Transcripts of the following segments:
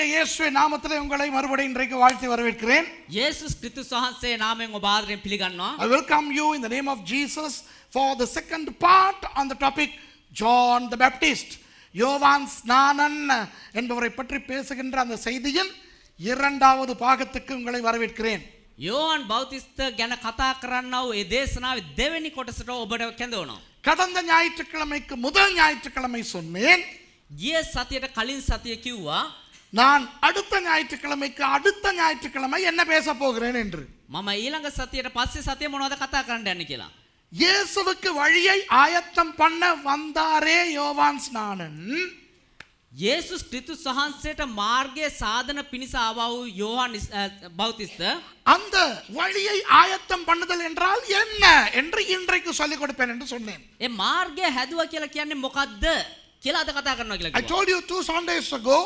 கர்த்தராகிய இயேசுவின் நாமத்திலே உங்களை மறுபடியும் இன்றைக்கு வாழ்த்தி வரவேற்கிறேன். යේසුස් ක්‍රිස්තුස් වහන්සේ නාමයෙන් ඔබ ආදරයෙන් පිළිගන්නවා. I welcome you in the name of Jesus for the second part on the topic John the Baptist. யோவான் ஸ்நானன் என்பவரை பற்றி பேசுகின்ற அந்த செய்தியின் இரண்டாவது பாகத்துக்கு உங்களை வரவேற்கிறேன். යෝහන් බෞතිස්ත ගැන කතා කරන්නා වූ ඒ දේශනාවේ දෙවෙනි කොටසට ඔබට කැඳවනවා. கடந்த ஞாயிற்றுக்கிழமைக்கு முதல் ஞாயிற்றுக்கிழமை சொன்னேன். ගිය සතියට කලින් සතිය කිව්වා நான் அடுத்த ஞாயிற்றுக்கிழமைக்கு அடுத்த ஞாயிற்றுக்கிழமை என்ன பேச போகிறேன் என்று. මම ඊළඟ සතියට පස්සේ සතිය මොනවද කතා කරන්න යන්නේ කියලා. இயேசுவுக்கு வழியை ஆயத்தம் பண்ண வந்தாரே யோவான் ஸ்நானன். යේසුස් ක්‍රිස්තුස් වහන්සේට මාර්ගයේ සාධන පිණිස ආවා වූ යෝහන් බෞතිස්ත அந்த வழியை ஆயத்தம் பண்ணுதல் என்றால் என்ன என்று இன்றைக்கு சொல்லிக் கொடுப்பேன் என்று சொன்னேன். ඒ මාර්ගය හැදුවා කියලා කියන්නේ මොකද්ද කියලා අද කතා කරනවා කියලා I කිව්වා. told you 2 Sundays ago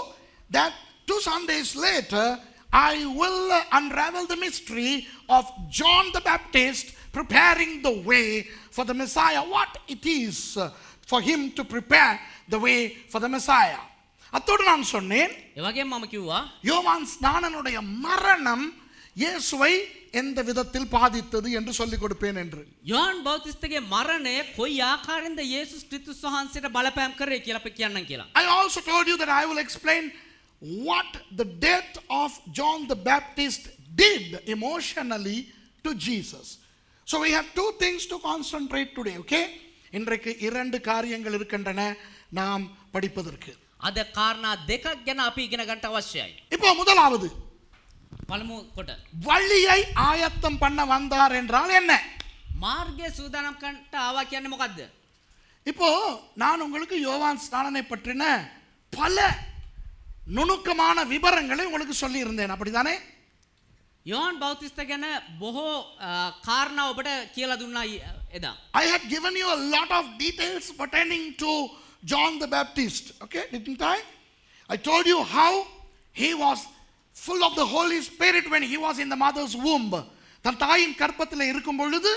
that 2 Sundays later I will unravel the mystery of John the Baptist preparing the way for the Messiah, what it is for him to prepare the way for the Messiah. அத்தோடு நான் சொன்னேன் ඒ වගේම මම කිව්වා யோவான் ஸ்நானனுடைய மரணம் இயேசுவை எந்த விதத்தில் பாதித்தது என்று சொல்லிக் கொடுப்பேன் என்று. යෝහන් බෞතිස්තගේ මරණය කොයි ආකාරයෙන්ද යේසුස් ක්‍රිස්තුස් වහන්සේට බලපෑම් කරේ කියලා අපි කියන්නම් කියලා. I also told you that I will explain what the death of John the Baptist did emotionally to Jesus. So we have two things to concentrate today, okay? இன்றைக்கு இரண்டு காரியங்கள் இருக்கின்றன நாம் படிப்பதற்கு. අද කාරණා දෙකක් ගැන අපි ඉගෙන ගන්න අවශ්‍යයි. இப்போ முதலாவது පළමු කොට வழியை ஆயத்தம் பண்ண வந்தார் என்றால் என்ன? මාර්ගය සූදානම් කරන්න ආවා කියන්නේ මොකද්ද? இப்போ நான் உங்களுக்கு யோவான் ஸ்நானனை பற்றின பல நுணுக்கமான விவரங்களை உங்களுக்கு சொல்லி இருந்தேன், அப்படிதானே? යෝහන් බෞතිස්ත ගැන බොහෝ කාරණා ඔබට කියලා දුන්නා එදා. I had given you a lot of details pertaining to John the Baptist, okay, didn't I? I told you how he was full of the Holy Spirit when he was in the mother's womb. தன் தாயின் கர்ப்பத்தில் இருக்கும் பொழுது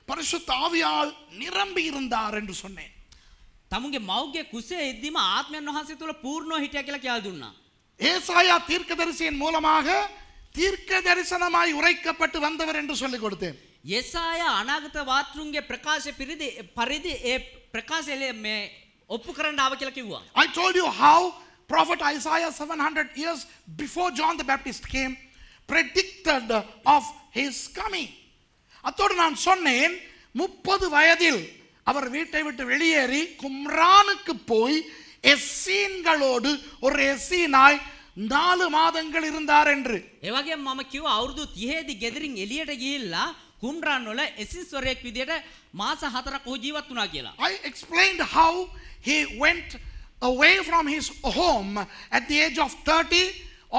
பரிசுத்த ஆவியால் நிரம்பி இருந்தார் என்று சொன்னேன். තමුන්ගේ මව්ගේ කුසේ එද්දීම ආත්මයන් වහන්සේ තුල පූර්ණව හිටියා කියලා කියලා දුන්නා. ஏசாயா தீர்க்கதரிசியின் மூலமாக தீர்க்க தரிசனமாய் உரைக்கப்பட்டு வந்தவர் என்று சொல்லிக் கொடுத்தேன். යෙසායා අනාගත වාර්තුන්ගේ ප්‍රකාශ පරිදි ඒ ප්‍රකාශය මේ ඔප්පු කරන්න ආව කියලා කිව්වා. I told you how prophet Isaiah 700 years before John the Baptist came predicted of his coming. அத்தோடு நான் சொன்னேன் 30 வயதில் அவர் வீட்டை விட்டு வெளியேறி கும்ரானுக்கு போய் எஸ்ஸீன்களோடு ஒரு எஸ்ஸீனாய் 4 மாதங்கள் இருந்தார் என்று. ඒ වගේම මම කිව්වා අවුරුදු 30 දී ගෙදරින් එළියට ගිහිල්ලා කුම්රාන් වල එසිස්වරයෙක් විදියට මාස 4ක් ඔහු ජීවත් වුණා කියලා. I explained how he went away from his home at the age of 30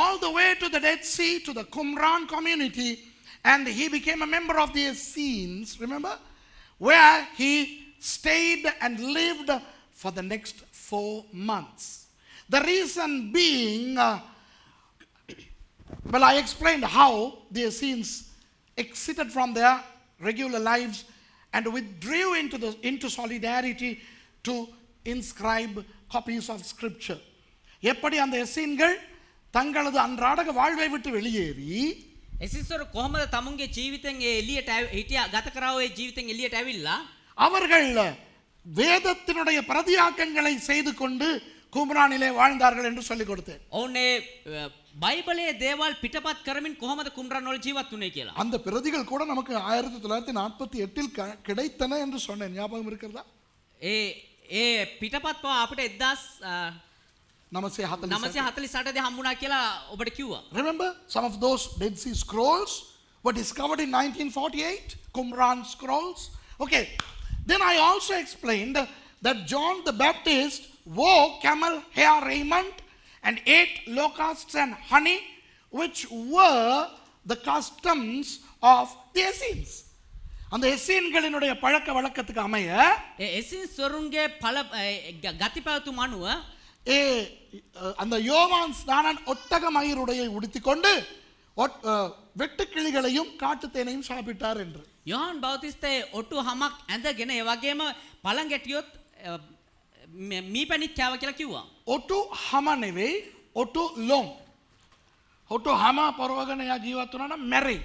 all the way to the Dead Sea, to the Qumran community, and he became a member of the Essenes, remember, where he stayed and lived for the next 4 months. The reason being, well, I explained how the Essenes exited from their regular lives and withdrew into solidarity to inscribe copies of scripture. எப்படி அந்த எஸ்ஸீன்கள் தங்களது அன்றாட வாழ்வை விட்டு வெளியேறி එසිස්වර කොහොමද තමුන්ගේ ජීවිතෙන් ඒ එළියට හිටියා ගත කරාව ඒ ජීවිතෙන් එළියට ඇවිල්ලා அவர்கள் வேதத்தினுடைய பிரதியாக்கங்களை செய்து கொண்டு கும்ரானிலே வாழ்ந்தார்கள் என்று சொல்லிக் கொடுத்தேன். ඔවුන් ඒ බයිබලයේ දේවල් පිටපත් කරමින් කොහොමද කුම්රාන් වල ජීවත් වුනේ කියලා. அந்த பிரதிகள் கூட நமக்கு 1948 கிடைத்தன என்று சொன்னேன், ஞாபகம் இருக்கிறதா? ඒ පිටපත් පවා අපිට 1948 දී හම්බුණා කියලා ඔබට කිව්වා. Remember some of those Dead Sea Scrolls were discovered in 1948, Qumran scrolls. Okay, then I also explained that John the Baptist wore camel hair raiment and ate locusts and honey, which were the customs of the Essenes. அந்த எஸ்ஸீன்களினுடைய பழக்க வழக்கத்துக்கு அமைய එසිස්වරුන්ගේ ගතිපැවතුම් අනුව அந்த யோவான் ஸ்நானன் ஒட்டக மயிருடையை உடுத்திக்கொண்டு வெட்டுக்கிளிகளையும் காட்டுத்தேனையும் சாப்பிட்டார் என்று. යෝහන් බෞතිස්තේ ඔට්ටු හමක් ඇඳගෙන ඒ වගේම පළං ගැටියොත් මීපැණිත් කෑව කියලා කිව්වා. ඔටු හම නෙවෙයි, ඔටු ලොම්. හොටු හැම පරවගෙන එයා ජීවත් වුණා නම් මැරෙයි.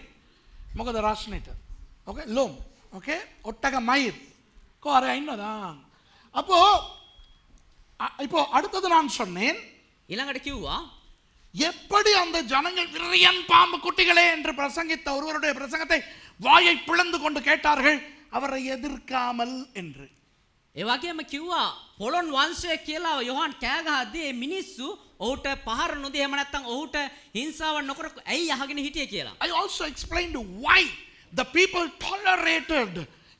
මොකද රස්නෙට. Okay Lomb. ஓகே ஒட்டக மயிர். கோரே இன்னதா. அப்போ இப்போ அடுத்தது நான் சொன்னேன். ඊළඟට කිව්වා எப்படி அந்த ஜனங்கள் விரியன் பாம்பு குட்டிகளே என்று பிரசங்கித்த ஒருவருடைய பிரசங்கத்தை வாயை பிளந்து கொண்டு கேட்டார்கள் அவரை எதிர்க்காமல் என்று. ඒ වගේම කිව්වා පොළොන් වංශය කියලා යොහන් කෑ ගහද්දී මේ මිනිස්සු ඔහුට පහර නොදී එහෙම නැත්නම් ඔහුට හිංසාවක් නොකර ඇයි අහගෙන හිටියේ කියලා. I also explained why the people tolerated.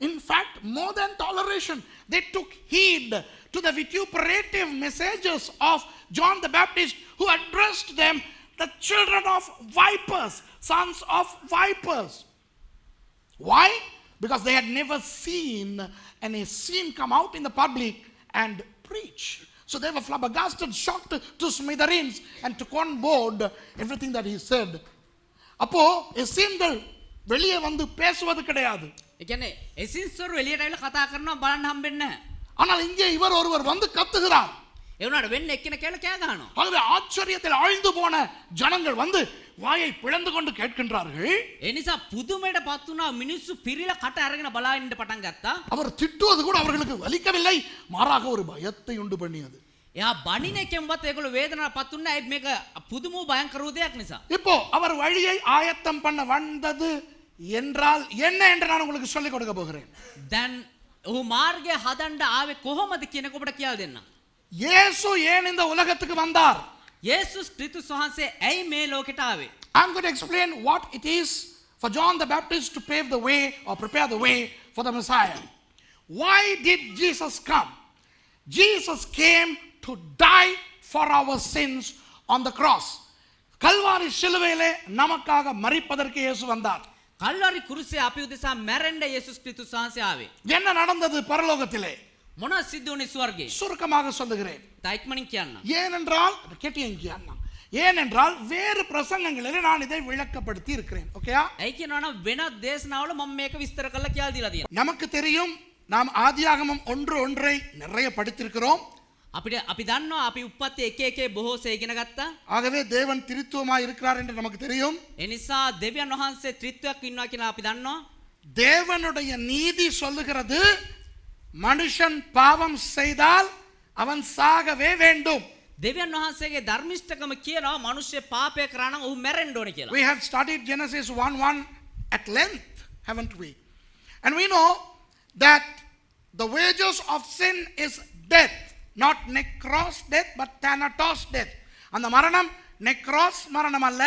In fact, more than toleration, they took heed to the vituperative messages of John the Baptist, who addressed them the children of vipers, sons of vipers. Why? Because they had never seen any scene come out in the public and preach. So they were flabbergasted, shocked to smithereens, and took on board everything that he said. அப்போ எசீன்கள் வெளியே வந்து பேசுவது கிடையாது. ඒ කියන්නේ එසින්ස්වරු එළියට ඇවිල්ලා කතා කරනවා බලන්න හම්බෙන්නේ නැහැ. ஆனால் இங்கே இவர் ஒருவர் வந்து கத்துகிறார். ඒ වුණාට වෙන්නේ එක්කෙනෙක් කියලා කෑ ගහනවා. ஆகவே ஆச்சரியத்தில் ஆழ்ந்து போன ஜனங்கள் வந்து வாயை பிளந்து கொண்டு கேட்கின்றார்கள். ඒ නිසා පුදුමයටපත් වුණා මිනිස්සු පිරිලා කට අරගෙන බලාගෙන ඉන්න පටන් ගත්තා. அவர் திட்டுவது கூட அவர்களுக்கு வலிக்கவில்லை, மாறாக ஒரு பயத்தை உண்டு பண்ணியது. එයා බණින එකෙන්වත් ඒගොල්ලෝ වේදනාවටපත් වුණා. ඒ මේක පුදුම භයංකර දෙයක් නිසා. இப்போ அவர் வழியை ஆயத்தம் பண்ண வந்தது என்றால் என்ன என்று நான் உங்களுக்கு சொல்லிக் கொடுக்க போகிறேன். දැන් ඔහු මාර්ගය හදන්න ආවේ කොහොමද කියන එක ඔබට කියලා දෙන්න. இயேசு ஏன் இந்த உலகத்துக்கு வந்தார்? යේසුස් ක්‍රිස්තුස් වහන්සේ ඇයි මේ ලෝකෙට ආවේ? I'm going to explain what it is for John the Baptist to pave the way or prepare the way for the Messiah. Why did Jesus come? Jesus came to die for our sins on the cross. Kalvari சிலுவையிலே நமக்காக மரிப்பதற்கு இயேசு வந்தார். කල්වාරි කුරුසේ අපි උදෙසා මැරෙන්න යේසුස් ක්‍රිස්තුස් වහන්සේ ආවේ. என்ன நடந்தது பரலோகத்திலே? මොනවද සිද්ධ වුනේ ස්වර්ගයේ? சுருக்கமாக சொல்லுகிறேன். තායික්මනින් කියන්න. ஏனென்றால் கேட்டியங்க ஏனென்றால் வேறு பிரசங்கங்களிலே நான் இதை விளக்கப்படுத்தி இருக்கிறேன். ஓகேயா? ඇයි කියනවනම් වෙනත් දේශනාවල මම මේක විස්තර කරලා කියලා දීලා තියෙනවා. நமக்கு தெரியும் நாம் ஆதியாகமம் 1:1 நிறைய படித்திருக்கிறோம். අපි දන්නවා අපි උප්පත්ති 1:1 බොහෝසේ ඉගෙන ගත්තා. ஆகவே தேவன் திரித்துவமாய் இருக்கிறார் என்று நமக்கு தெரியும். ඒ නිසා දෙවියන් වහන්සේ ත්‍රිත්වයක් ඉන්නවා කියලා අපි දන්නවා. தேவனுடைய நீதி சொல்லுகிறது மனுஷன் பாவம் செய்தால் அவன் சாகவே வேண்டும். දෙවියන් වහන්සේගේ ධර්මිෂ්ඨකම කියනවා මිනිස්සු පාපය කරා නම් ඔහු මැරෙන්න ඕනේ කියලා. We have studied Genesis 1:1 at length, haven't we? And we know that the wages of sin is death, not necros death but thanatos death. அந்த மரணம் necros மரணம் அல்ல,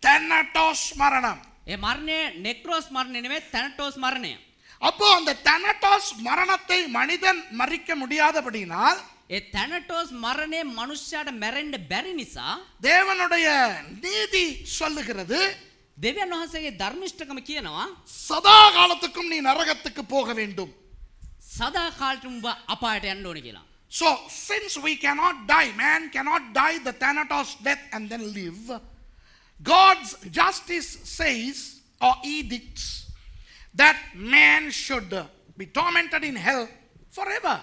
thanatos மரணம். ඒ මරණය නෙක්‍රෝස් මරණය නෙමෙයි තැනටෝස් මරණය. அப்போ அந்த thanatos மரணத்தை மனிதன் மறிக்க முடியாதபடியினால் ඒ තැනටෝස් මරණය මනුෂ්‍යයාට මැරෙන්න බැරි නිසා தேவனுடைய நீதி சொல்லுகிறது දෙවියන් වහන්සේගේ ධර්මිෂ්ඨකම කියනවා சதா காலத்துக்கும் நீ நரகத்துக்கு போக வேண்டும். සදා කාලෙට උඹ අපායට යන්න ඕනේ කියලා. So since we cannot die, man cannot die the thanatos death and then live, God's justice says or edicts that man should be tormented in hell forever.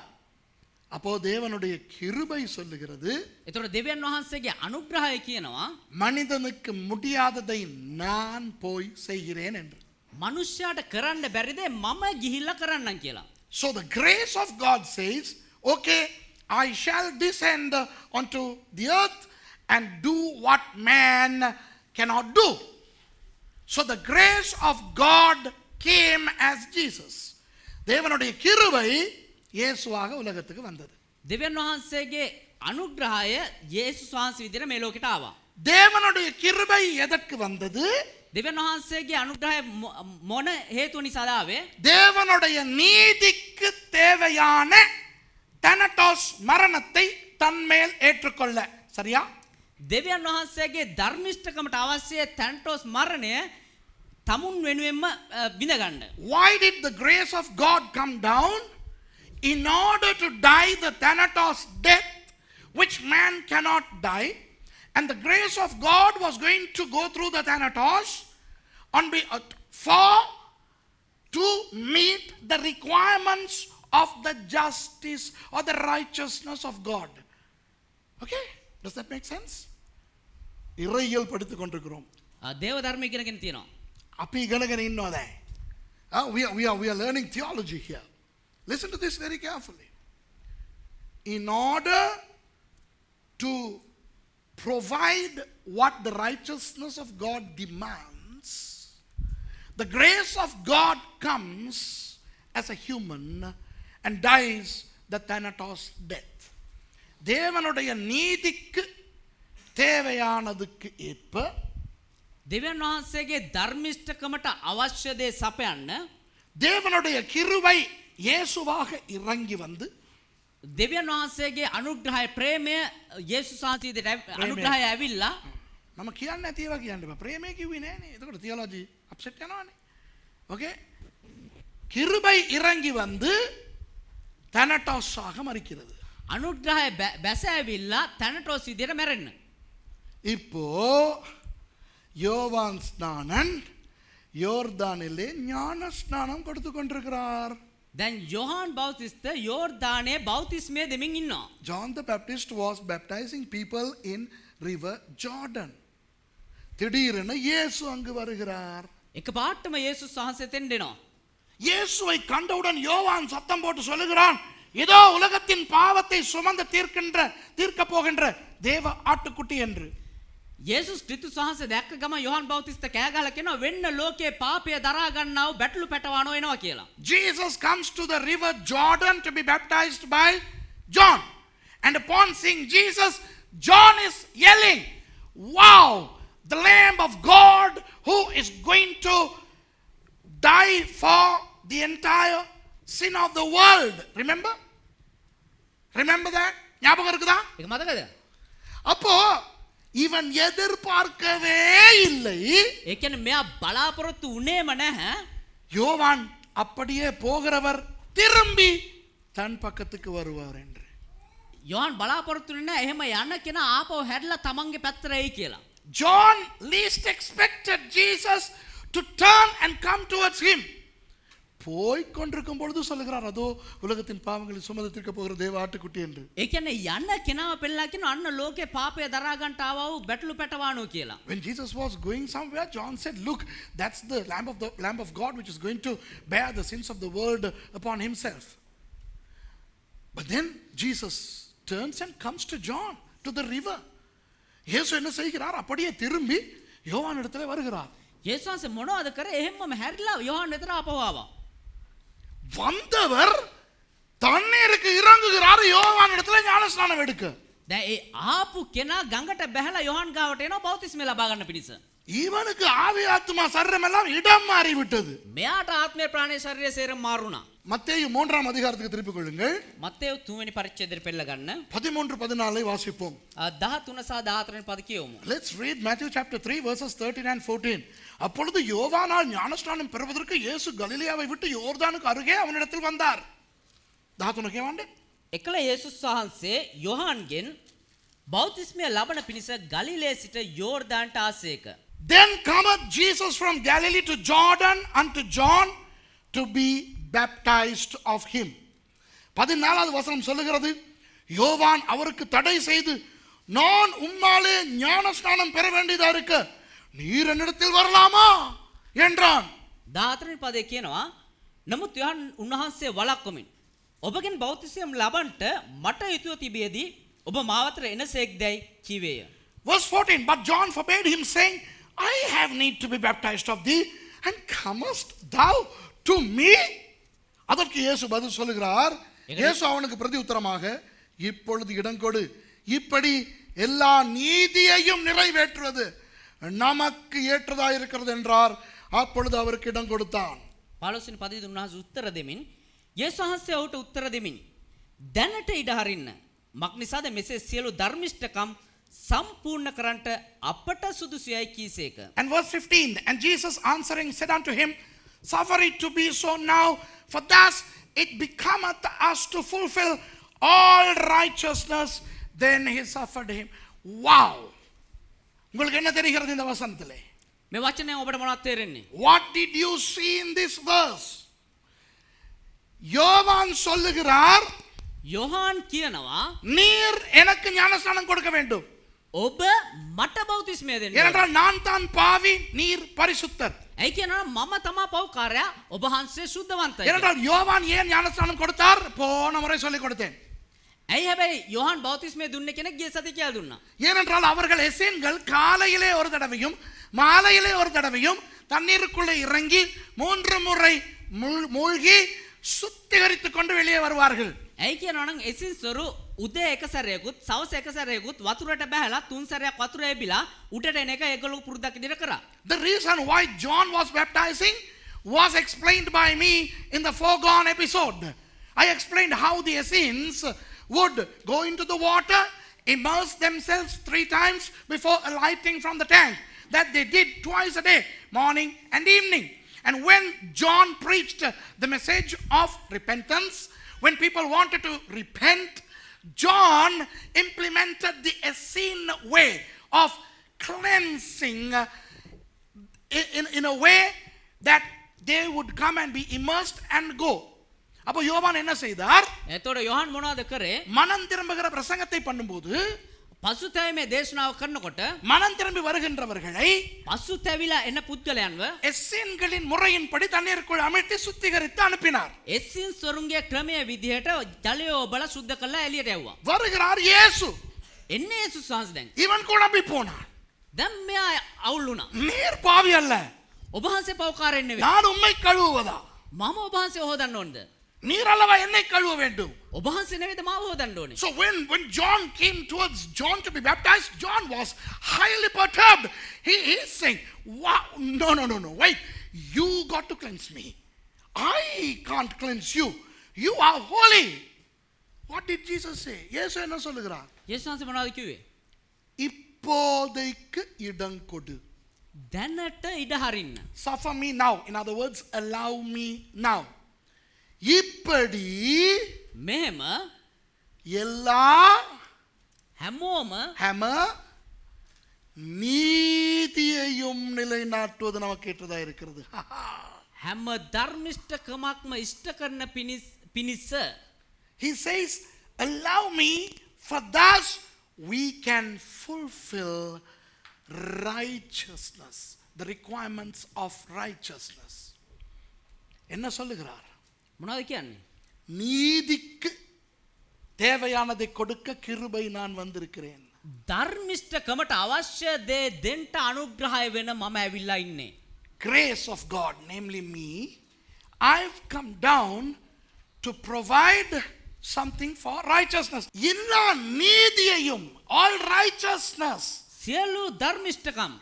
அப்போ தேவனுடைய கிருபை சொல்லுகிறது එතකොට දෙවියන් වහන්සේගේ අනුග්‍රහය කියනවා மனிதனுக்கு முடியாததை நான் போய் செய்கிறேன் என்று. මනුෂ්‍යයාට කරන්න බැරි දේ මම ගිහිල්ලා කරන්නම් කියලා. So the grace of God says, okay, I shall descend onto the earth and do what man cannot do. So the grace of God came as Jesus. தேவனுடைய கிருபை இயேசுவாக உலகத்துக்கு வந்தது. දෙවියන් වහන්සේගේ අනුග්‍රහය යේසුස් වහන්සේ විදිහට මේ ලෝකෙට ආවා. தேவனுடைய கிருபை எதற்கு வந்தது? දෙවියන් වහන්සේගේ අනුග්‍රහය මොන හේතුව නිසාද ආවේ? தேவனுடைய நீதிக்கு தேவையான தனட்டோஸ் மரணத்தை தன்மேல் ஏற்றுக்கொள்ள. சரியா? දෙවියන් වහන්සේගේ ධර්මිෂ්ඨකමට අවශ්‍ය තැන්ටෝස් මරණය තමුන් වෙනුවෙන්ම විඳගන්න. Why did the grace of God come down? In order to die the thanatos death which man cannot die, and the grace of God was going to go through the thanatos to meet the requirements of the justice or the righteousness of God. Okay? Does that make sense? இறையியல் படித்துக் கொண்டிருக்கிறோம். දේව ධර්ම ඉගෙනගෙන තියෙනවා. අපි ඉගෙනගෙන ඉන්නවා දැන්. We are learning theology here. Listen to this very carefully. In order to provide what the righteousness of God demands, the grace of God comes as a human and dies the Thanatos death. தேவனுடைய நீதிக்கு தேவையானதுக்கு ஏற்ப දෙවියන් වහන්සේගේ ධර්මිෂ්ඨකමට අවශ්‍ය දේ සපයන්න தேவனுடைய கிருபை இயேசுவாக இறங்கி வந்து දෙවියන් වහන්සේගේ අනුග්‍රහය ප්‍රේමය යේසුස් වහන්සේගේ අනුග්‍රහය ඇවිල්ලා நம்ம කියන්න නැති ඒවා කියන්න බෑ. ප්‍රේමය කිව්වේ නෑනේ. එතකොට තියොලොජි අප්සෙට් යනවානේ. ஓகே? கிருபை இறங்கி வந்து தனட்டாஸாக மரிக்கிறது. අනුග්‍රහය බැස ඇවිල්ලා තැනටෝස් විදියට මැරෙන්න. இப்போ யோவான் ஸ்நானன் யோர்தானிலே ஞான ஸ்நானம் கொடுத்து கொண்டிருக்கிறார். දැන් යොහාන් බෞතිස්ත යෝර්දානයේ බෞතිස්මය දෙමින් ඉන්නවා. John the Baptist was baptizing people in river Jordan. திடீரென இயேசு அங்கு வருகிறார். එක පාටම යේසුස් වහන්සේ තෙන් දෙනවා. இயேசுவை கண்டவுடன் யோவான் சத்தம் போட்டு சொல்லுகிறான், இதோ உலகத்தின் பாவத்தை சுமந்து தீர்க்க போகின்ற தேவ ஆட்டுக்குட்டி என்று. යේසුස් ක්‍රිස්තුස් වහන්සේ දැක්ක ගම යොහාන් බෞතිස්ත කෑ ගහලා කියනවා වෙන්න ලෝකේ පාපය දරා ගන්නව බැටළු පැටවano එනවා කියලා. Jesus comes to the river Jordan to be baptized by John. And upon seeing Jesus, John is yelling, wow, the Lamb of God who is going to die for the entire sin of the world. Remember that? ஞாபகம் இருக்குதா? ඒක මතකද? அப்போ இவன் எதிர்பார்க்கவே இல்லை. ඒ කියන්නේ මෙයා බලාපොරොත්තු උනේම නැහැ. யோவான் அப்படியே போகிறவர் திரும்பி தன் பக்கத்துக்கு வருவார் என்று. යොහාන් බලාපොරොත්තු නැහැ එහෙම යන්න කෙනා ආපහු හැරිලා තමන්ගේ පැත්තට එයි කියලා. John least expected Jesus to turn and come towards him. போய் கொண்டிருக்கும் பொழுது சொல்லுகிறார், அதோ உலகத்தின் பாவங்களை சுமந்து தீர்க்க போகிற தேவ ஆட்டுக்குட்டி என்று. ඒ කියන්නේ යන්න කෙනාව පෙන්නලා කියනවා අන්න ලෝකේ පාපය දරා ගන්නට ආවා වූ බැටළු පැටවano කියලා. When Jesus was going somewhere, John said, look, that's the lamb of God which is going to bear the sins of the world upon himself. But then Jesus turns and comes to John, to the river. இயேசு என்ன செய்கிறார்? அப்படியே திரும்பி யோவான் இடத்துல வருகிறார். යේසුස් වහන්සේ මොනවද කරේ? එහෙම්මම හැරිලා යොහාන් වෙතට ආපහු ආවා. வந்தவர் தண்ணீருக்கு இறங்குகிறார் யோவான் இடத்துல ஞானஸ்நானம் எடுக்க. දැන් ඒ ආපු කෙනා ගඟට බැහැලා යොහාන් ගාවට එනවා බෞතිස්මය ලබා ගන්න පිණිස. இவனுக்கு ஆவி ஆத்மா சரீரம் எல்லாம் இடம் மாறி விட்டது. මෙයාට ආත්මය ප්‍රාණය ශරීරය සේරම මාරුණා. மத்தேயு 3ஆம் அதிகாரத்துக்கு திருப்பிக் கொள்ளுங்கள். මත්තේයු 3 වෙනි පරිච්ඡේදයට පෙළ ගන්න. 13-14 வாசிப்போம். 13 සහ 14 වෙනි පද කියවමු. Let's read Matthew chapter 3 verses 13 and 14. அப்பொழுது யோவானால் ஞானஸ்நானம் பெறுவதற்கு இயேசு கலிலேயாவை விட்டு யோர்தானுக்கு அருகே அவனிடத்தில் வந்தார். 13 කියවන්නේ. එකල යේසුස් වහන්සේ යොහාන්ගෙන් බෞතිස්මය ලබන පිණිස ගලිලේ සිට යෝර්දානට ආසේක. Then cometh Jesus from Galilee to Jordan unto John to be baptized of him. 14வது வசனம் சொல்லுகிறது, யோவான் அவருக்கு தடை செய்து, நான் உம்மாலே ஞானஸ்நானம் பெற வேண்டியதா இருக்கு, நீர் என்னிடத்தில் வரலாமா என்றான். 14 වෙනි පදේ කියනවා නමුත් යොහාන් උන්වහන්සේ වළක්වමින් ඔබගෙන් බෞතිස්මය ලබන්නට මට යුතුව තිබියදී ඔබ මාවතට එනසේක්දයි කීවේය. Verse 14, but John forbade him saying, I have need to be baptized of thee, and comest thou to me? அதற்கு இயேசு பதில் சொல்லுகிறார். இயேசு அவனுக்கு பிரதி உத்தரமாக, இப்பொழுது இடங்கொடு, இப்படி எல்லா நீதியையும் நிறைவேற்றுவது நமக்கு ஏற்றதா இருக்கிறது என்றார். அப்பொழுது அவருக்கு இடம் கொடுத்தான். 15 වෙනි පදේ උන්වහන්සේ උත්තර දෙමින් යේසුස් වහන්සේ ඔහුට උත්තර දෙමින් දැනට ඉඩ හරින්න මක් නිසාද මෙසේ සියලු ධර්මිෂ්ඨකම් සම්පූර්ණ කරන්නට අපට සුදුසුයයි කීසේක. And verse 15, and Jesus answering said unto him, suffer it to be so now, for thus it becometh us to fulfill all righteousness. Then he suffered him. Wow! உங்களுக்கு என்ன தெரிகிறது இந்த வசனத்திலே? මේ වචනයෙන් ඔබට මොනවද තේරෙන්නේ? What did you see in this verse? யோவான் சொல்லுகிறார், යොහාන් කියනවා நீர் எனக்கு ஞானஸ்நானம் கொடுக்க வேண்டும். ඔබ මට බෞතිස්මය දෙන්න. ஏனென்றால் நான் தான் பாவி, நீர் பரிசுத்தர். ඇයි කියනවා මම තමා පව්කාරයා ඔබ වහන්සේ සුද්ධවන්තයි. ஏனென்றால் யோவான் ஏன் ஞானஸ்நானம் கொடுத்தார்? போன முறை சொல்லிக் கொடுத்தேன். ඇයි හැබැයි යොහන් බෞතිස්මය දුන්නේ කෙනෙක් ගිය සතිය කියලා දුන්නා. ஏனென்றால் அவர்கள் எசேன்கள் காலையிலே ஒரு தடவையும் மாலையிலே ஒரு தடவையும் தண்ணீருக்குள்ளே இறங்கி 3 முறை மூழ்கி சுத்திகரித்துக் கொண்டு வெளியே வருவார்கள். ඇයි කියනවා නම් එසින්සොරු උදේ එක සැරයකුත් සවස් එක සැරයකුත් වතුරට බහැලා 3 සැරයක් වතුර එබිලා උඩට එන එක ඒගොල්ලෝ පුරුද්දක් විදිහට කරා. The reason why John was baptizing was explained by me in the foregone episode. I explained how the Essenes would go into the water, immerse themselves 3 times before alighting from the tank. That they did twice a day, morning and evening. And when John preached the message of repentance, when people wanted to repent, John implemented the Essene way of cleansing in a way that they would come and be immersed and go. அப்போ யோவான் என்ன செய்தார்? එතකොට යොහන් මොනවද කරේ? மனம் திரும்புகிற பிரசங்கத்தை பண்ணும்போது පසුතැවීමේ දේශනාව කරනකොට மனம் திரும்பி வருகின்றவர்களை පසුතැවිලා එන පුද්ගලයන්ව எஸ்ஸேன்களின் முறையின்படி தண்ணீருக்குள் அமிழ்த்தி சுத்திகரித்து அனுப்பினார். එසින්සොරුන්ගේ ක්‍රමයේ විදිහට ජලය ඔබලා සුද්ධ කරලා එළියට යවුවා. வருகிறார் இயேசு. එන්නේ යේසුස් වහන්සේ දැන්. இவன் குழம்பி போனான். දැන් මෙයා අවුල් වුණා. நீர் பாவி அல்ல, ඔබ වහන්සේ පව්කාරයෙක් නෙවෙයි. நான் உம்மை கழுவுவதா? මම ඔබ වහන්සේ හොදන්න ඕනද? நீர் அல்லவா என்னை கழுவ வேண்டும். ඔබ වහන්සේ නෙවෙයිද මාව හොදන්න ඕනේ? So when John came towards John to be baptized, John was highly perturbed. He is saying, wow, no, wait, you got to cleanse me. I can't cleanse you. You are holy. What did Jesus say? இயேசு என்ன சொல்லுகிறார்? යේසුස් වහන්සේ මොනවද කිව්වේ? இப்போதைக்கு இடம் கொடு. දැනට ඉඩ හරින්න. Suffer me now. In other words, allow me now. இப்படி මෙහෙම எல்லா හැමෝම හැම நீதியையும் நிலைநாட்டுவது நமக்கு ஏற்றதா இருக்கிறது. හැම ධර්මිෂ්ඨකමක්ම ඉෂ්ට කරන පිණිස He says, allow me, for thus we can fulfill righteousness, the requirements of righteousness. என்ன சொல்லுகிறார்? මොනවද කියන්නේ? நீதிக்கு தேவையானதை கொடுக்க கிருபை நான் வந்திருக்கிறேன். ධර්මිෂ්ඨකමට අවශ්‍ය දේ දෙන්න අනුග්‍රහය වෙන මම ඇවිල්ලා ඉන්නේ. Grace of God, namely me, I've come down to provide something for righteousness. எல்லா நீதியையும், all righteousness. සියලු ධර්මිෂ්ඨකම්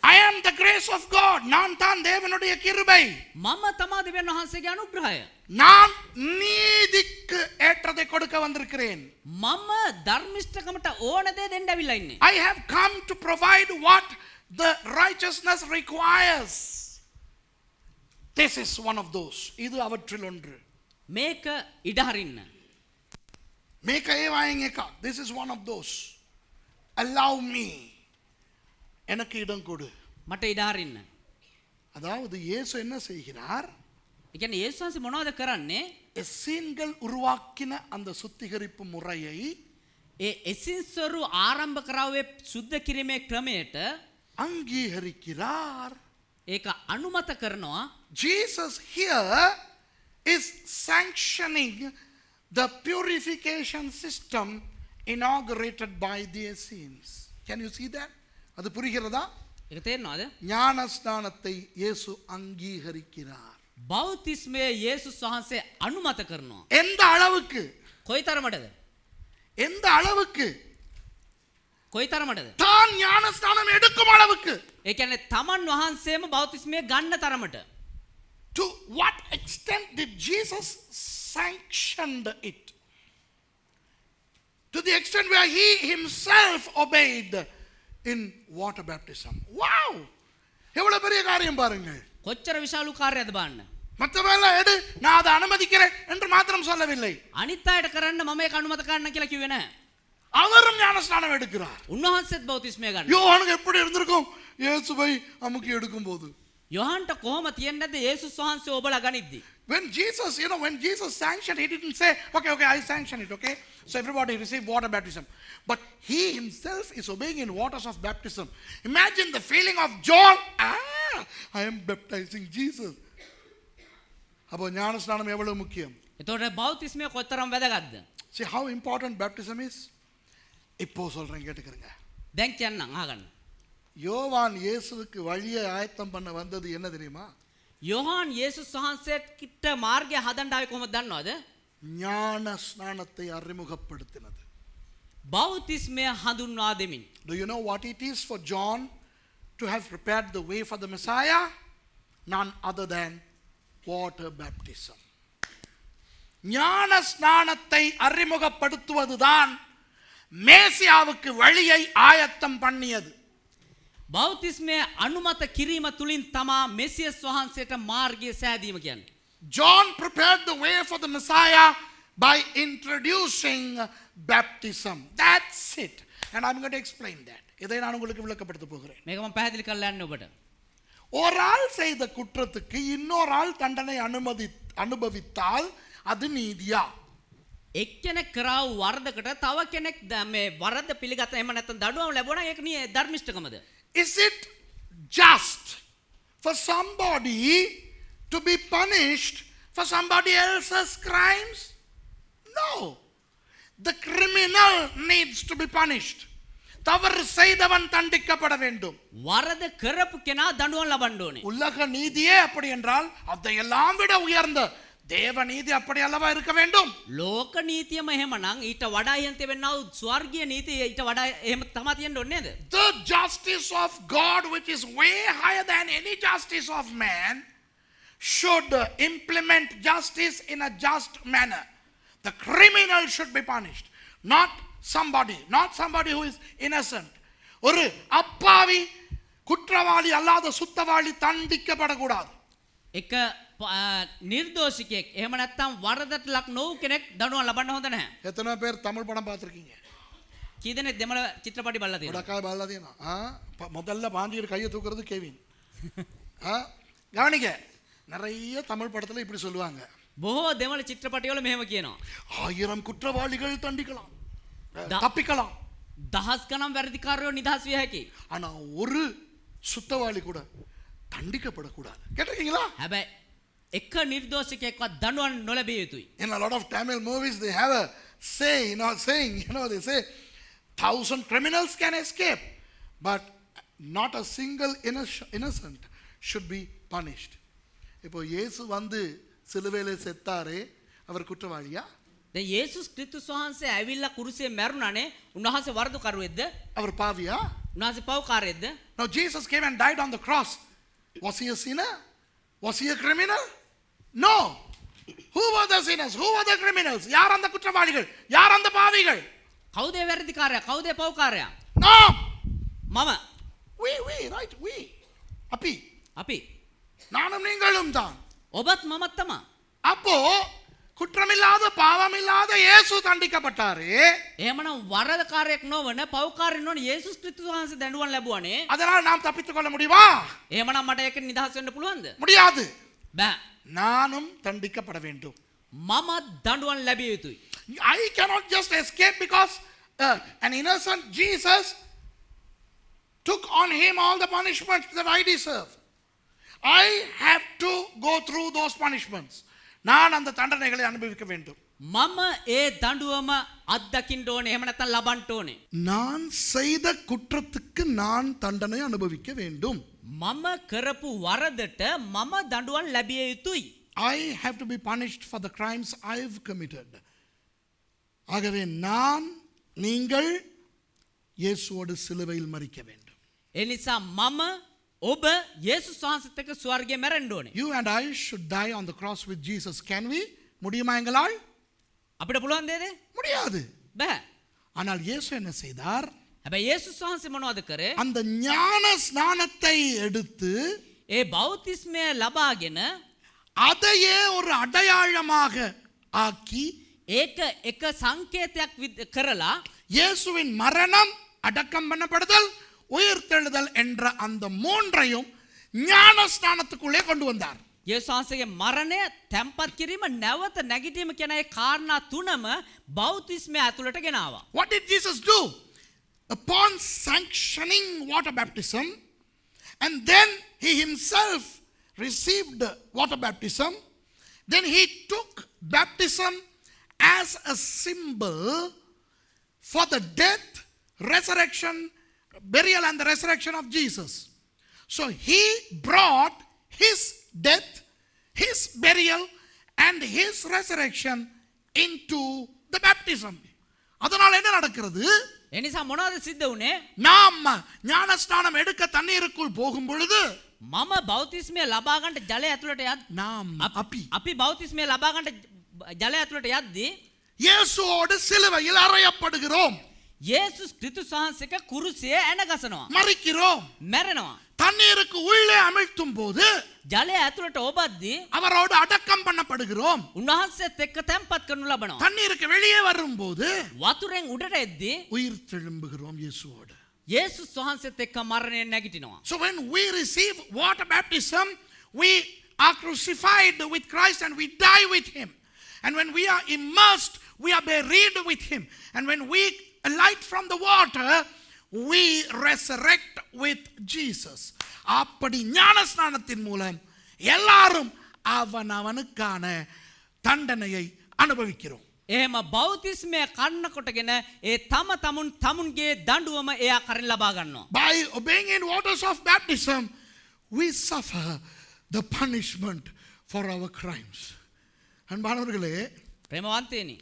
I am the grace of God. நான் தான் தேவனுடைய கிருபை. මම තමා දෙවියන් වහන්සේගේ අනුග්‍රහය. நான் நீதிக்கு ஏற்றதை கொடுக்க வந்திருக்கிறேன். මම ධර්මිෂ්ඨකමට ඕන දේ දෙන්න ඇවිල්ලා ඉන්නේ. I have come to provide what the righteousness requires. This is one of those. இது அவற்றில் ஒன்று. මේක ඉඩ හරින්න. මේක ඒවායින් එකක්. This is one of those. Allow me. எனக்கு இடம் கொடு. මට ඉඩ හරින්න. அதாவது இயேசு என்ன செய்கிறார்? ඒ කියන්නේ යේසුස් වහන්සේ මොනවද කරන්නේ? எஸ்ஸேன்கள் உருவாக்கின அந்த சுத்திகரிப்பு முறையை ඒ එසින්සොරු ආරම්භ කරාවේ සුද්ධ කිරීමේ ක්‍රමයට அங்கீகரிக்கிறார். ඒක අනුමත කරනවා. Jesus here is sanctioning the purification system inaugurated by the Essenes. Can you see that? அது புரிகிறதா? ඒක තේරෙනවද? ஞானஸ்நானத்தை இயேசு அங்கீகரிக்கிறார். බෞතිස්මය යේසුස් වහන්සේ අනුමත කරනවා. எந்த அளவுக்கு? කොයිතරමටද? எந்த அளவுக்கு? කොයිතරමටද? தான் ஞானஸ்நானம் எடுக்கும் அளவுக்கு. ඒ කියන්නේ තමන් වහන්සේම බෞතිස්මය ගන්න තරමට. To what extent did Jesus sanctioned it? To the extent where he himself obeyed in water baptism. Wow! எவ்வளவு பெரிய காரியம் பாருங்க. කොච්චර විශාල කාර්යයක්ද බලන්න. மற்றவெல்லாம் எடு, நான் அதை அனுமதிக்கிறேன் என்று மாத்திரம் சொல்லவில்லை. අනිත් අයට කරන්න මම ඒක අනුමත කරන්න කියලා කිව්වේ නැහැ. அவரும் ஞானஸ்நானம் எடுக்கிறார். උන්වහන්සේත් බෞතිස්මය ගන්නවා. யோவானுக்கு எப்படி இருந்திருக்கும் இயேசுவை அமுக்கி எடுக்கும் போது? යොහන්ට කොහොම තියන්නේ නැද්ද යේසුස් වහන්සේ ඔබලා ගනිද්දි? When Jesus, when Jesus sanctioned, he didn't say, okay, I sanction it, okay? So everybody receive water baptism. But he himself is obeying in waters of baptism. Imagine the feeling of John. I am baptizing Jesus. அப்போ ஞானஸ்நானம் எவ்வளவு முக்கியம்? එතකොට බෞතිස්මය කොතරම් වැදගත්ද? See how important baptism is? இப்போ சொல்றேன் கேட்டுக்கங்க. දැන් කියන්නම් අහගන්න. யோவான் இயேசுவுக்கு வழியை ஆயத்தம் பண்ண வந்தது என்ன தெரியுமா? යොහාන් යේසුස් වහන්සේට කිට මාර්ගය හදන්න ආවේ කොහොමද දන්නවද? ஞான ஸ்நானத்தை அறிமுகப்படுத்தினது. බෞතිස්මය හඳුන්වා දෙමින්. Do you know what it is for John to have prepared the way for the Messiah? None other than water baptism. ஞான ஸ்நானத்தை அறிமுகப்படுத்துவதுதான் மேசியாவுக்கு வழியை ஆயத்தம் பண்ணியது. බෞතිස්මය අනුමත කිරීම තුලින් තමා මෙසියස් වහන්සේට මාර්ගය සෑදීම කියන්නේ. John prepared the way for the Messiah by introducing baptism. That's it. And I'm going to explain that. இதை நான் உங்களுக்கு விளக்கப்படுத்த போகிறேன். මේක මම පැහැදිලி කරලා යන්න ඔබට. ஒரு ஆள் செய்த குற்றத்துக்கு இன்னொரு ஆள் தண்டனை அனுபவித்தால் அது நீதியா? එක්කෙනෙක් කරාව වරදකට තව කෙනෙක් මේ වරද පිළිගත්තා එහෙම නැත්නම් දඩුවම් ලැබුණා ඒක නිය ධර්මිෂ්ඨකමද? Is it just for somebody to be punished for somebody else's crimes? No. The criminal needs to be punished. தவறு செய்தவன் தண்டிக்கப்பட வேண்டும். වරද කරපු කෙනා දඬුවම් ලබන්න ඕනේ. உலக நீதியே அப்படி என்றால் அதையெல்லாம் விட உயர்ந்த தேவ நீதி அப்படி அல்லவா இருக்க வேண்டும்? ලෝක නීතියම එහෙමනම් ඊට වඩා ඉහළ තිබෙනා වූ ස්වර්ගීය නීතිය ඊට වඩා එහෙම තමයි තියෙන්න ඕනේ නේද? The justice of God, which is way higher than any justice of man, should implement justice in a just manner. The criminal should be punished, not somebody who is innocent. ஒரு அப்பாவி குற்றவாளி அல்லாத சுத்தவாளி தண்டிக்கப்படக்கூடாது. එක නිර්දෝෂිකයෙක් එහෙම නැත්නම් වරදට ලක් නොවු කෙනෙක් දඬුවම් ලබන්න හොඳ නැහැ. எத்தனை பேர் தமிழ் படம் பார்த்திருக்கீங்க? කී දෙනෙක් දෙමළ චිත්‍රපටි බලලා තියෙනවද? உடக்காய் பாலா தேனா முதல்ல பாஞ்சிக்கிற கையை தூக்குறது கேவின். கவனிக்க நிறைய தமிழ் படத்துல இப்படி சொல்லுவாங்க. බොහෝ දෙමළ චිත්‍රපටිවල මෙහෙම කියනවා. 1000 குற்றவாளிகள் தண்டிக்கலாம், தப்பிக்கலாம். දහස් ගණන් වැරදිකාරයෝ නිදහස් විය හැකියි. ஆனா ஒரு சுத்தவாளி கூட தண்டிக்கப்படக்கூடாது. கேட்டிருக்கீங்களா? හැබැයි එක නිර්දෝෂිකයෙක්වත් දඬුවම් නොලැබිය යුතුයි. In a lot of Tamil movies they have a saying, they say 1000 criminals can escape, but not a single innocent should be punished. இப்போ இயேசு வந்து சிலுவையிலே செத்தாரே அவர் குற்றவாளியா? දැන් යේසුස් ක්‍රිස්තුස් වහන්සේ ඇවිල්ලා කුරුසියේ මැරුණානේ. උන්වහන්සේ වරදුකරුවෙක්ද? அவர் பாவியா? උන්වහන්සේ පව්කාරයෙක්ද? Now Jesus came and died on the cross. Was he a sinner? Was he a criminal? No. Who were the sinners? Who were the criminals? யார் அந்த குற்றவாளிகள்? யார் அந்த பாவிகள்? කවුද වැරදිකාරයා? කවුද පව්කාරයා? No. මම. We, right? We. අපි. நானும் நீங்களும் தான். ඔබත් මමත් තමයි. அப்போ குற்றமில்லாத பாவமில்லாத இயேசு தண்டிக்கப்பட்டாரே. එහෙමනම් වරදකාරයෙක් නොවන පව්කාරයෙක් නොවන යේසුස් ක්‍රිස්තුස් වහන්සේ දඬුවම් ලැබුවානේ. அதனால் நாம் தப்பித்துக் கொள்ள முடியுமா? එහෙමනම් මට ඒක නිදහස් වෙන්න පුළුවන්ද? முடியாது. බෑ. நானும் தண்டிக்கப்பட வேண்டும். මමත් දඬුවම් ලැබිය යුතුයි. I cannot just escape because an innocent Jesus took on him all the punishments that I deserve. I have to go through those punishments. நான் அந்த தண்டனைகளை அனுபவிக்க வேண்டும். මම ඒ දඬුවම අත්දකින්න ඕනේ. එහෙම නැත්නම් ලබන්න ඕනේ. நான் செய்த குற்றத்துக்கு நான் தண்டனை அனுபவிக்க வேண்டும். මම කරපු වරදට මම දඬුවම් ලැබිය යුතුයි. I have to be punished for the crimes I've committed. ஆகவே நீங்கள் இயேசுவோடு சிலுவையில் மரிக்க வேண்டும். ඒ නිසා මම ඔබ යේසුස් වහන්සේත් එක්ක ස්වර්ගයේ මැරෙන්න ඕනේ. You and I should die on the cross with Jesus. Can we? முடியுமா எங்களால்? අපිට පුළුවන් නේද? முடியாது. බෑ. ஆனால் இயேசு என்ன செய்தார்? හැබැයි යේසුස් වහන්සේ මොනවද කරේ? அந்த ஞான ஸ்நானத்தை எடுத்து ඒ බෞතිස්මය ලබාගෙන அதையே ஒரு அடையாளமாக ஆக்கி ඒක එක සංකේතයක් කරලා இயேசுவின் மரணம், அடக்கம் பண்ணப்படுதல், உயிர்த்தெழுதல் என்ற அந்த மூன்றையும் ஞான ஸ்நானத்துக்குள்ளே கொண்டு வந்தார். යේසුස් වහන්සේගේ මරණය, තැන්පත් කිරීම, නැවත නැගිටීම කියන ඒ කාරණා තුනම බෞතිස්මය ඇතුළට ගෙනාවා. What did Jesus do? Upon sanctioning water baptism, and then he himself received water baptism, then he took baptism as a symbol for the death, resurrection, burial and the resurrection of Jesus. So he brought his death, his burial and his resurrection into the baptism. அதனால என்ன நடக்கிறது? එනිසා මොනවද සිද්ධ වුනේ? நாம் ஞானஸ்நானம் எடுக்க தண்ணீருக்குள் போகும் பொழுது මම බෞතිස්මය ලබා ගන්න ජලය ඇතුළට நாம் අපි බෞතිස්මය ලබා ගන්න ජලය ඇතුළට යද්දී இயேசுவோடு சிலுவையில் அறையப்படுகிறோம். යේසුස් ක්‍රිස්තුස් වහන්සේක කුරුසියේ ඇන ගසනවා. மரிக்கிறோம். මැරෙනවා. தண்ணீருக்கு உள்ளே அமிழ்த்தும் போது ජලය ඇතුළට ඔබද්දී அவரோடு அடக்கம் பண்ணப்படுகிறோம். උන්වහන්සේත් එක්ක තැන්පත් කරනු ලබනවා. தண்ணீருக்கு வெளியே வரும்போது වතුරෙන් උඩට එද්දී உயிர் தெழும்புகிறோம் இயேசுவோடு. යේසුස් වහන්සේත් එක්ක මරණයෙන් නැගිටිනවා. So when we receive water baptism, we are crucified with Christ and we die with him. And when we are immersed, we are buried with him. And when we alight from the water, we resurrect with Jesus. அப்படி ஞானஸ்நானத்தின் மூலம் எல்லாரும் அவனவனுக்கான தண்டனையை அனுபவிக்கிறோம். එහෙම බෞතිස්මය කන්න කොටගෙන ඒ තමුන්ගේ දඬුවම එයා කරන් ලබා ගන්නවා. By obeying in waters of baptism, we suffer the punishment for our crimes. அன்பானவர்களே, ප්‍රේමවන්තයනි,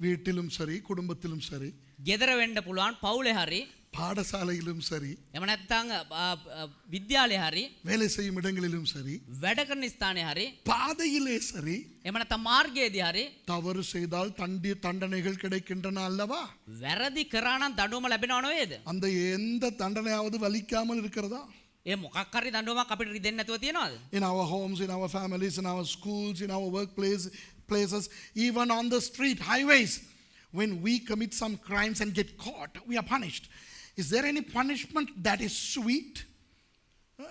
வீட்டிலும் சரி, குடும்பத்திலும் சரி, ගෙදර වෙන්න පුළුවන්, පවුලේ හරි, பாடசாலையிலும் சரி, එහෙම නැත්නම් විද්‍යාලේ හරි, வேலை செய்யும் இடங்களிலும் சரி, වැඩ කරන ස්ථානයේ හරි, பாதையிலே சரி, එහෙම නැත්නම් මාර්ගයේදී හරි தவறு செய்தால் தண்டனைகள் கிடைக்கின்றன அல்லவா? වැරදි කරා නම් දඬුවම ලැබෙනව නේද? அந்த எந்த தண்டனையாவது வலிக்காமல் இருக்கிறதா? ඒ මොකක් හරි දඬුවමක් අපිට රිදෙන්නේ නැතුව තියනවද? In our homes, in our families, in our schools, in our places, even on the street, highways, when we commit some crimes and get caught, we are punished. Is there any punishment that is sweet?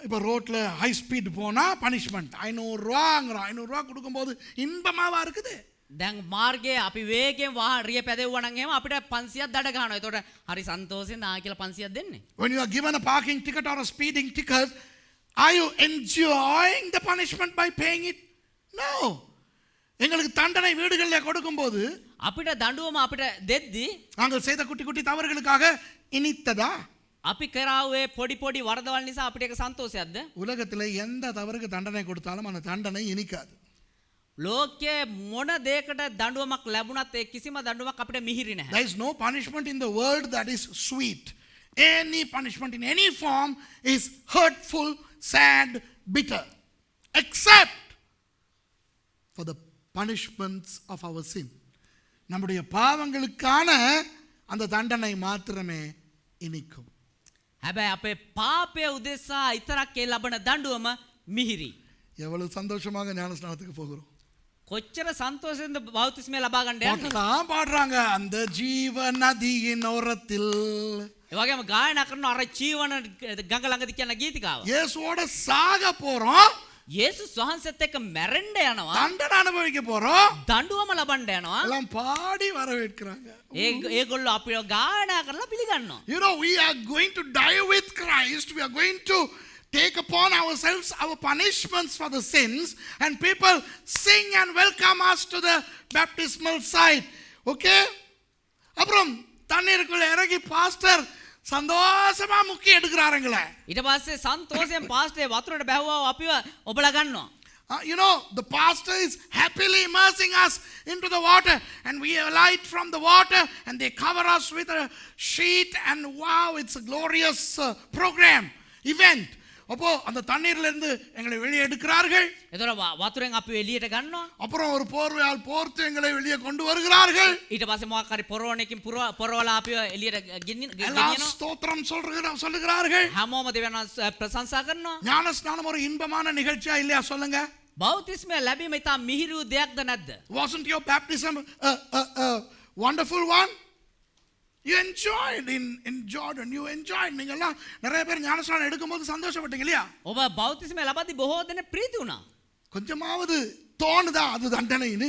இப்போ ரோட்டில் high speed போனால் punishment 500 ரூபா கொடுக்கும்போது இன்பமாவா இருக்குது? දැන් මාර්ගයේ අපි වේගෙන් රිය පැදෙවුවා නම් එහෙම අපිට 500ක් දඩ ගන්නවා. ඒතකොට හරි සන්තෝෂෙන් ආ කියලා 500ක් දෙන්නේ. When you are given a parking ticket or a speeding ticket, are you enjoying the punishment by paying it? No. எங்களுக்கு தண்டனை வீடுகளில் கொடுக்கும்போது අපිට දඬුවම අපිට දෙද්දී நாங்கள் செய்த குட்டி குட்டி தவறுகளுக்காக இனித்ததா? අපි කරාවේ පොඩි වරදවල් නිසා අපිට ඒක සන්තෝෂයක්ද? உலகத்தில் எந்த தவறுக்கு தண்டனை கொடுத்தாலும் அந்த தண்டனை இனிக்காது. ලෝකයේ මොන දෙයකට දඬුවමක් ලැබුණත් ඒ කිසිම දඬුවමක් අපිට මිහිරි නැහැ. There is no punishment in the world that is sweet. Any punishment in any form is hurtful, sad, bitter, except for the punishments of our sin. நம்முடைய பாவங்களுக்கான அந்த தண்டனை மாத்திரமே இனிக்கும். හැබැයි අපේ පාපය උදෙසා ඉතරක් ඒ ලබන දඬුවම මිහිරි. எவ்வளவு சந்தோஷமாக ஞானஸ்நானத்துக்கு போகிறோம். කොච්චර සන්තෝෂෙන්ද බෞතිස්මය ලබා ගන්න යන්නේ. பாட்டெல்லாம் பாடுறாங்க, அந்த ஜீவ நதியின் ஓரத்தில். ඒ වගේම ගායනා කරන අර ජීවන ගඟ ළඟදී කියන ගීතිකාව. இயேசுவோட சாக போறோம், යේසුස් වහන්සේත් එක්ක මැරෙන්න යනවා, தண்டனை அனுபவிக்க போறோம், දඬුවම ලබන්න යනවා. எல்லாம் பாடி வரவேற்கிறாங்க. ඒගොල්ලෝ අපිව ගායනා කරලා පිළිගන්නවා. You know, we are going to die with Christ. We are going to take upon ourselves our punishments for the sins, and people sing and welcome us to the baptismal site. Okay? அப்புறம் தண்ணீருக்குள்ள இறங்கி pastor சந்தோஷமா முக்கி எடுக்கறாருங்களே. ඊට පස්සේ සන්තෝෂයෙන් pastor වතුරට බැහුවා අපිව ඔබලා ගන්නවා. You know, the pastor is happily immersing us into the water, and we alight from the water, and they cover us with a sheet, and wow, it's a glorious program, event. அப்போ அந்த தண்ணீர்ல இருந்து எங்களை வெளியே எடுக்கிறார்கள். එතකොට වතුරෙන් අපිව එළියට ගන්නවා. அப்புறம் ஒரு போர்வையால் போர்த்து எங்களை வெளியே கொண்டு வருகிறார்கள். ඊට පස්සේ මොකක් හරි පොරවණකින් පොරවලා අපිව එළියට ගෙනියනවා. ஸ்தோத்திரம் சொல்லுகிறார்கள். හැමෝම දෙවියන් ප්‍රශංසා කරනවා. ஞானஸ்நானம் ஒரு இன்பமான நிகழ்ச்சியா இல்லையா சொல்லுங்க? බෞතිස්මය ලැබීම ඉතා මිහිරි දෙයක්ද නැද්ද? Wasn't your baptism a wonderful one? You enjoyed in Jordan. You enjoyed. நீங்கெல்லாம் நிறைய பேர் ஞானஸ்நானம் எடுக்கும்போது சந்தோஷப்பட்டீங்க இல்லையா? ඔබ බෞතිස්මය ලබද්දී බොහෝ දෙනෙක් ප්‍රීති වුණා. கொஞ்சமாவது தோணுதா அது தண்டனைன்னு?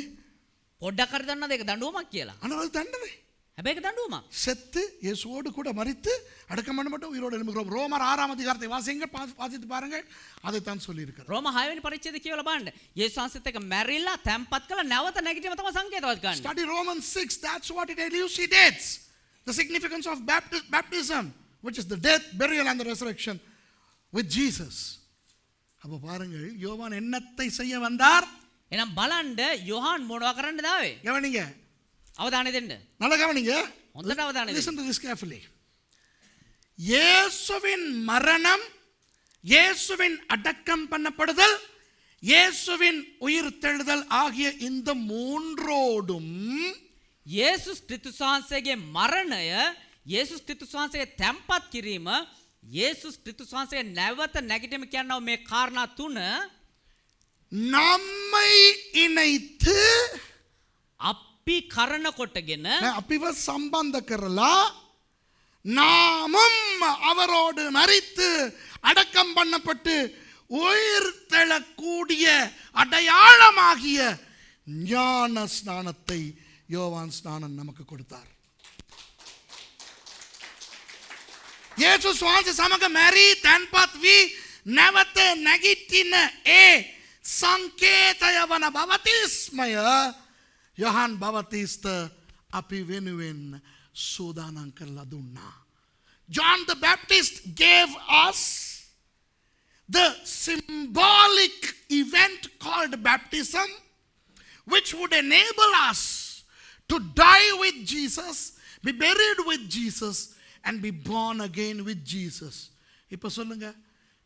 පොඩ්ඩක් හරි දන්නවද ඒක දඬුවමක් කියලා? ஆனால் அது தண்டனை. හැබැයි ඒක දඬුවමක්. செத்து இயேசுவோடு கூட மரித்து அடக்கம் பண்ணப்பட்டு உயிரோடு எழும்புகிறோம். ரோமர் 6 அதிகாரத்தை வாசிங்க, வாசித்து பாருங்கள். அதைத்தான் சொல்லியிருக்கிறார். රෝම 6 වෙනි පරිච්ඡේදය කියවලා බලන්න. යේසුස් වහන්සේත් එක්ක මැරිලා තැම්පත් කළා නැවත නැගිටිම තමයි සංකේතවත් ගන්න. Study Romans 6. That's what it elucidates. The significance of baptism, which is the death, burial and the resurrection with Jesus. அப்ப பாருங்கள், யோவான் என்னத்தை செய்ய வந்தார்? එහෙනම් බලන්න යොහාන් මොනවා කරන්නද ආවේ? கவனிங்க. අවධානය දෙන්න. நல்லா கவனிங்க. හොඳට අවධානය දෙන්න. Listen to this carefully. இயேசுவின் மரணம், இயேசுவின் அடக்கம் பண்ணப்படுதல், இயேசுவின் உயிர்த்தெழுதல் ஆகிய இந்த மூன்றோடும் යේසුස් ක්‍රිස්තුස් වහන්සේගේ මරණය, යේසුස් ක්‍රිස්තුස් වහන්සේගේ තැම්පත් කිරීම, යේසුස් ක්‍රිස්තුස් වහන්සේගේ නැවත නැගිටීම කියනවා මේ කාරණා තුන நம்மை இணைத்து අපි කරන කොටගෙන අපිව සම්බන්ධ කරලා நாமும் அவரோடு மரித்து அடக்கம் பண்ணப்பட்டு உயிர் தெழக்கூடிய அடையாளமாகிய ஞான ஸ்நானத்தை யோவான் ஸ்நானன் நமக்கு கொடுத்தார். යේසුස් වහන්සේ සමග මැරී තැන්පත් වී නැවත නැගිටින ඒ සංකේතය වන බවතිස්මය යොහන් බවතිස්ත අපි වෙනුවෙන් සූදානම් කරලා දුන්නා. John the Baptist gave us the symbolic event called baptism, which would enable us to die with Jesus, be buried with Jesus, and be born again with Jesus. இப்ப சொல்லுங்க,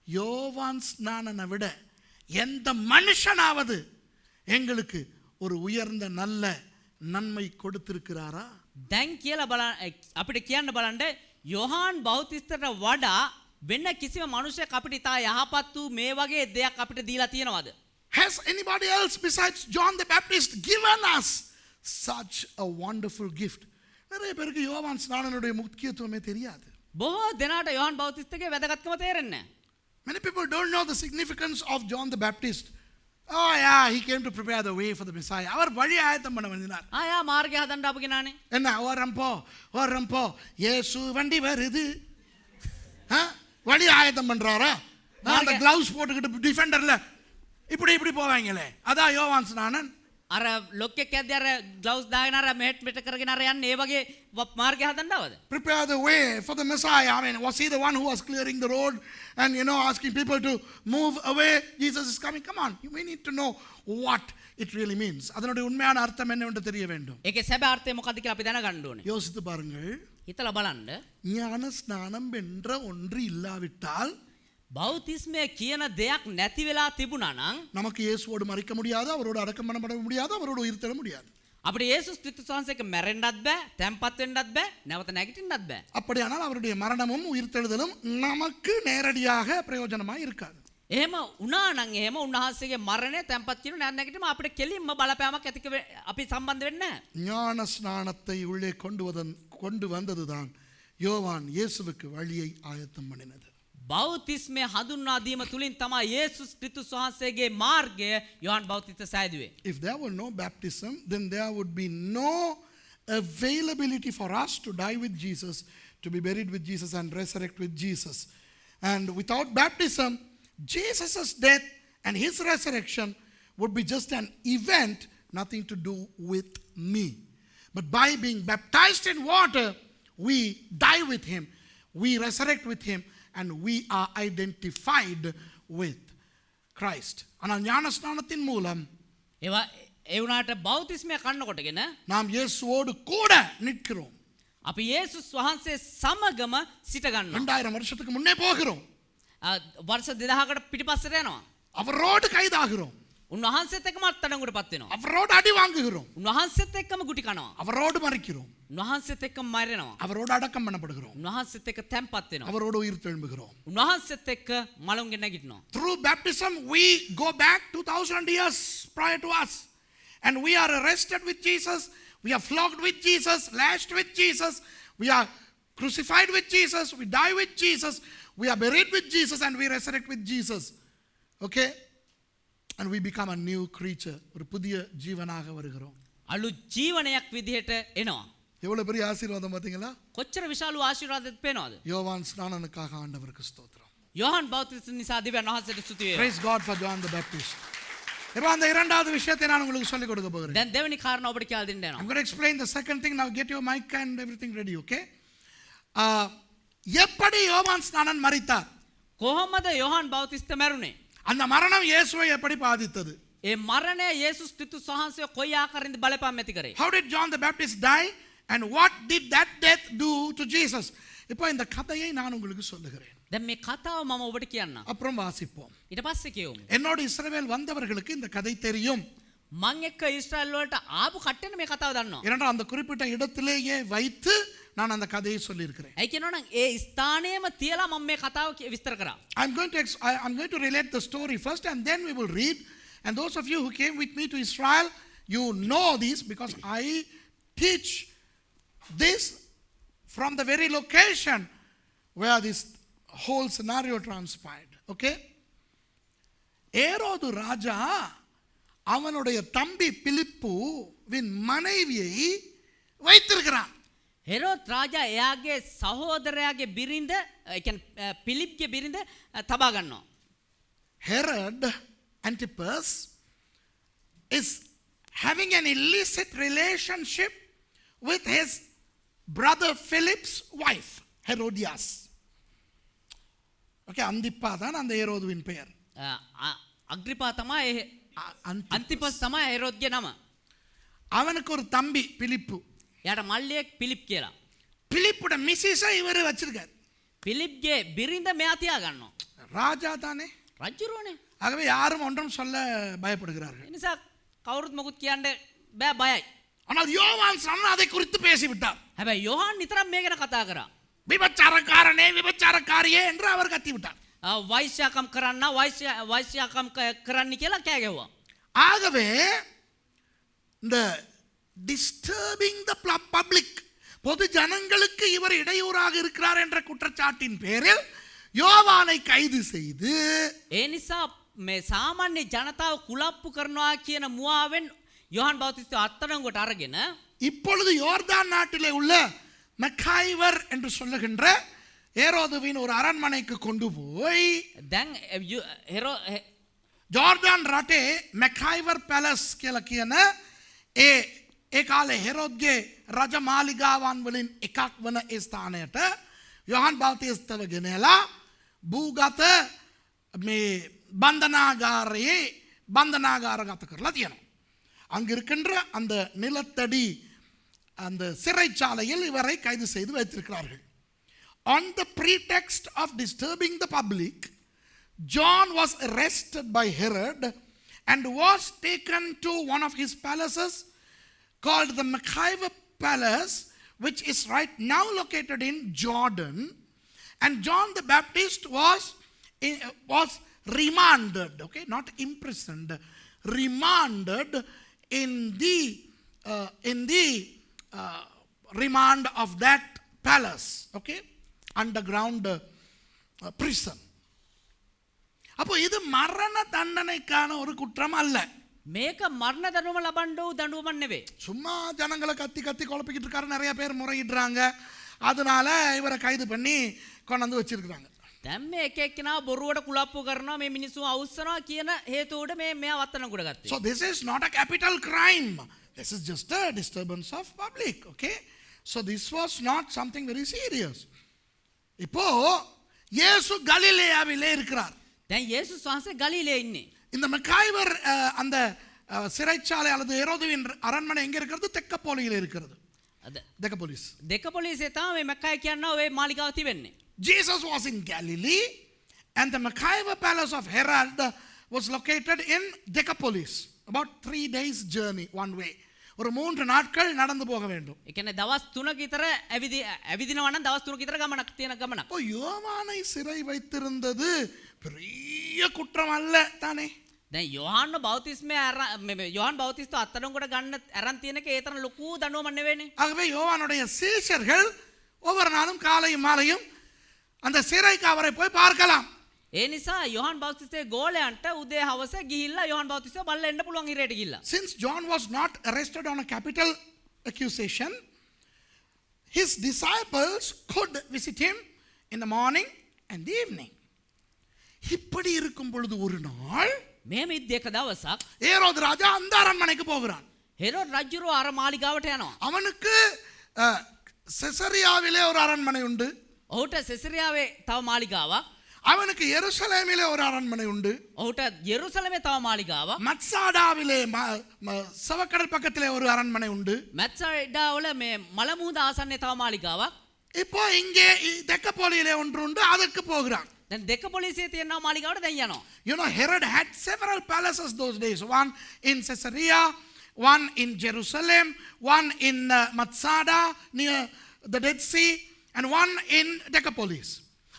யோவான் ஸ்நானனை விட எந்த மனுஷனாவது எங்களுக்கு ஒரு உயர்ந்த நல்ல நன்மை கொடுத்திருக்கிறாரா? දැන් කියලා බලන්න අපිට කියන්න බලන්න යොහාන් බෞතිස්තට වඩා වෙන කිසිම මනුෂ්‍යයෙක් අපිට ඉතා යහපත් වූ මේ වගේ දෙයක් අපිට දීලා තියෙනවද? Has anybody else besides John the Baptist given us such a wonderful gift? நிறைய பேருக்கு யோவான் ஸ்நானனுடைய முக்கியத்துவமே தெரியாது. බොහෝ දෙනාට යොහාන් බෞතිස්තගේ වැදගත්කම තේරෙන්නේ නැහැ. Many people don't know the significance of John the Baptist. Oh yeah, he came to prepare the way for the Messiah. அவர் வழி ஆயத்தம் பண்ண வந்தார். ආ මාර්ගය හදන්න ආපු කෙනානේ. என்ன ஓரம்போ இயேசு வண்டி வருது. வழி ஆயத்தம் பண்றாரா? அந்த கிளவுஸ் போட்டுக்கிட்டு டிஃபெண்டர்ல இப்படி போவாங்களே, அதான் யோவான் ஸ்நானன். අර ලොක්කෙක් ඇද්දී අර ග්ලව්ස් දාගෙන අර මෙහෙට කරගෙන අර යන්නේ ඒ වගේ මාර්ගය හදන්න ආවද? Prepare the way for the Messiah. I mean, was he the one who was clearing the road and asking people to move away? Jesus is coming. Come on, we need to know what it really means. அதனுடைய உண்மையான அர்த்தம் என்னவென்று தெரிய வேண்டும். ඒකේ සැබෑ අර්ථය මොකක්ද කියලා අපි දැනගන්න ඕනේ. யோசித்து பாருங்கள். හිතලා බලන්න. ஞான ஸ்நானம் என்ற ஒன்று இல்லாவிட்டால் බෞතිස්මය කියන දෙයක් නැති වෙලා තිබුණා නම් நமக்கு இயேசுவோடு மரிக்க முடியாது, அவரோடு அடக்கம் பண்ணப்பட முடியாது, அவரோடு உயிர் தெழ முடியாது. අපිට යේසුස් ක්‍රිස්තුස් වහන්සේක මැරෙන්නත් බෑ, තැම්පත් වෙන්නත් බෑ, නැවත නැගිටින්නත් බෑ. அப்படியானால் அவருடைய மரணமும் உயிர்த்தெழுதலும் நமக்கு நேரடியாக பிரயோஜனமாய் இருக்காது. එහෙම වුණා නම් එහෙම උන්වහන්සේගේ මරණය තැම්පත් කිරීම නැත් නැගිටීම අපිට කෙලින්ම බලපෑමක් ඇති අපි සම්බන්ධ වෙන්නේ නැහැ. ஞான ஸ்நானத்தை உள்ளே கொண்டு வந்ததுதான் யோவான் இயேசுவுக்கு வழியை ஆயத்தம் பண்ணினது. බෞතිස්මය හඳුන්වා දීම තුලින් තමයි යේසුස් ක්‍රිස්තුස් වහන්සේගේ මාර්ගය Yohan බෞතිස්ත සෑදුවේ. If there were no baptism, then there would be no availability for us to die with Jesus, to be buried with Jesus and resurrect with Jesus. And without baptism, Jesus' death and his resurrection would be just an event, nothing to do with me. But by being baptized in water, we die with him, we resurrect with him, and we are identified with Christ. ஆனால் ஞான ஸ்நானத்தின் மூலம் ඒ වුණාට බෞතිස්මය කන්නකොටගෙන நாம் இயேசுவோடு கூட நிற்கிறோம். අපි යේසුස් වහන්සේ සමගම සිට ගන්නවා. 2000 வருஷத்துக்கு முன்னே போகிறோம். වර්ෂ 2000කට පිටිපස්සට යනවා. அவரோடு கைதாகிறோம். උන්වහන්සේත් එක්කම අත්අඩංගුවටපත් වෙනවා. அவரோடு அடி வாங்குகிறோம். උන්වහන්සේත් එක්කම ගුටි කනවා. அவரோடு மரிக்கிறோம். උන්වහන්සේත් එක්කම මැරෙනවා. அவரோடு அடக்கம் பண்ணப்படுகிறோம். උන්වහන්සේත් එක්ක තැම්පත් වෙනවා. அவரோடு உயிர் தெழும்புகிறோம். උන්වහන්සේත් එක්ක මලුන්ගෙන් නැගිටිනවා. Through baptism we go back 2000 years prior to us, and we are arrested with Jesus, we are flogged with Jesus, lashed with Jesus, We are crucified with Jesus, we die with Jesus, we are buried with Jesus, and we resurrect with Jesus. Okay? And we become a new creature. ஒரு புதிய ஜீவனாக வருகிறோம். අලුත් ජීවනයක් විදිහට එනවා. எவ்வளவு பெரிய ஆசீர்வாதம் பாத்தீங்களா? කොච්චර විශාල ආශිර්වාදයක් පේනවද? யோவான் ஸ்நானனுக்காக ஆண்டவருக்கு ஸ்தோத்திரம். යොහන් බෞතිස්ත නිසා දෙවියන් වහන්සේට ස්තුති වේවා. Praise God for John the Baptist. இப்போ அந்த இரண்டாவது விஷயத்தை நான் உங்களுக்கு சொல்லிக் கொடுக்க போகிறேன். දැන් දෙවෙනි කාරණා ඔබට කියලා දෙන්න යනවා. I'm going to explain the second thing. Now get your mic and everything ready, okay? எப்படி யோவான் ஸ்நானன் மரித்தார்? කොහොමද යොහන් බෞතිස්ත මැරුණේ? அந்த மரணம் இயேசுவை எப்படி பாதித்தது? ඒ මරණය යේසුස් ක්‍රිස්තුස් වහන්සේ කොයි ආකාරයෙන්ද බලපෑම් ඇති කරේ? How did John the Baptist die and what did that death do to Jesus? இப்போ இந்த கதையை நான் உங்களுக்கு சொல்லுகிறேன். දැන් මේ කතාව මම ඔබට කියන්නම්. அப்புறம் வாசிப்போம். ඊට පස්සේ කියමු. என்னோட இஸ்ரவேல் வந்தவர்களுக்கு இந்த கதை தெரியும். මං එක්ක ඊශ්‍රායල් වලට ආපු කට්ටියන මේ කතාව දන්නවා. ஏனென்றால் அந்த குறிப்பிட்ட இடத்திலேயே வைத்து நான் அந்த கதையை சொல்லி இருக்கிறேன். ඒ කියනවනම් ඒ ස්ථානයේම තියලා මම මේ කතාව විස්තර කරා. I'm going to relate the story first and then we will read. And those of you who came with me to Israel, you know this because I teach this from the very location where this whole scenario transpired. Okay? ஏரோது ராஜா அவனுடைய தம்பி பிலிப்பு win மனைவியை வைத்திருக்கிறான். හෙරෝද් රාජා එයාගේ සහෝදරයාගේ බිරිඳ ඒ කියන්නේ පිලිප්ගේ බිරිඳ තබා ගන්නවා. Herod Antipas is having an illicit relationship with his brother Philip's wife, Herodias. Okay, Antipa தான் அந்த ஹெரோதுவின் பெயர். அக்ரிப்பா තමයි අන්තිපස් තමයි හෙරෝද්ගේ නම. அவனுக்கு ஒரு தம்பி பிலிப்பு. එයාට මල්ලියෙක් පිලිප් කියලා. பிலிப்போட மிஸ்ஸஸை இவர் வச்சிருக்கார். පිලිප්ගේ බිරිඳ මෙයා තියා ගන්නවා. ராஜா தானே. රජුරෝනේ. ஆகவே யாரும் ஒன்றும் சொல்ல பயப்படுகிறார்கள். ඒ නිසා කවුරුත් මොකුත් කියන්න බෑ බයයි. ஆனால் யோவான் ஸ்நானன் அதை குறித்து பேசிவிட்டார். හැබැයි යොහන් නිතරම මේ ගැන කතා කරා. விபச்சாரக்காரனே விபச்சாரக்காரியே என்று அவர் கத்தி விட்டார். වෛශ්‍යකම් කරන්න වෛශ්‍යකම් කරන්න කියලා කෑ ගැහුවා. ஆகவே இந்த டிஸ்டர்பிங் த பப்ளிக் பொது ஜனங்களுக்கு இவர் இடையூறாக இருக்கிறார் என்ற குற்றச்சாட்டின் பேரில் யோவானை கைது செய்து ඒ නිසා මේ සාමාන්‍ය ජනතාව කුලප්පු කරනවා කියන මුවාවෙන් යොහන් බෞතිස්ත අත්අඩංගුවට අරගෙන இப்பொழுது யோர்தான் நாட்டிலே உள்ள மெக்காய்வர் என்று சொல்லுகின்ற ஏரோதுவின் ஒரு அரண்மனைக்கு கொண்டு போய் දැන් ජෝර්දාන් රටේ மெக்காய்வர் පැලස් කියලා කියන ඒ කාලේ හෙරෝද්ගේ රජමාලිගාවන් වලින් එකක් වන ඒ ස්ථානයට යොහන් බෞතිස්තව ගෙනලා භූගත මේ බන්ධනාගාරයේ බන්ධනාගාරගත කරලා තියෙනවා. அங்கு இருக்கின்ற அந்த நிலத்தடி அந்த சிறைச்சாலையில் இவரை கைது செய்து வைத்திருக்கிறார்கள். On the pretext of disturbing the public, John was arrested by Herod and was taken to one of his palaces called the Makaiva Palace, which is right now located in Jordan. And John the Baptist was remanded, okay, not imprisoned, remanded in the remand of that palace, okay, underground prison. அப்போ இது மரண தண்டனைக்கான ஒரு குற்றம் அல்ல. මේක මරණ දඬුවම ලබන්න ඕ දඬුවමක් නෙවෙයි. சும்மா ஜனங்களை கத்தி கத்தி குழப்பிக்கிட்டு இருக்காரு, நிறைய பேர் முறையிடுறாங்க, அதனால இவரை கைது பண்ணி கொண்டாந்து வச்சிருக்காங்க. දැන් මේ එක එක්කෙනා බොරුවට කුලප්පු කරනවා, මේ මිනිස්සු අවුස්සනවා කියන හේතුවට මෙයා වත්තනකුඩ ගත්තා. So this is not a capital crime. This is just a disturbance of public, okay? So this was not something very serious. இப்போ இயேசு கலிலேயாவிலே இருக்கிறார். දැන් යේසුස් වහන්සේ ගලිලේ ඉන්නේ. இந்த மெக்காய்வர் அந்த சிறைச்சாலை அல்லது ஹெரோதுவின் அரண்மனை எங்க இருக்கிறது? தெக்கப்போலியில் இருக்கிறது. தெக்கப்போலிஸ். දෙකපොලිසියේ තමයි මේ මක්කයි කියනවා ඔය මාලිගාව තිබෙන්නේ. Jesus was in Galilee and the Makaiva palace of Herod was located in Decapolis. About 3 days journey one way. ஒரு 3 நாட்கள் நடந்து போக வேண்டும். ඒ කියන්නේ දවස් 3ක විතර ඇවිදිනවා නම් දවස් 3ක විතර ගමනක් තියෙන ගමනක්. ஓ யோவானை சிறை வைத்திருந்தது பெரிய குற்றம் அல்ல தானே? දැන් යොහන් බෞතිස්ත අත්අඩංගුවට ගන්න අරන් තියෙනක ඒ තරම් ලොකු දඬුවමක් නෙවෙයිනේ. ஆகவே யோவானுடைய சீஷர்கள் ஒவ்வொரு நாளும் காலையும் மாலையும் அந்த சிறைக்கு அவரை போய் பார்க்கலாம். ඒ නිසා යොහන් බෞතිස්තේ ගෝලයන්ට උදේ හවස ගිහිල්ලා යොහන් බෞතිස්තේ බලලා එන්න පුළුවන් ඉරේට ගිහිල්ලා. Since John was not arrested on a capital accusation, his disciples could visit him in the morning and the evening. இப்படி இருக்கும் பொழுது ஒரு நாள் මේ මිද්දේක දවසක් ஏரோது ராஜா அந்த அரண்மனைக்கு போகிறான். හෙරෝඩ් රජුරෝ අර මාලිගාවට යනවා. அவனுக்கு செசரியாவிலே ஒரு அரண்மனை உண்டு. ඔහුට සෙසරියාවේ තව මාලිගාවක්. அவனுக்கு எருசலேமிலே ஒரு அரண்மனை உண்டு. ඔහුට යෙරුසලමේ තව මාලිගාවක්. மத்சாடாவிலே சவக்கடல் பக்கத்திலே ஒரு அரண்மனை உண்டு. මැත්සයිඩාවල මේ මලමුහුද ආසන්නයේ තව මාලිගාවක්. இப்போ இங்கே தெக்கப்போலியிலே ஒன்று உண்டு, அதற்கு போகிறான். දැන් දෙක පොලිසිය තියෙනවා මාලිගාවට දැන් යනවා. You know, Herod had several palaces those days. One in Caesarea, one in Jerusalem, one in Matsada near the Dead Sea, and one in Decapolis.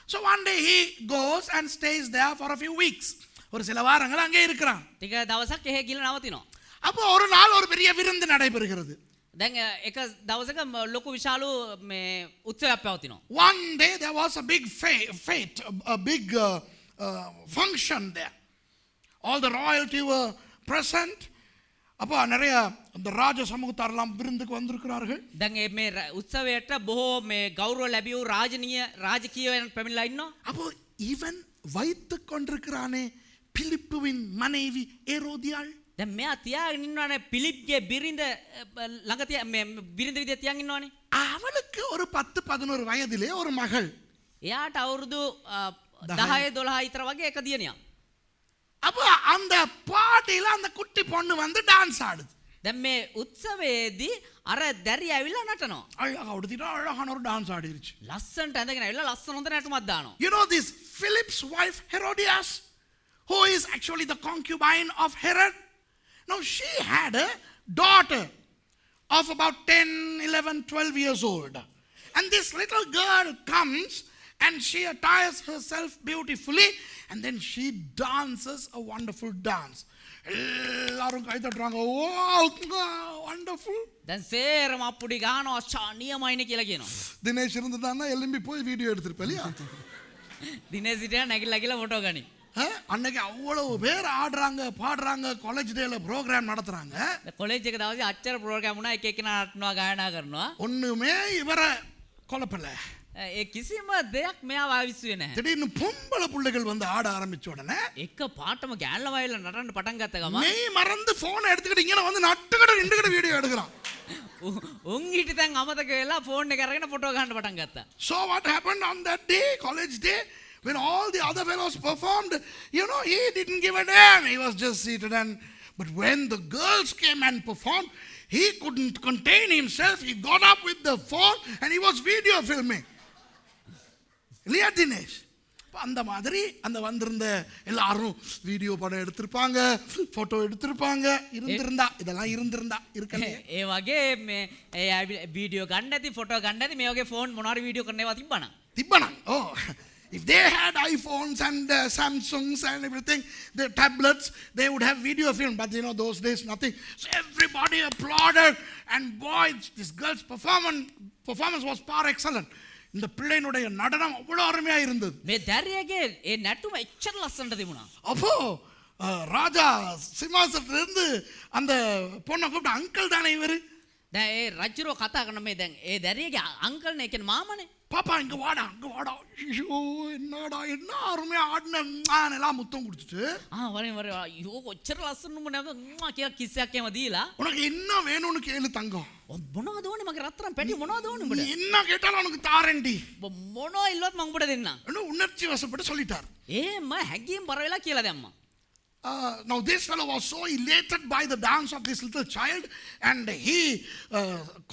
So one day he goes and stays there for a few weeks. ஒரு சில வாரங்கள் அங்கே இருக்கிறான். ටික දවසක් එහෙ ගිහලා නවතිනවා. அப்போ ஒரு நாள் ஒரு பெரிய விருந்து நடைபெறுகிறது. දැන් එක දවසක ලොකු විශාල මේ උත්සවයක් පැවතිනවා. One day there was a big fete, a big function there. All the royalty were present. அப்போ நிறைய அந்த ராஜ சமூகத்தாரெல்லாம் விருந்துக்கு வந்திருக்கிறார்கள். දැන් මේ උත්සවයට බොහෝ මේ ගෞරව ලැබියු රාජකීයයන් පැමිණලා ඉන්නවා. அப்போ ஈவன் வைத்துக் கொண்டிருக்கிறானே பிலிப்புவின் மனைவி ஏரோதியாள். දැන් මෙයා තියාගෙන ඉන්නවනේ පිලිප්ගේ බිරිඳ ළඟ තියා මේ බිරිඳ විදියට තියන් ඉන්නවනේ. அவளுக்கு ஒரு 10-11 வயதிலே ஒரு மகள். එයාට අවුරුදු 10-12 විතර වගේ එක දියණියක්. அப்போ அந்த பாட்டில அந்த குட்டி பொண்ணு வந்து டான்ஸ் ஆடுது. දැන් මේ උත්සවයේදී අර දැරිය ඇවිල්ලා නටනවා. அழகா உடுத்திட்டு அழகான ஒரு டான்ஸ் ஆடிருச்சு. ලස්සනට ඇඳගෙන ඇවිල්ලා ලස්සන හොඳ නටුමක් දානවා. You know this Philip's wife Herodias, who is actually the concubine of Herod. Now she had a daughter of about 10, 11, 12 years old. And this little girl comes and she attires herself beautifully and then she dances a wonderful dance. எல்லாரும் கை தட்டுறாங்க. Wow, wonderful. දැන් සේරම අප්පුඩි ගහනවා නියමයිනේ කියලා කියනවා. தினேஷ் இருந்ததான்னா எலும்பி போய் video எடுத்திருப்ப இல்லையா? දිනේෂ් හිටියා නැගිලා කියලා ෆොටෝ ගනි. அன்னைக்கு அவ்வளவு பேர் ஆடுறாங்க பாடுறாங்க, காலேஜ் டேல ப்ரோக்ராம் நடத்துறாங்க. කොලෙජ් එක දවසේ අච්චර ප්‍රෝග්‍රෑම් වුණා, එක එකනා නටනවා ගායනා කරනවා. ஒண்ணுமே இவரை கொலப்பல. ඒ කිසිම දෙයක් මෙයාව ආවිස්සුවේ නැහැ. திடீர்னு பொம்பளை பிள்ளைகள் வந்து ஆட ஆரம்பிச்ச உடனே එක පාටම ගෑල්ල වයිලා නටන්න පටන් ගත්ත ගමන් மெய் மறந்து போனை எடுத்துக்கிட்டு இங்க வந்து நட்டுக்கிட்ட நின்றுக்கிட்ட வீடியோ எடுக்கிறான். උන් හිටි දැන් අමතක වෙලා ෆෝන් එක අරගෙන ෆොටෝ ගන්න පටන් ගත්තා. So what happened on that day, college day, when all the other fellows performed, you know, he didn't give a damn. He was just seated but when the girls came and performed, he couldn't contain himself. He got up with the phone and he was video filming. இல்லையா தினேஷ்? அந்த மாதிரி அந்த வந்திருந்த எல்லாரும் video படம் எடுத்திருப்பாங்க, photo எடுத்திருப்பாங்க. இதெல்லாம் இருந்திருந்தா இருக்கல. ඒ වගේ මේ වීඩියෝ ගන්න ඇති, ෆොටෝ ගන්න ඇති, මේ වගේ ෆෝන් මොනවාරි වීඩියෝ කරනවා තිබ්බනම්. Oh, if they had iPhones and Samsungs and everything, the tablets, they would have video film. But you know, those days nothing. So everybody applauded, and boy, this girl's performance was par excellent. இந்த பிள்ளையினுடைய நடனம் அவ்வளவு அருமையா இருந்தது. මේ දැරියගේ ඒ නැටුම එච්චර ලස්සනට තිබුණා. அப்போ ராஜா சிம்மாசனத்துல இருந்து அந்த பொண்ணை கூப்பிட்டு அங்கிள் தானே இவரு. දැන් ඒ රජුරෝ කතා කරන මේ දැන් ඒ දැරියගේ අංකල් නේ, කියන්නේ මාමනේ. பாப்பா இங்க வாடா ஐயோ என்னடா என்ன அருமையா ஆடின எல்லாம் முத்தம் குடிச்சிட்டு வரேன் ஐயோ கொச்சர லස්සනම නේද කියලා කිස්සයක් එම දීලා உனக்கு என்ன வேணும்னு கேளு தங்கம். මොනවද ඕනේ මගේ රත්තරන් පැටි මොනවද ඕනේ උඹට? என்ன கேட்டாலும் உனக்கு தாரேன்டி. මොනවා ඉල්ලුවත් මම උඹට දෙන්නම්. உணர்ச்சி வசப்பட்டு சொல்லிட்டார். ඒම හැංගීම් බර වෙලා කියලා දැම්මා. Now this fellow was so elated by the dance of this little child, and he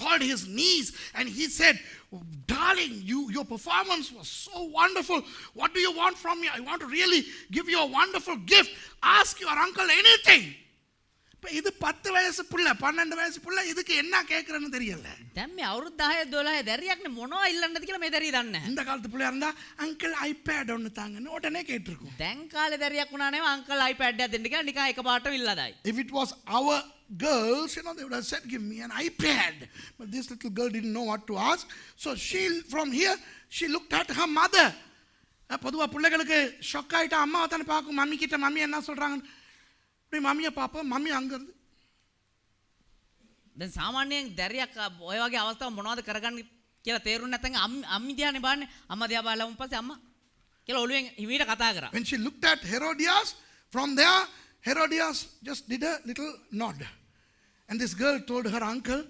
called his niece and he said, darling, your performance was so wonderful. What do you want from me? I want to really give you a wonderful gift. Ask your uncle anything. இது 10 வயசு புள்ள 12 வயசு புள்ள இதுக்கு என்ன கேக்குறன்னு தெரியல. දැන් මේ අවුරුදු 10 12 දැරියක්නේ මොනවා ඉල්ලන්නද කියලා මේ දැරිය දන්නේ නැහැ. இந்த காலத்து புள்ளையா இருந்தா අங்கிள் iPad ஒன்னு தாங்கன்னு உடனே கேட்டிருக்கும். දැන් කාලේ දැරියක් වුණා නේ අංකල් iPad එකක් දෙන්න කියලා නිකන් එකපාරට ඉල්ලදායි. If it was our girls, they would have said, give me an iPad. But this little girl didn't know what to ask. So from here, she looked at her mother. பொதுவாக பிள்ளைகளுக்கு shock ஆகிட்டா அம்மாவை தானே பார்க்கும். Mummy கிட்ட mummy என்ன சொல்கிறாங்க, இப்படி மம்மியை பார்ப்போம். மம்மி அங்கேருந்து දැන් සාමාන්‍යයෙන් දැරියක් ඔය වගේ අවස්ථාව මොනවද කරගන්න කියලා තේරුම් නැත්නම් අම්මි දිහානේ බලන්නේ. අම්මා දිහා බලලා පස්සේ අම්මා කියලා ඔළුවෙන් හිමීට කතා කරා. When she looked at Herodias, from there Herodias just did a little nod. And this girl told her uncle,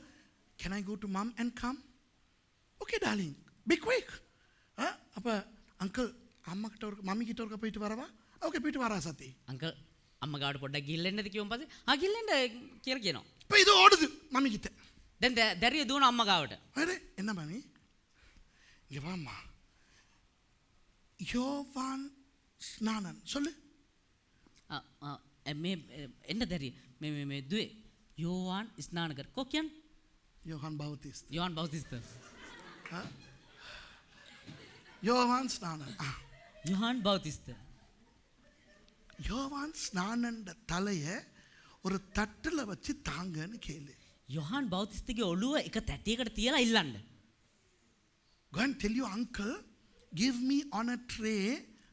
can I go to mom and come? Okay darling, be quick. அப்ப uncle அம்மா கிட்ட ஒரு mummy கிட்ட ஒரு போயிட்டு வரவா? Okay போயிட்டு வரா சத்தி. අංකල් අම්මා ගාවට පොඩ්ඩක් ගිහිල්ලා කිව්වන් පස්සේ ගිහිල්ලා කියලා කියනවා. இப்போ இது ஓடுது மம்மி கிட்ட. දැන් දැරිය දුවන අම්මා ගාවට. அரே என்ன மம்மி? இங்க வாம்மா. யோவான் ஸ்நானன் சொல்லு. මේ එන්න දැරිය මේ දුවේ යෝවාන් ස්නානකර කො කියන්නේ? யோவான் பௌத்திஸ்ட். යෝවාන් බෞතිස්ත. யோவான் ஸ்நானன். යෝවාන් බෞතිස්ත. யோவான் ஸ்நானன்ட தலையை ஒரு தட்டுல வச்சு தாங்கன்னு கேளு. යෝවාන් බෞතිස්තගේ ඔළුව එක තැටියකට තියලා ඉල්ලන්න. Go and tell your uncle, give me on a tray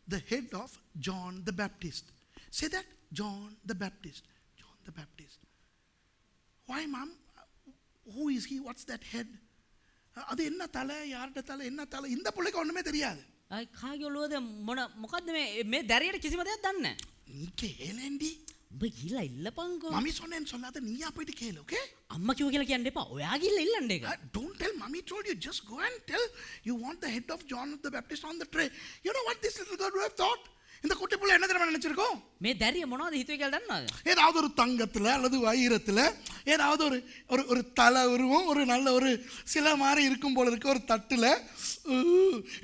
the head of John the Baptist. Say that, John the Baptist. John the Baptist. Why mom? Who is he? What's that head? அது என்ன தலை, யார்ட தலை, என்ன தலை, இந்த பிள்ளைக்கு ஒண்ணுமே தெரியாது. කාගේ ඔළුවද මොකද්ද මේ දැරියට කිසිම දෙයක් දන්නේ නැහැ. நீ கேளேண்டி. උඹ ගිහලා ඉල්ලපන්කෝ. மம்மி சொன்னேன்னு சொல்லாத, நீயா போயிட்டு கேளு, okay? අම්මා කිව්ව කියලා කියන්න එපා. ඔයා ගිහලා ඉල්ලන්න ඒක. Don't tell mommy told you, just go and tell you want the head of John the Baptist on the tray. You know what this little girl would have thought? இந்த குட்டி புள்ள என்ன தெரியுமா நினைச்சிருக்கோம்? මේ දැරිය මොනවද හිතුවේ කියලා දන්නවද? ஏதாவது ஒரு தங்கத்துல அல்லது வைரத்துல ஏதாவது ஒரு ஒரு தலை உருவம் ஒரு நல்ல ஒரு சில மாதிரி இருக்கும் போல இருக்க ஒரு தட்டுல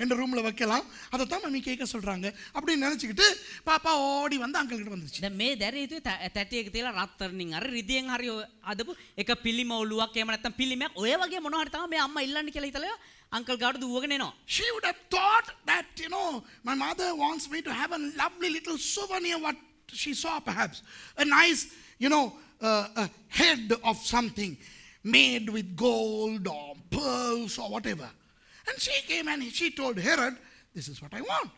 என்ற ரூம்ல வைக்கலாம். அதை தான் மம்மி கேட்க சொல்றாங்க அப்படின்னு நினைச்சுக்கிட்டு பாப்பா ஓடி வந்து அங்கிள் கிட்ட வந்துருச்சு. දැන් මේ දැරිය හිතුවේ තැටියක තියලා රත්තරන්ින් හරි රිදියෙන් හරි අදපු එක පිළිම ඔළුවක් එහෙම නැත්නම් පිළිමයක් ඔය වගේ මොනවා හරි තමයි මේ අම්මා ඉල්ලන්න කියලා හිතලා අංකල් ගාවට දුවගෙන එනවා. She would have thought that, my mother wants me to have a lovely little souvenir, what she saw perhaps. A nice, a head of something made with gold or pearls or whatever. And she came and she told Herod, this is what I want.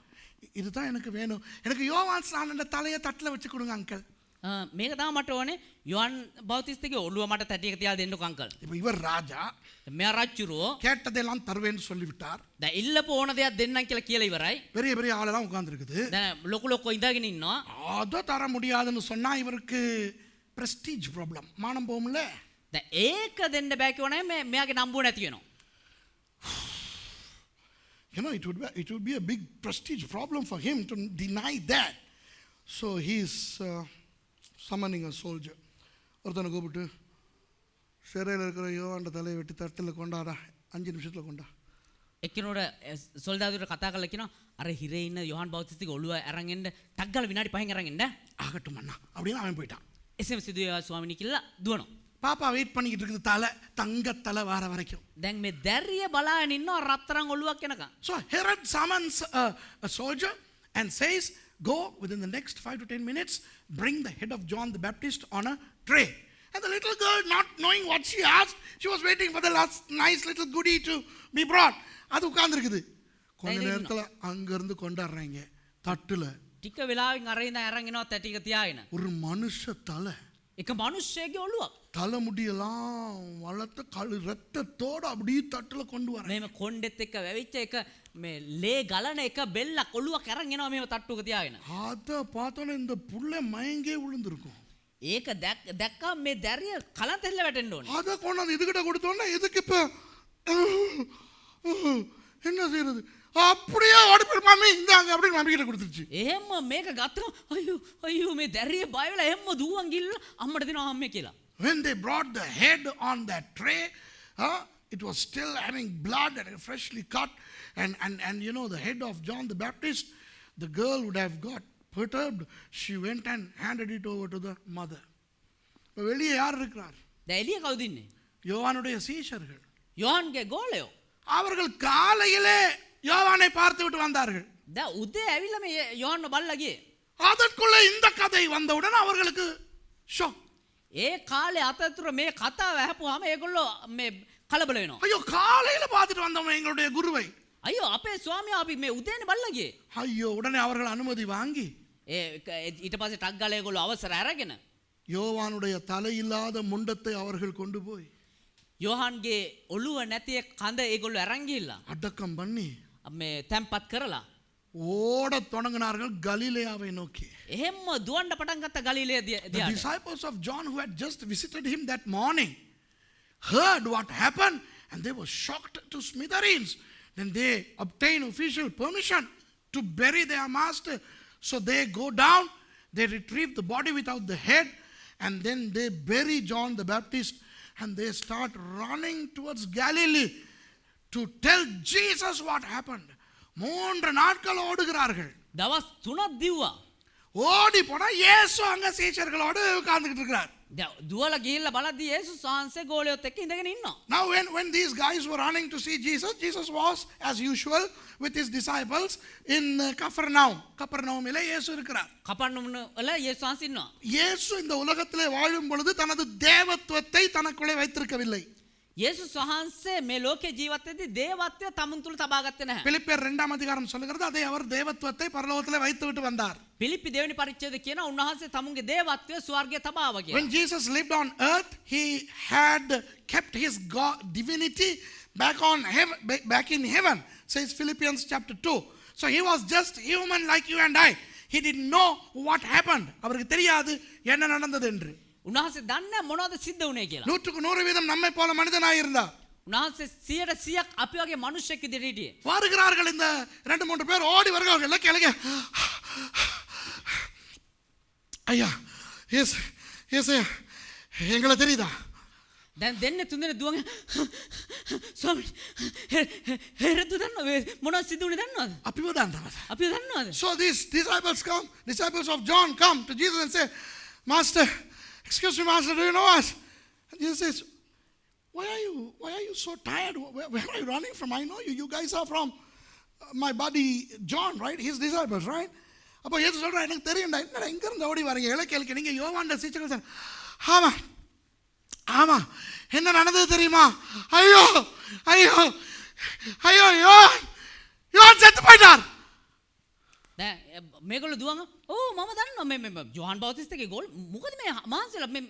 இதுதான் எனக்கு வேணும். எனக்கு யோவான் ஸ்நானன்ட தலையை தட்டில் வச்சு கொடுங்க uncle. මේක තමයි මට ඕනේ. යොහන් බෞතිස්තගේ ඔළුව මට තැටියක තියාලා දෙන්නකෝ අංකල්. இப்போ இவர் ராஜா මෙයා රජුරෝ கேட்டதெல்லாம் தருவேன்னு சொல்லிவிட்டார். දැන් ඉල්ලපු ඕන දෙයක් දෙන්නම් කියලා කියලා ඉවරයි. பெரிய பெரிய ஆளெல்லாம் உட்கார்ந்திருக்குது. දැන් ලොකු ලොකෝ ඉඳගෙන ඉන්නවා. அதை தர முடியாதுன்னு சொன்னா இவருக்கு பிரஸ்டீஜ் ப்ராப்ளம், மானம் போகும்ல. දැන් ඒක දෙන්න බෑ කියවනේ මෙයාගේ නම්බුව නැති වෙනවා. It would be a big prestige problem for him to deny that. So he's summoning a soldier. ஒருத்தனை கூப்பிட்டு சிறையில் இருக்கிற யோவான்ட தலையை வெட்டி தட்டில் கொண்டாடா, 5 நிமிஷத்தில் கொண்டா. එක්කෙනෙකුට සොල්දාදුවට කතා කරලා කියනවා අර හිරේ ඉන්න යොහන් බෞතිස්තගේ ඔළුව අරන් එන්න ටක් ගාලා විනාඩි 5න් අරන් එන්න. ஆகட்டும் அண்ணா அப்படின்னு அவன் போயிட்டான். එසේම සිදුවේ ස්වාමිනී කියලා දුවනවා. பாப்பா வெயிட் பண்ணிக்கிட்டு இருக்குது தலை, தங்க தலை வர வரைக்கும். දැන් මේ දැරිය බලාගෙන ඉන්නවා රත්තරන් ඔළුවක් එනකන්. So Herod summons a soldier and says, go within the next 5 to 10 minutes, bring the head of John the Baptist on a tray. And the little girl, not knowing what she asked, she was waiting for the last nice little goodie to be brought. அது உட்கார்ந்திருக்குது. கொஞ்ச நேரத்துல அங்க இருந்து கொண்டாடுறாங்க தட்டுல. ටික වෙලාවකින් අරින්ද අරන් එනවා තැටික තියාගෙන. ஒரு மனுஷ தலை. එක මිනිස්සෙගේ ඔළුවක්. தலை முடியெல்லாம் வளர்த்த ரத்தத்தோட அப்படியே தட்டுல கொண்டு வர. මේම කොණ්ඩෙත් එක්ක වැවිච්ච එක මේ ලේ ගලන එක බෙල්ලක් ඔළුවක් අරන් එනවා මේව තට්ටුක තියාගෙන. அத பார்த்தோன்னே இந்த புள்ள மயங்கே விழுந்திருக்கும். ඒක දැක්කා මේ දැරිය කලන්තෙල්ල වැටෙන්න ඕනේ. அத கொண்டாந்து இதுகிட்ட கொடுத்தோன்னே இதுக்கு இப்ப என்ன செய்யறது, அப்படியே ஓடி போய் மம்மி இந்தாங்க அப்படின்னு மம்மி கிட்ட கொடுத்துருச்சு. එහෙම මේක ගත්තම අයියෝ මේ දැරිය බය වෙලා එහෙම දුවන් ගිල්ල අම්මට දෙනවා අම්මේ කියලා. When they brought the head on that tray, it was still having blood and freshly cut, and the head of John the Baptist, the girl would have got perturbed. She went and handed it over to the mother. வெளியே யார் இருக்கிறார்? දැන් එළිය කවුද ඉන්නේ? யோவானுடைய சீஷர்கள். යොහන්ගේ ගෝලයෝ. அவர்கள் காலையிலே யோவானை பார்த்து விட்டு வந்தார்கள். දැන් උදේ ඇවිල්ලා මේ යොහන්ව බලලා ගියේ. அதற்குள்ள இந்த கதை வந்தவுடன் அவர்களுக்கு ஷாக். ඒ කාලේ අතරතුර මේ කතාව ඇහපුවාම ඒගොල්ලෝ මේ කලබල වෙනවා. ஐயோ காலையில பார்த்துட்டு வந்தோம் எங்களுடைய குருவை. අයියෝ අපේ ස්වාමියා අපි මේ උදේනේ බලලා ගියේ. ஐயோ உடனே அவர்கள் அனுமதி வாங்கி ඊට පස්සේ ටක් ගාලා ඒගොල්ලෝ අවසර අරගෙන யோவானுடைய தலையில்லாத முண்டத்தை அவர்கள் கொண்டு போய் යෝහන්ගේ ඔළුව නැති කඳ ඒගොල්ලෝ අරන් ගිහිල්ලා அடக்கம் பண்ணி මේ තැම්පත් කරලා ஓடத் தொடங்கினார்கள் கலிலேயாவை நோக்கி. එහෙම්ම දුවන්න පටන් ගත්ත ගලිලේ The දිහාට. disciples of John who had just visited him that morning heard what happened and they were shocked to smithereens. Then they obtain official permission to bury their master. So they go down, they retrieve the body without the head, and then they bury John the Baptist and they start running towards Galilee to tell Jesus what happened. 3 நாட்கள் ஓடுகிறார்கள். දවස් 3ක් දිව්වා. ஓடி போனா இயேசு அங்க சீஷர்களோடு உட்கார்ந்துட்டு இருக்கிறார். දුවලා ගිහිල්ලා බලද්දී යේසුස් වහන්සේ ගෝලියොත් එක්ක ඉඳගෙන ඉන්නවා. Now when these guys were running to see Jesus, Jesus was as usual with his disciples in Capernaum. Capernaumல இயேசு இருக்கிறார். කපන්නමුන වල යේසුස් වහන්සේ ඉන්නවා. இயேசு இந்த உலகத்திலே வாழும் பொழுது தனது தேவத்துவத்தை தனக்குள்ளே வைத்திருக்கவில்லை. යේසුස් වහන්සේ මේ ලෝකේ ජීවත් වෙද්දී දේවත්වය තමුන් තුල තබා ගත්තේ නැහැ. பிலிப்பியர் 2 அதிகாரம் சொல்லுகிறது அதை அவர் தேவத்துவத்தை பரலோகத்திலே வைத்துவிட்டு வந்தார். පිලිප්පි දෙවෙනි පරිච්ඡේදය කියන උන්වහන්සේ තමුන්ගේ දේවත්වය ස්වර්ගයේ තබාවා කියලා. When Jesus lived on earth, he had kept his divinity back in heaven, says Philippians chapter 2. So he was just human like you and I. He didn't know what happened. அவருக்கு தெரியாது என்ன நடந்தது என்று. උන්වහන්සේ දන්නේ මොනවද සිද්ධ වුනේ කියලා. 100% நம்மை போல மனிதனாய் இருந்தார். උන්වහන්සේ 100% අපි වගේ මිනිස්සෙක් විදිහට හිටියේ. வருகிறார்கள் இந்த 2-3 பேர் ஓடி வருகிறார்கள் எல்லாம் கேளுங்க. ஐயா எஸ் எங்களை தெரியுதா? දැන් දෙන්නේ තුන්දෙනා දුවගෙන ස්වාමී හේරතු දන්නවද මොනවද සිද්ධ වුනේ දන්නවද? අපිව දන්නවද? අපිව දන්නවද? So these disciples of John come to Jesus and say, Master, excuse me, Master, do you know us? And Jesus says, why are you so tired? Where are you running from? I know you. You guys are from my buddy John, right? His disciples, right? அப்போ ஏசு சொல்கிறேன் எனக்கு தெரியும்டா என்னடா இங்கேருந்து ஓடி வரீங்க இலக்கியலுக்கு நீங்கள் யோவான்ட சீச்சர்கள் sir ஆமாம் ஆமாம் என்ன நடந்தது தெரியுமா? ஐயோ ஐயோ ஐயோ யோவான் செத்து போயிட்டார். දැන් මේගොල්ලෝ දුවங்க ඕ මම දන්නවා මේ යෝහන් බෞතිස්තගේ ගෝල් මොකද මේ මාන්සලා මේ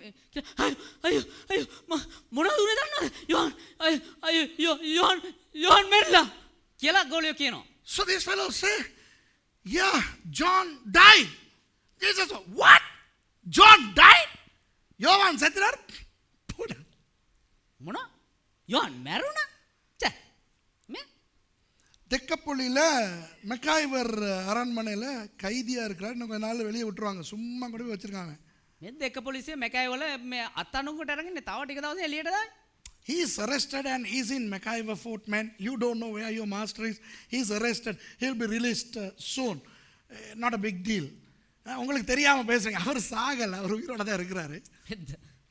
අයියෝ අයියෝ මොනවද උනේ දන්නවද? යෝහන් මෙරිලා කියලා ගෝලියෝ කියනවා. So these fellows say, yeah, John died. Jesus said, what? John died? யோவான் செத்துறார்? මොන? යෝහන් මැරුණා? ச்சே மே தெக்கப்பொழியில் மெக்காய்வர் அரண்மனையில் கைதியாக இருக்கிறார். இன்னும் கொஞ்ச நாள் வெளியே விட்டுருவாங்க. சும்மா கூட போய் வச்சுருக்காங்க. මේ දෙක පොලිසිය මැකයි වල මේ අත්තනුකට අරගෙන තව ටික දවස් එළියට දායි. He is arrested and he is in McIver Fort, man. You don't know where your master is. He is arrested. He'll be released soon. Not a big deal. உங்களுக்கு தெரியாமல் பேசுகிறீங்க. அவர் சாகலை, அவர் உயிரோட தான் இருக்கிறாரு.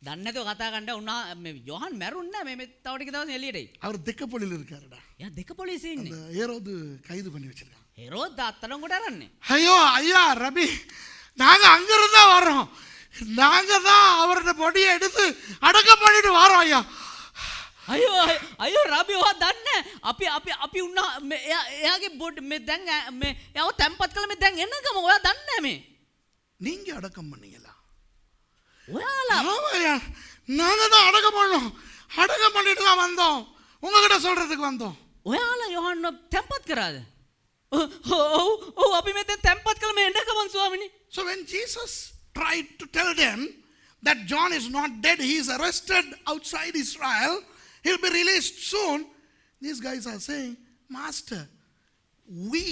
දන්නේ නැතුව කතා කරන්න උනා මේ යෝහන් මැරුන්නේ නැහැ මේ තව ටික දවස් එළියටයි. அவர் தெக்கப்பொழியில் இருக்காருடா. யா දෙක පොලිසිය ඉන්නේ. அந்த ஏரோது கைது பண்ணி வச்சிருக்காங்க. ஹெரோத் අත්තනුකට අරන්නේ. ஐயோ ஐயா ரபி நாங்கள் அங்கிருந்து தான் வர்றோம். நாங்கள் தான் அவரோட பொடியை எடுத்து அடக்கம் பண்ணிட்டு வரோம் ஐயா. අයෝ රබි ඔයා දන්නේ අපි උන්නා එයාගේ බොඩ් මේ දැන් මේ යව තැම්පත් කළා මේ දැන් එන්නකම ඔයා දන්නේ මේ நீங்க அடக்கம் பண்ணீங்களா? ඔයාලා ஆமாய்யா நாங்கள் தான் அடக்கம் பண்ணோம். அடக்கம் பண்ணிட்டு தான் வந்தோம். உங்ககிட்ட சொல்றதுக்கு வந்தோம். ඔයාලා යොහන්න තැම්පත් කරාද? ඔව් අපි මේ දැන් තැම්පත් කළා මේ එන්නකම ස්වාමිනේ. So when Jesus tried to tell them that John is not dead, he is arrested outside Israel, he'll be released soon, these guys are saying, Master, we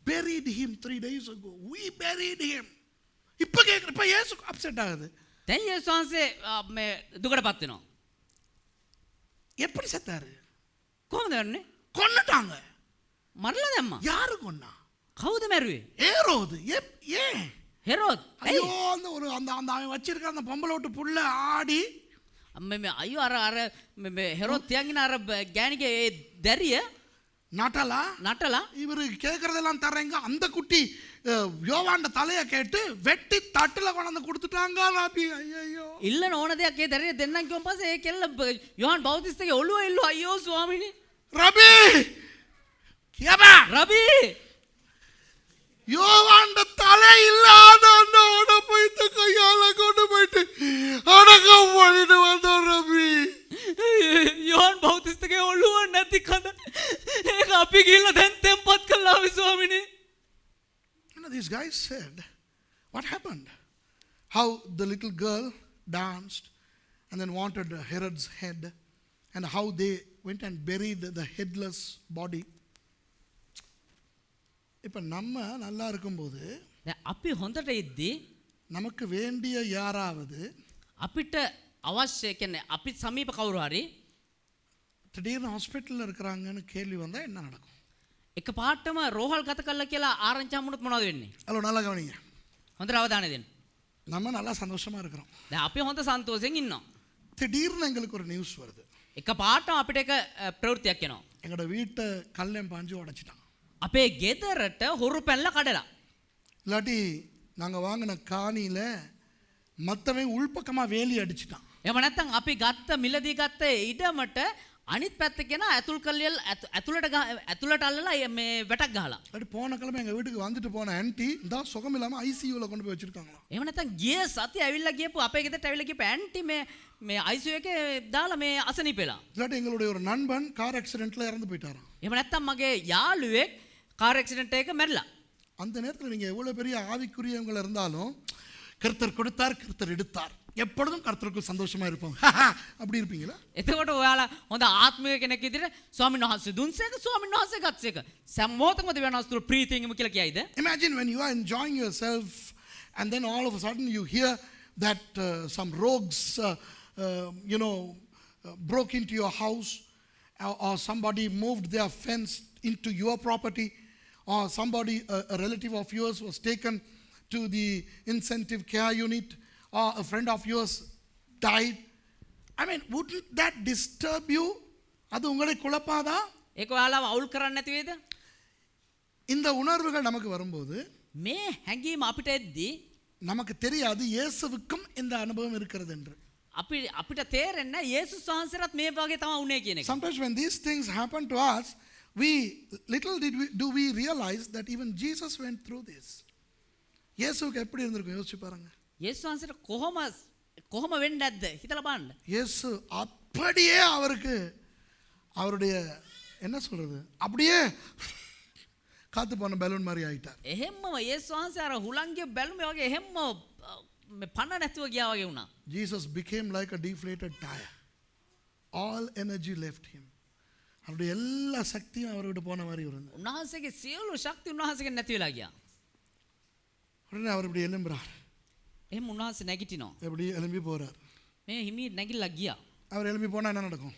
buried him 3 days ago. We buried him. இப்ப இயேசு upset ஆகுது. දැන් යේසුස් වහන්සේ මේ දුකටපත් වෙනවා. எப்படி செத்தாரு? කොහොමද වෙන්නේ? கொன்னுட்டாங்க. මරලා දැම්මා. யாரு கொன்னா? කවුද මැරුවේ? ஏரோது. ஏன்? ஹெரோத். ஐயோ அந்த ஒரு அந்த அவன் வச்சிருக்க அந்த பொம்பளை விட்டு புள்ள ஆடி අයියෝ අර මේ හෙරොත් තියන්ගෙන අර ගෑණිගේ ඒ දැරිය நட்டலா නටලා இவரு கேட்கறதெல்லாம் தர்றேங்க அந்த குட்டி யோவாண்ட தலையை கேட்டு வெட்டி தட்டுல கொண்டாந்து கொடுத்துட்டாங்க ராபி. ஐயோ ඉල්ලන ඕන දෙයක් ඒ දරේ දෙන්නම් කිව්වන් පස්සේ ඒ කෙල්ල යෝහන් බෞතිස්තගේ ඔළුව එල්ලුවා. අයියෝ ස්වාමීනි. ரபி கேபா රබී யோவாண்ட தலை இல்லாத அந்த உடம்பைத்த கையால கொண்டு போயிட்டு அடக்கம் பண்ணிட்டு வந்தோம் ரபி. යෝහන් බෞතිස්තගේ ඔළුව නැති කඳ ඒක අපි ගිහිල්ලා දැන් තෙම්පත් කළා ආවේ ස්වාමීනි. You know, these guys said, what happened? How the little girl danced and then wanted Herod's head, and how they went and buried the headless body. இப்போ நம்ம நல்லா இருக்கும்போது දැන් අපි හොඳට ඉද්දි நமக்கு வேண்டிய யாராவது අපිට අවශ්‍ය කියන්නේ අපි සමීප කවුරු හරි திடீர்னு ஹாஸ்பிட்டலில் இருக்கிறாங்கன்னு கேள்வி வந்தால் என்ன நடக்கும்? එක පාටම රෝහල් ගත කළා කියලා ආරංචි හම්බුනොත් මොනවද වෙන්නේ? ஹலோ நல்லா கவனிங்க. හොඳට අවධානය දෙන්න. நம்ம நல்லா சந்தோஷமாக இருக்கிறோம். දැන් අපි හොඳ සන්තෝෂෙන් ඉන්නවා. திடீர்னு எங்களுக்கு ஒரு நியூஸ் வருது. එක පාටම අපිට එක ප්‍රවෘත්තියක් එනවා. எங்களோட வீட்டை கல்லம் பாஞ்சு உடைச்சிட்டான். අපේ ගෙදරට හොරු පැනලා කඩලා. இல்லாட்டி நாங்கள் வாங்கின காணியில் மற்றவன் உள்பக்கமாக வேலி அடிச்சிட்டான். එහෙම නැත්නම් අපි ගත්ත මිලදී ගත්ත ඉඩමට අනිත් පැත්ත කෙනා ඇතුළට අල්ලලා මේ වැටක් ගහලා. இல்லாட்டி போன கிழமை எங்கள் வீட்டுக்கு வந்துட்டு போன ஆன்ட்டி இந்த சுகம் இல்லாமல் ஐசியூவில் கொண்டு போய் வச்சுருக்காங்களாம். එහෙම නැත්නම් ගිය සතිය ඇවිල්ලා ගියපු අපේ ගෙදරට ඇවිල්ලා ගියපු ඇන්ටි මේ ICU එකේ දාලා මේ අසනීපෙලා. இல்லாட்டி எங்களுடைய ஒரு நண்பன் கார் ஆக்சிடென்ட்டில் இறந்து போயிட்டாராம். එහෙම නැත්නම් මගේ යාළුවෙක් කාර් ඇක්සිඩන්ට් එකක මැරිලා. அந்த நேரத்தில் நீங்கள் எவ்வளோ பெரிய ஆவிக்குரியவங்க இருந்தாலும் கர்த்தர் கொடுத்தார் கர்த்தர் எடுத்தார் எப்பொழுதும் கர்த்தருக்கு சந்தோஷமா இருப்போம் அப்படி இருப்பீங்களா? එතකොට ඔයාලා හොඳ ආත්මික කෙනෙක් විදිහට ස්වාමීන් වහන්සේ දුන්සේක ස්වාමීන් වහන්සේ ගත්සේක සම්මෝතකම දෙවියන් වහන්සේ ප්‍රීතියෙන්ම කියලා කියයිද? Imagine when you are enjoying yourself and then all of a sudden you hear that some rogues broke into your house, or somebody moved their fence into your property, or somebody a relative of yours was taken to the intensive care unit, or a friend of yours died. I mean, wouldn't that disturb you? அது உங்களை குழப்பாதா? ඒක ඔයාලව අවුල් කරන්නේ නැති වේද? இந்த உணர்வுகள் நமக்கு வரும்போது මේ හැඟීම අපිට එද්දී நமக்கு தெரியாது இயேசுவுக்கும் இந்த அனுபவம் இருக்கிறது என்று. අපිට තේරෙන්නේ යේසුස් වහන්සේටත් මේ වගේ තමයි උනේ කියන එක. Sometimes when these things happen to us, do we realize that even Jesus went through this. இயேசுவுக்கு எப்படி இருந்திருக்கும் யோசிச்சு பாருங்க. යේසුස් වහන්සේට කොහොම වෙන්නේ නැද්ද? හිතලා බලන්න. இயேசு அப்படியே அவருக்கு அவருடைய என்ன சொல்றது அப்படியே காத்து போன பலூன் மாதிரி ஆயிட்டார். එහෙම්ම යේසුස් වහන්සේ අර හුලංගේ බැලුමේ වගේ එහෙම්ම පන්න නැතුව ගියා වගේ වුණා. Jesus became like a deflated tire. All energy left him. அவருடைய எல்லா சக்தியும் அவர்கிட்ட போன மாதிரி இருந்தது. උන්වහන්සේගේ සියලු ශක්ති උන්වහන්සේගෙන් නැති වෙලා ගියා. உடனே அவர் இப்படி எழும்புறார். එහෙම උන්වහන්සේ නැගිටිනවා. எப்படி எழும்பி போறார். මේ හිමි නැගිටලා ගියා. அவர் எழும்பி போனா என்ன நடக்கும்?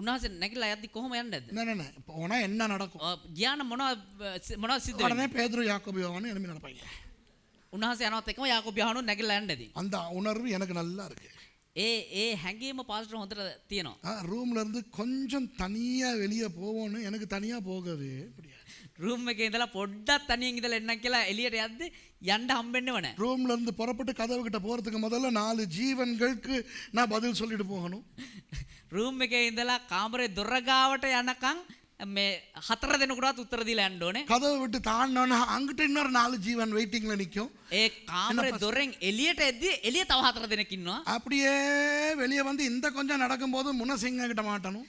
උන්වහන්සේ නැගිටලා යද්දි කොහොම යන්නේද? என்ன போனா என்ன நடக்கும்? ගියාන මොනවද සිද්ධ உடனே වෙන්නේ? பேதுரு யாக்கோபு யோவான் எழும்பி நடப்பாங்க. උන්වහන්සේ යනවත් එකම යාකෝබ් යහනෝ නැගිටලා යන්නේදී. அந்த உணர்வு எனக்கு நல்லா இருக்கு. ඒ හැඟීම පාස්ටර් හොඳට තියෙනවා. ரூம்ல இருந்து கொஞ்சம் தனியா வெளியே போவோன்னு எனக்கு தனியா போகவே முடியாது. ரூம் එකේ ඉඳලා පොඩ්ඩක් තනියෙන් ඉඳලා එන්නම් කියලා එළියට යද්දි යන්න හම්බෙන්නේව නැහැ. ரூம்ல இருந்து புறப்பட்டு கதவு கிட்ட போறதுக்கு முதல்ல 4 ஜீவன்களுக்கு நான் பதில் சொல்லிட்டு போகணும். රූම් එකේ ඉඳලා කාමරේ දොර ගාවට යනකම් මේ 4 දෙනෙකුටවත් උත්තර දීලා යන්න ඕනේ. கதவை விட்டு தாண்டோன்னா அங்கிட்ட இன்னொரு 4 ஜீவன் வெயிட்டிங்ல நிக்கும். ඒ කාමරේ දොරෙන් එළියට එද්දි එළිය තව 4 දෙනෙක් ඉන්නවා. அப்படியே வெளியே வந்து இந்த கொஞ்சம் நடக்கும்போது முனசிங்க கிட்ட மாட்டணும்.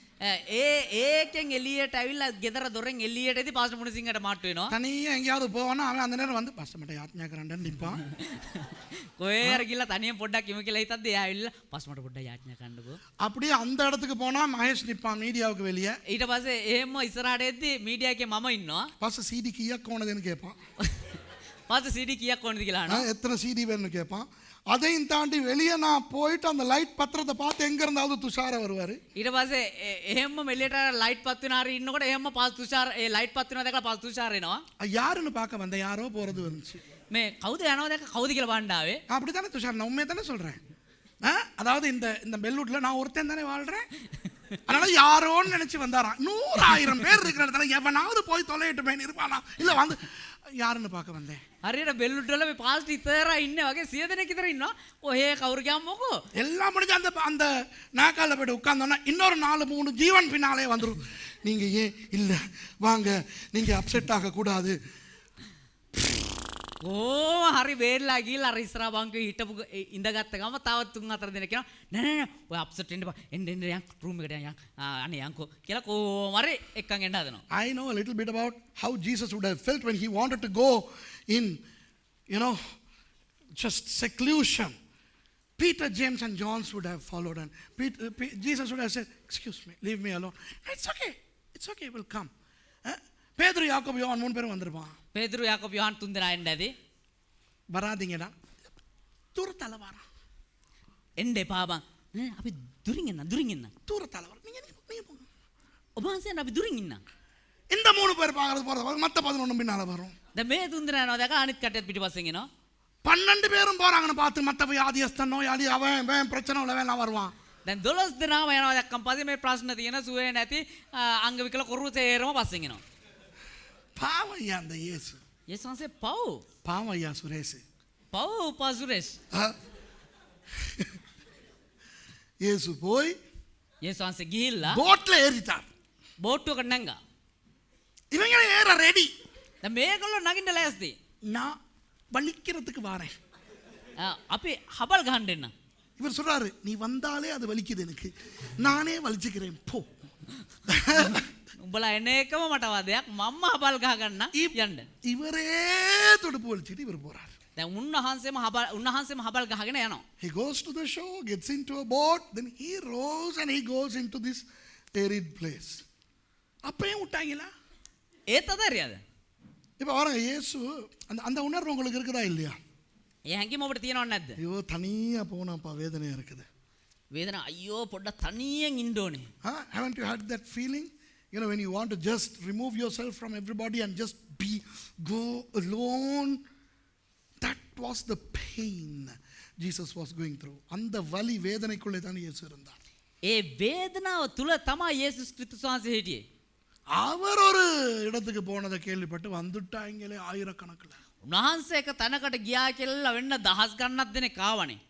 ඒකෙන් එළියට ඇවිල්ලා ගෙදර දොරෙන් එළියට එද්දි පාස්ටර් මුණසිංහට මාට්ටු වෙනවා. தனியா எங்கேயாவது போவானா அவன் அந்த நேரம் வந்து பாஸ்டர் மට யாத்ஞா කරන්න நிப்பான். කොහේ හරි ගිහලා තනියෙන් පොඩ්ඩක් ඉමු කියලා හිතද්දි එයා ඇවිල්ලා පාස්ටර් මට පොඩ්ඩක් යාඥා කරන්නකෝ. அப்படியே அந்த இடத்துக்கு போனா மகேஷ் நிப்பான் மீடியாவுக்கு வெளியே. ඊට පස්සේ එහෙම ඉස්සරහට එද්දි මීඩියා එකේ මම ඉන්නවා. பாஸ்டர் சிடி கீයක් ඕනදேன்னு கேட்பான். පාස්ටර් CD කීයක් ඕනද කියලා අහනවා. எத்தனை சிடி வேணும்னு கேட்பான். அதையும் தாண்டி வெளியே நான் போயிட்டு அந்த லைட் பத்திரத்தை பார்த்து எங்க இருந்தாவது துஷார வருவாரு. ඊට පස්සේ එහෙම මෙලියට ලයිට් පත් වෙන හරි ඉන්නකොට එහෙම පාස් තුෂාර ඒ ලයිට් පත් වෙනවා දැකලා පාස් තුෂාර එනවා. யாருன்னு பார்க்க வந்த யாரோ போறது வந்துச்சு. මේ කවුද යනවා දැක කවුද කියලා බලන්න ආවේ. அப்படித்தானே துஷார் நான் உண்மையை தானே சொல்றேன். அதாவது இந்த பெல்லூட்ல நான் ஒருத்தன் தானே வாழ்றேன். அதனால யாரோன்னு நினைச்சு வந்தாராம். 100,000 பேர் இருக்கிற இடத்துல எவனாவது போய் தொலையிட்டுமே இருப்பானா? இல்ல வந்து யாருன்னு பார்க்க வந்தேன். හරියට බෙල්ලුටල මේ පාස්ට් ඉතරයි ඉන්නේ වගේ 100 දෙනෙක් විතර ඉන්නවා. ඔය කවුරු ගියාම මොකෝ? எல்லாம் முடிஞ்சு அந்த நாக்கால போய் உட்கார்ந்தோன்னா இன்னொரு 4-3 ஜீவன் பின்னாலே வந்துரும். நீங்க ஏன் இல்ல வாங்க, நீங்க அப்செட் ஆக கூடாது. හරි බේරලා ගිහලා අර ඉස්සරහා බංකුවේ හිටපු ඉඳගත්ත ගම තව 3-4 දෙනෙක් කියනවා නෑ නෑ ඔය අප්සෙට් වෙන්න එපා එන්න යන් රූම් එකට යන් අනේ යන්කෝ කියලා කොහොම හරි එක්කන් එන්න හදනවා. I know a little bit about how Jesus would have felt when he wanted to go in, you know, just seclusion. Peter, James and John would have followed, and Jesus would have said, excuse me, leave me alone. It's okay, we'll come. பேதுரு யாக்கோபு யோவான் 3 பேரும் வந்திருப்பான். பேதுரு யாக்கோபு யோவான் 3 දෙනා එන්නේ ඇති. வராதீங்கடா, தூரத்தால வாரா. එන්න එපා බං. නේ අපි දුරින් එන්න. தூரத்தால வர. நீங்க போங்க. ඔබ වහන්සේට අපි දුරින් ඉන්න. இந்த 3 பேர் பாக்குறது போறது மத்த 11 பின்னால வரும். දැන් මේ 3 දෙනා යනවා දැක අනිත් කට්ටියත් පිටිපස්සෙන් එනවා. 12 பேரும் போறாங்கன்னு பார்த்து மத்த வியாதியஸ்தன் நோயாளி அவன் பிரச்சனை உள்ளவன் வருவான். දැන් 12 දෙනාම යනවා දැක්කම පස්සේ මේ ප්‍රශ්න තියෙන සුවේ නැති අංග විකල කොරුව තේරම පස්සෙන් එනවා. பாவம் ஐயா அந்த இயேசு. යේසුස් වහන්සේ පව්. பாவம் ஐயா சுரேஷ். පව් පසුරේෂ්. இயேசு போய் යේසුස් වහන්සේ ගිහිල්ලා போட்ல ஏறிட்டார். බෝට්ටුවකට නැංගා. இவங்க ஏற ரெடி. දැන් මේගොල්ලෝ නගින්න ලෑස්ති. நான் வலிக்கிறதுக்கு வாரேன். අපි හබල් ගහන්න එන්න. இவர் சொல்றாரு, நீ வந்தாலே அது வலிக்குது எனக்கு, நானே வலிச்சுக்கிறேன் போ. උඹලා එන එකම මට වදයක් මම්ම හබල් ගහ ගන්න යන්න. இவரே துடுப்பு வலிச்சிட்டு இவர் போறார். දැන් උන්වහන්සේම හබල් ගහගෙන යනවා. He goes to the shore, gets into a boat, then he rows and he goes into this arid place. அப்பையும் விட்டாங்களா? ඒත් අතරියද? இப்போ பாருங்க, இயேசு அந்த உணர்வு உங்களுக்கு இருக்குதா இல்லையா? ඒ හැඟීම ඔබට තියෙනවද නැද්ද? ஐயோ தனியா போனாப்பா வேதனையா இருக்குது. වේදනාව අයියෝ පොඩ්ඩක් තනියෙන් ඉන්න ඕනේ. Haven't you had that feeling? You know, when you want to just remove yourself from everybody and just go alone. That was the pain Jesus was going through. அந்த வலி வேதனைக்குள்ளே தான் இயேசு இருந்தார். ඒ වේදනාව තුල තමයි යේසුස් ක්‍රිස්තුස් වහන්සේ හිටියේ. அவர் ஒரு இடத்துக்கு போனதை கேள்விப்பட்டு வந்துட்டாங்களே ஆயிரக்கணக்கில். උන්වහන්සේ එක තැනකට ගියා කියලා වෙන්න දහස් ගණනක් දෙනෙක් ආවනේ.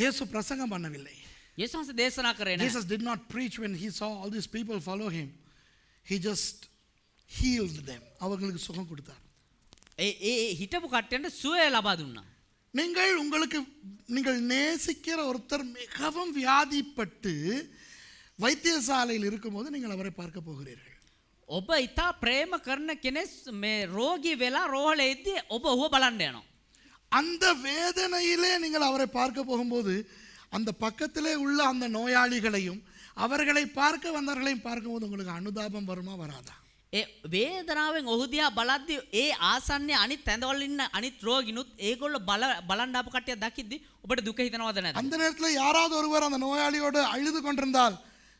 இயேசு பிரசங்கம் பண்ணவில்லை. යේසුස් වහන්සේ දේශනා කරේ නැහැ. Jesus did not preach when he saw all these people follow him. He just healed them. அவங்களுக்கு சுகம் கொடுத்தார். ඒ හිටපු කට්ටියන්ට සුවය ලබා දුන්නා. நீங்கள் நேசிக்கிற ஒருத்தர் மிகவும் வியாதிப்பட்டு வைத்தியசாலையில் இருக்கும்போது நீங்கள் அவரை பார்க்க போகிறீர்கள். ඔබ ඉතා ප්‍රේම කරන කෙනෙක් මේ රෝගී වෙලා රෝහලේ ඉද්දී ඔබ ඔහුව බලන්න යනවා. அந்த வேதனையிலே நீங்கள் அவரை பார்க்க போகும்போது அந்த பக்கத்திலே உள்ள அந்த நோயாளிகளையும் அவர்களை பார்க்க வந்தவர்களையும் பார்க்கும்போது உங்களுக்கு அனுதாபம் வருமா வராதா? ඒ වේදනාවෙන් ඔහු දිහා බලද්දී ඒ ආසන්නයේ අනිත් ඇඳවල ඉන්න අනිත් රෝගිනුත් ඒගොල්ලෝ බලන්න ආපු කට්ටිය දකිද්දී ඔබට දුක හිතනවද නැද්ද? அந்த நேரத்தில் யாராவது ஒருவர் அந்த நோயாளியோடு அழுது கொண்டிருந்தால்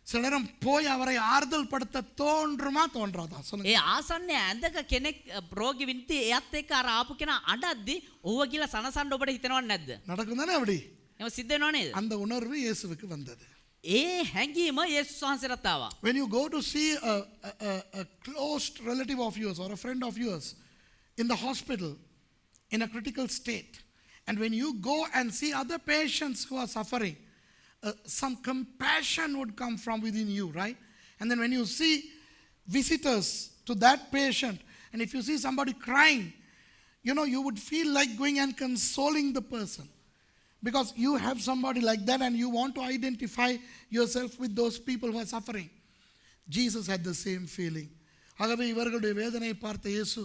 சில நேரம் போய் அவரை ஆறுதல் படுத்த தோன்றுமா தோன்றாதா? ඒ ආසන්නයේ ඇඳක කෙනෙක් රෝගී වින්ති එයත් එක්ක අර ආපු කෙනා අඬද්දී ඔහුව කියලා සනසන්න ඔබට හිතනවද නැද්ද? நடக்கும் தானே அப்படி? එහෙම සිද්ධ වෙනව නේද? அந்த உணர்வு இயேசுவுக்கு வந்தது. ඒ හැඟීම යේසුස් වහන්සේට ආවා. When you go to see a close relative of yours or a friend of yours in the hospital in a critical state, and when you go and see other patients who are suffering, some compassion would come from within you, right? And then when you see visitors to that patient, and if you see somebody crying, you know, you would feel like going and consoling the person. Because you have somebody like that and you want to identify yourself with those people who are suffering. Jesus had the same feeling. ஆகவே இவர்களுடைய வேதனையை பார்த்த இயேசு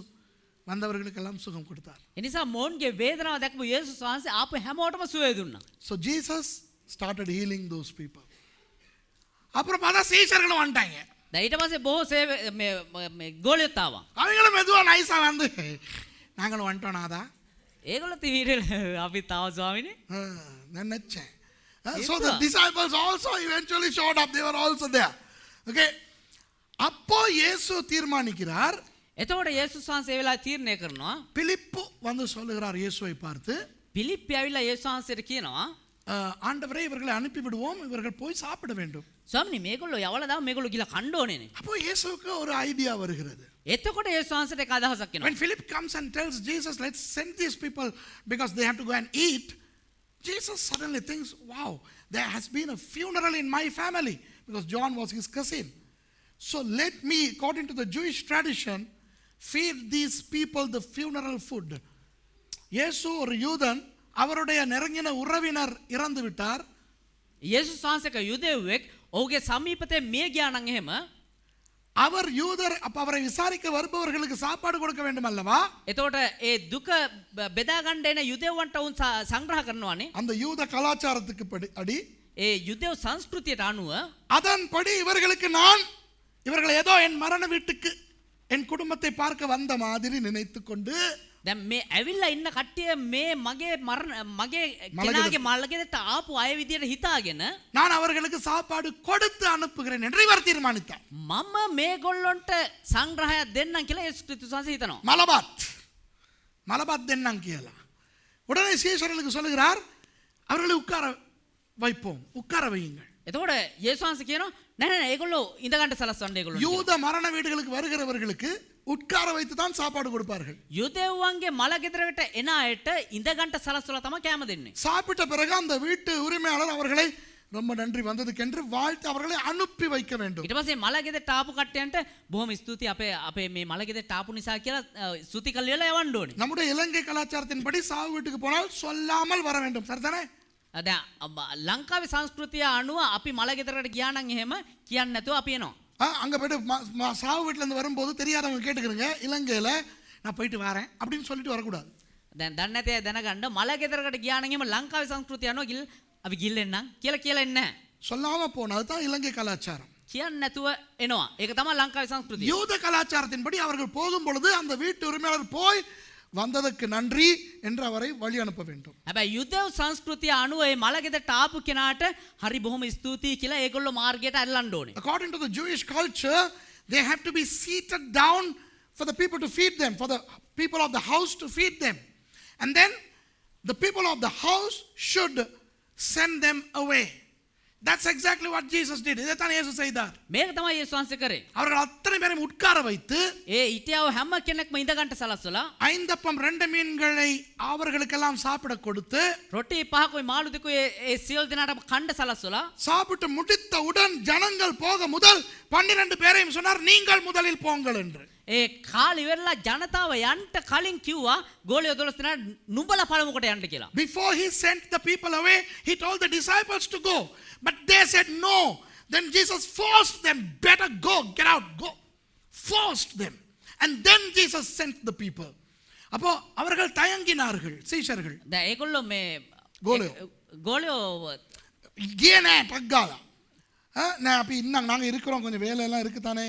வந்தவர்களுக்கெல்லாம் சுகம் கொடுத்தார். එනිසා මොවුන්ගේ වේදනාව දැක්පු යේසුස් වහන්සේ ආපු හැමෝටම සුවය දුන්නා. So Jesus started healing those people. அப்புறம் பார்த்தா சீஷர்களும் வந்துட்டாங்க. දැන් ඊට පස්සේ බොහෝ මේ ගෝලියොත් ආවා. அவங்களும் மெதுவா நைஸா வந்து நாங்களும் வந்துட்டோம் நாதா. ඒගොල්ලෝ තීරේ අපි තාව ස්වාමීනි. நினைச்சேன். So the disciples also eventually showed up. They were also there. Okay. அப்போ இயேசு தீர்மானிக்கிறார். එතකොට යේසුස් වහන්සේ ඒ වෙලාවේ තීරණය කරනවා. பிலிப்பு வந்து சொல்லுகிறார் இயேசுவை பார்த்து. පිලිප්පි ඇවිල්ලා යේසුස් වහන්සේට කියනවා, ஆண்டவரே இவர்களை அனுப்பி விடுவோம், இவர்கள் போய் சாப்பிட வேண்டும். ස්වාමීනි මේගොල්ලෝ යවලා දාම මේගොල්ලෝ ගිහලා කන්න ඕනේනේ. அப்போ இயேசுவுக்கு ஒரு ஐடியா வருகிறது. එතකොට යේසුස් වහන්සේට එක අදහසක් එනවා. When Philip comes and tells Jesus, let's send these people because they have to go and eat, Jesus suddenly thinks, wow, there has been a funeral in my family, because John was his cousin. So let me, according to the Jewish tradition, feed these people the funeral food. இயேசு ஒரு யூதன், அவருடைய நெருங்கின உறவினர் இறந்து விட்டார். යේසුස් වහන්සේක යුදෙව්වෙක් ඔහුගේ සමීපතේ මිය ගියා නම් එහෙම அவர் யூதர், அப்ப அவரை விசாரிக்க வருபவர்களுக்கு சாப்பாடு கொடுக்க வேண்டும் அல்லவா? එතකොට ඒ දුක බෙදා ගන්න එන යුදෙව්වන්ට උන් සංග්‍රහ කරනවානේ. அந்த யூத கலாச்சாரத்துக்கு அடி ඒ යුදෙව් සංස්කෘතියට අනුව அதன்படி இவர்களை ஏதோ என் மரண வீட்டுக்கு என் குடும்பத்தை பார்க்க வந்த மாதிரி நினைத்துக் கொண்டு දැන් මේ ඇවිල්ලා ඉන්න කට්ටිය මේ මගේ කෙනාගේ මල්ලගෙදට ආපු අය විදියට හිතාගෙන நான் அவர்களுக்கு சாப்பாடு கொடுத்து அனுப்புகிறேன் என்று இவர் தீர்மானித்தார். මම මේගොල්ලොන්ට සංග්‍රහයක් දෙන්නම් කියලා යේසුස් ක්‍රිස්තුස් වහන්සේ හිතනවා. மலபாத் දෙන්නම් කියලා. உடனே சீஷர்களுக்கு சொல்லுகிறார், அவர்களை உட்கார வையுங்கள். එතකොට යේසුස් වහන්සේ කියනවා නෑ ඒගොල්ලෝ ඉඳ ගන්න සලස්වන්න ඒගොල්ලෝ. யூத மரண வீடுகளுக்கு வருகிறவர்களுக்கு உட்கார வைத்து தான் சாப்பாடு கொடுப்பார்கள். යුදෙව්වන්ගේ මල ගෙදරකට එන අයට ඉඳ ගන්න සලස්වලා තමයි කෑම දෙන්නේ. சாப்பிட்ட பிறகு அந்த வீட்டு உரிமையாளர் அவர்களை ரொம்ப நன்றி வந்ததுக்கென்று வாழ்த்து அவர்களை அனுப்பி வைக்க வேண்டும். ඊට පස්සේ මල ගෙදරට ආපු කට්ටියන්ට බොහොම ස්තුතියි අපේ මේ මල ගෙදරට ආපු නිසා කියලා ස්තුති කළේලා යවන්න ඕනේ. நம்முடைய இலங்கை கலாச்சாரத்தின்படி சாவு வீட்டுக்கு போனால் சொல்லாமல் வர வேண்டும். சரிதானே? දැන් ලංකාවේ සංස්කෘතිය අනුව අපි මල ගෙදරකට ගියා නම් එහෙම කියන්නේ නැතුව අපි එනවා. அங்கே போய்ட்டு சாவு வீட்டிலேருந்து வரும்போது தெரியாதவங்க கேட்டுக்கிறங்க, இலங்கையில் நான் போயிட்டு வரேன் அப்படின்னு சொல்லிட்டு வரக்கூடாது. දැන් දන්නේ නැතේ දැනගන්න මල ගෙදරකට ගියා නම් එහෙම ලංකාවේ සංස්කෘතිය අනුව අපි ගිල්ලෙන්නම් කියලා එන්නේ නැහැ. சொல்லாமல் போனது தான் இலங்கை கலாச்சாரம். කියන්නේ නැතුව එනවා. ඒක තමයි ලංකාවේ සංස්කෘතිය. யூத கலாச்சாரத்தின்படி அவர்கள் போகும் பொழுது அந்த வீட்டு உரிமையாளர் போய் வந்ததற்கு நன்றி என்று அவரை வழி அனுப்ப வேண்டும். හැබැයි යුදෙව් සංස්කෘතිය අනුව මේ මල ගෙදරට ආපු කෙනාට හරි බොහොම ස්තුතියි කියලා ඒගොල්ලෝ මාර්ගයට අල්ලන්න ඕනේ. According to the Jewish culture, they have to be seated down for the people to feed them, for the people of the house to feed them. And then the people of the house should send them away. That's exactly what Jesus did. இதைத்தான் இயேசு செய்தார். මේක තමයි යේසුස් වහන්සේ කරේ. அவர்கள் அத்தனை பேரையும் உட்கார வைத்து ඊටියව හැම කෙනෙක්ම ඉඳ ගන්න සලස්සලා 5 அப்பம் 2 மீன்களை அவர்களுக்கெல்லாம் சாப்பிட கொடுத்து ரொட்டி පහකුයි මාළු දෙකුයි ඒ සියලු දෙනාටම කන්න සලස්සලා சாப்பிட்டு முடித்தவுடன் ஜனங்கள் போக முதல் 12 பேரையும் சொன்னார், நீங்கள் முதலில் போங்கள் என்று. ඒ කාලි වෙරලා ජනතාව යන්න කලින් කිව්වා ගෝලියෝ 12 දෙනා නුඹලා පළමුවට යන්න කියලා. Before he sent the people away, he told the disciples to go, but they said no. Then Jesus forced them, better go, get out, go. Forced them. And then Jesus sent the people. அப்போ அவர்கள் தயங்கினார்கள் சீஷர்கள். දැන් ඒගොල්ලෝ මේ ගෝලියෝ ගියනේ පග්ගාලා. නෑ අපි ඉන්නම් நாங்க இருக்கிறோம், கொஞ்சம் வேலை எல்லாம் இருக்கு தானே.